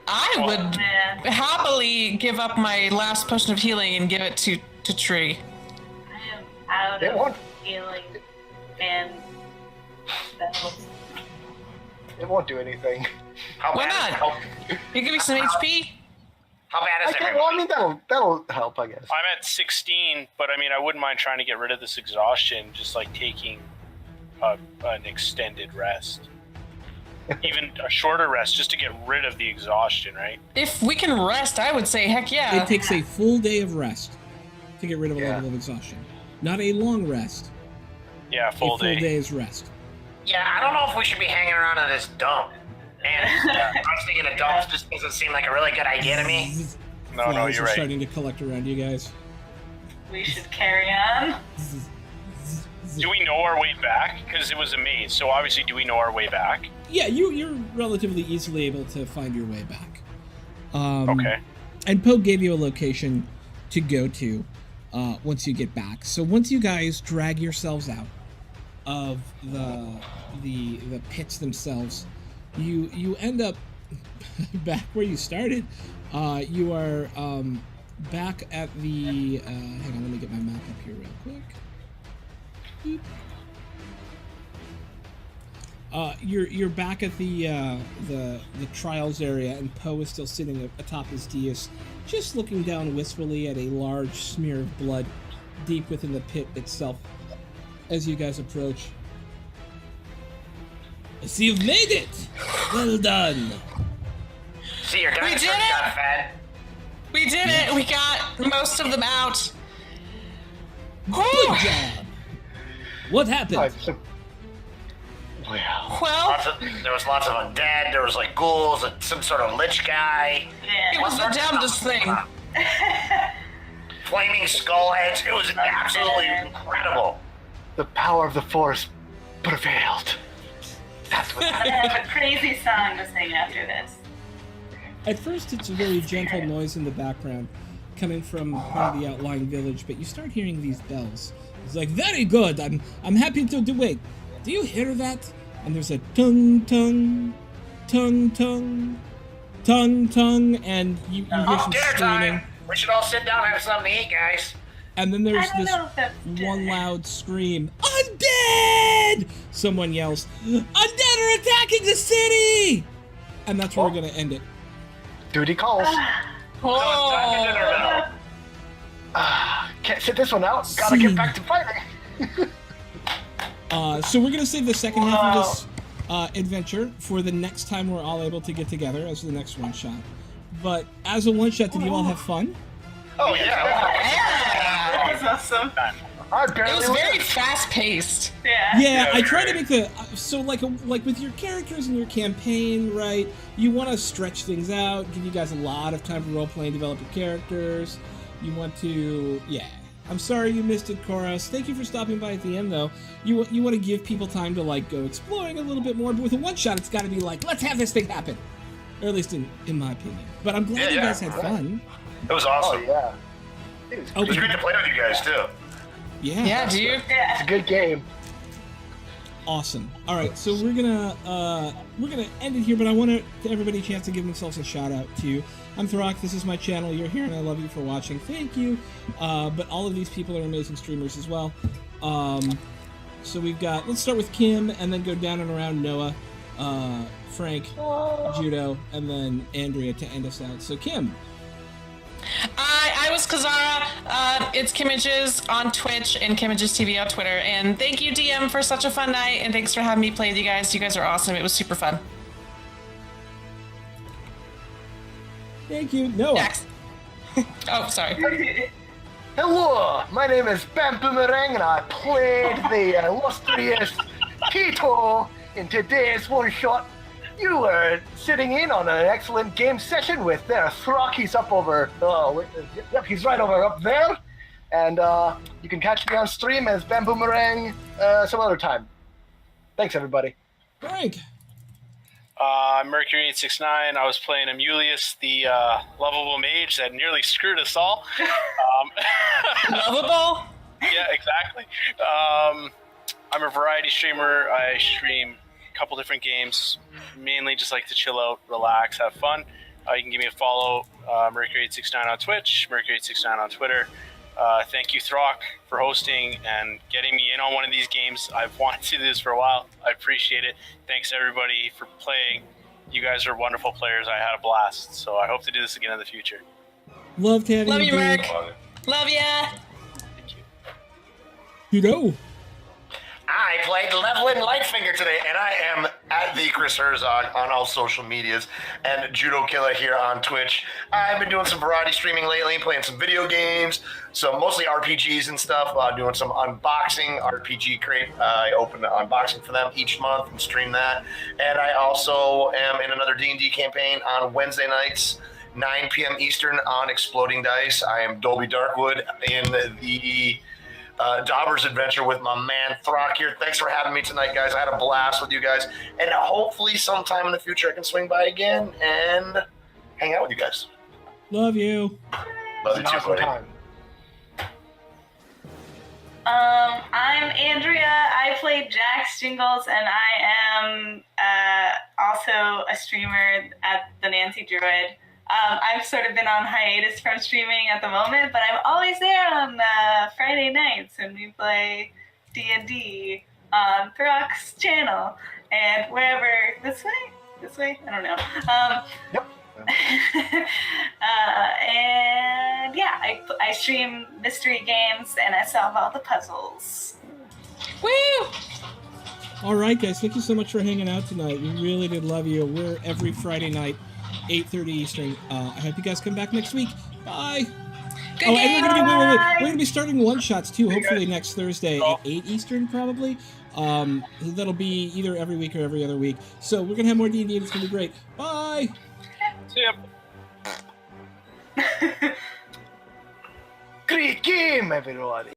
I would Man, happily give up my last potion of healing and give it to Tree. I am out It won't. of healing and spells. It won't do anything. How Why bad is not? it? You give me some HP. How bad is it? Well, I mean, that'll help, I guess. I'm at 16, but I mean, I wouldn't mind trying to get rid of this exhaustion, just like taking an extended rest. Even a shorter rest, just to get rid of the exhaustion, right? If we can rest, I would say heck yeah. It takes a full day of rest to get rid of a Yeah. level of exhaustion. Not a long rest. Yeah, A full day. day's rest. Yeah, I don't know if we should be hanging around in this dump. And I was thinking a dump just doesn't seem like a really good idea to me. No, Flies you're are right. starting to collect around you guys. We should carry on. Do we know our way back? Because it was a maze, so obviously, do we know our way back? Yeah, you're relatively easily able to find your way back. Okay. And Poe gave you a location to go to once you get back. So once you guys drag yourselves out of the pits themselves, you end up back where you started. You are back at the. Hang on, let me get my map up here real quick. Boop. You're back at the trials area, and Poe is still sitting atop his dais, just looking down wistfully at a large smear of blood deep within the pit itself. As you guys approach, I see you've made it. Well done. See, your We dinosaurs did it! got fed. We did it. We got most of them out. Good job. What happened? Wow. Well, There was lots of undead. There was like ghouls and some sort of lich guy. it Yeah. was the damnedest thing. Flaming skull heads. It was absolutely incredible. The power of the Force prevailed. That's what. I have a crazy song to sing after this. At first, it's a very gentle noise in the background, coming from part of the outlying village, but you start hearing these bells. It's like, very good, I'm happy to do. Wait, do you hear that? And there's a tung tung, tung tung, tung tung, and you hear some Dinner screaming. time. We should all sit down and have something to eat, guys. And then there's I don't this know if that's one dinner. loud scream. Undead! Someone yells, Undead are attacking the city! And that's where we're gonna end it. Duty calls. Oh. Can't sit this one out. Gotta get back to fighting. So we're gonna save the second half of this adventure for the next time we're all able to get together as the next one shot. But as a one shot, did you all have fun? Oh yeah. That was awesome. It was very fast paced. Yeah. Yeah, I try to make the so like with your characters and your campaign, right? You want to stretch things out, give you guys a lot of time to role play and develop your characters. You want to, yeah. I'm sorry you missed it, Chorus. Thank you for stopping by at the end, though. You want to give people time to like go exploring a little bit more, but with a one shot, it's got to be like, let's have this thing happen, or at least in my opinion. But I'm glad you guys had fun. It was Oh awesome. yeah. It was great to play with you guys too. Yeah, dude. It's a good game. Awesome. All right, so we're gonna end it here, but I want everybody a chance to give themselves a shout out too. I'm Throck. This is my channel. You're here, and I love you for watching. Thank you. But all of these people are amazing streamers as well. So we've got. Let's start with Kim, and then go down and around Noah, Frank, Judo, and then Andrea to end us out. So Kim. I was Kazara. It's Kimages on Twitch and Kimages TV on Twitter. And thank you, DM, for such a fun night. And thanks for having me play with you guys. You guys are awesome. It was super fun. Thank you, Noah. Next. Oh, sorry. Hello, my name is Bam Boomerang, and I played the illustrious Tito in today's one shot. You were sitting in on an excellent game session with Throck. He's up over. Yep, he's right over up there. And you can catch me on stream as Bam Boomerang some other time. Thanks, everybody. Frank. Mercury869. I was playing Amulius, the lovable mage that nearly screwed us all. Lovable? Yeah, exactly. I'm a variety streamer. I stream a couple different games, mainly just like to chill out, relax, have fun. You can give me a follow, Mercury869 on Twitch, Mercury869 on Twitter. Thank you, Throck, for hosting and getting me in on one of these games. I've wanted to do this for a while. I appreciate it. Thanks, everybody, for playing. You guys are wonderful players. I had a blast, so I hope to do this again in the future. Love to have Love you you, back. Merc. Love ya. Thank you. You know. I played Leveling Lightfinger today, and I am at the Chris Herzog on all social medias, and Judo Killer here on Twitch. I've been doing some variety streaming lately, playing some video games, so mostly RPGs and stuff, doing some unboxing, RPG crate. I open an unboxing for them each month and stream that. And I also am in another D&D campaign on Wednesday nights, 9 p.m. Eastern on Exploding Dice. I am Dolby Darkwood in the Dauber's adventure with my man Throck here. Thanks for having me tonight, guys. I had a blast with you guys, and hopefully sometime in the future I can swing by again and hang out with you guys. Love you. Love you too, Awesome buddy. time. I'm Andrea. I play Jax Jingles, and I am also a streamer at the Nancy Druid. I've sort of been on hiatus from streaming at the moment, but I'm always there on Friday nights when we play D&D on Throck's channel and wherever. This way? I don't know. Yep. And yeah, I stream mystery games and I solve all the puzzles. Woo! All right, guys. Thank you so much for hanging out tonight. We really did love you. We're every Friday night, 8:30 Eastern. I hope you guys come back next week. Bye. Good And game. we're gonna be starting one shots too. Hopefully next Thursday at 8 Eastern, probably. That'll be either every week or every other week. So we're gonna have more D&D, and it's gonna be great. Bye. See ya. Great game, everybody.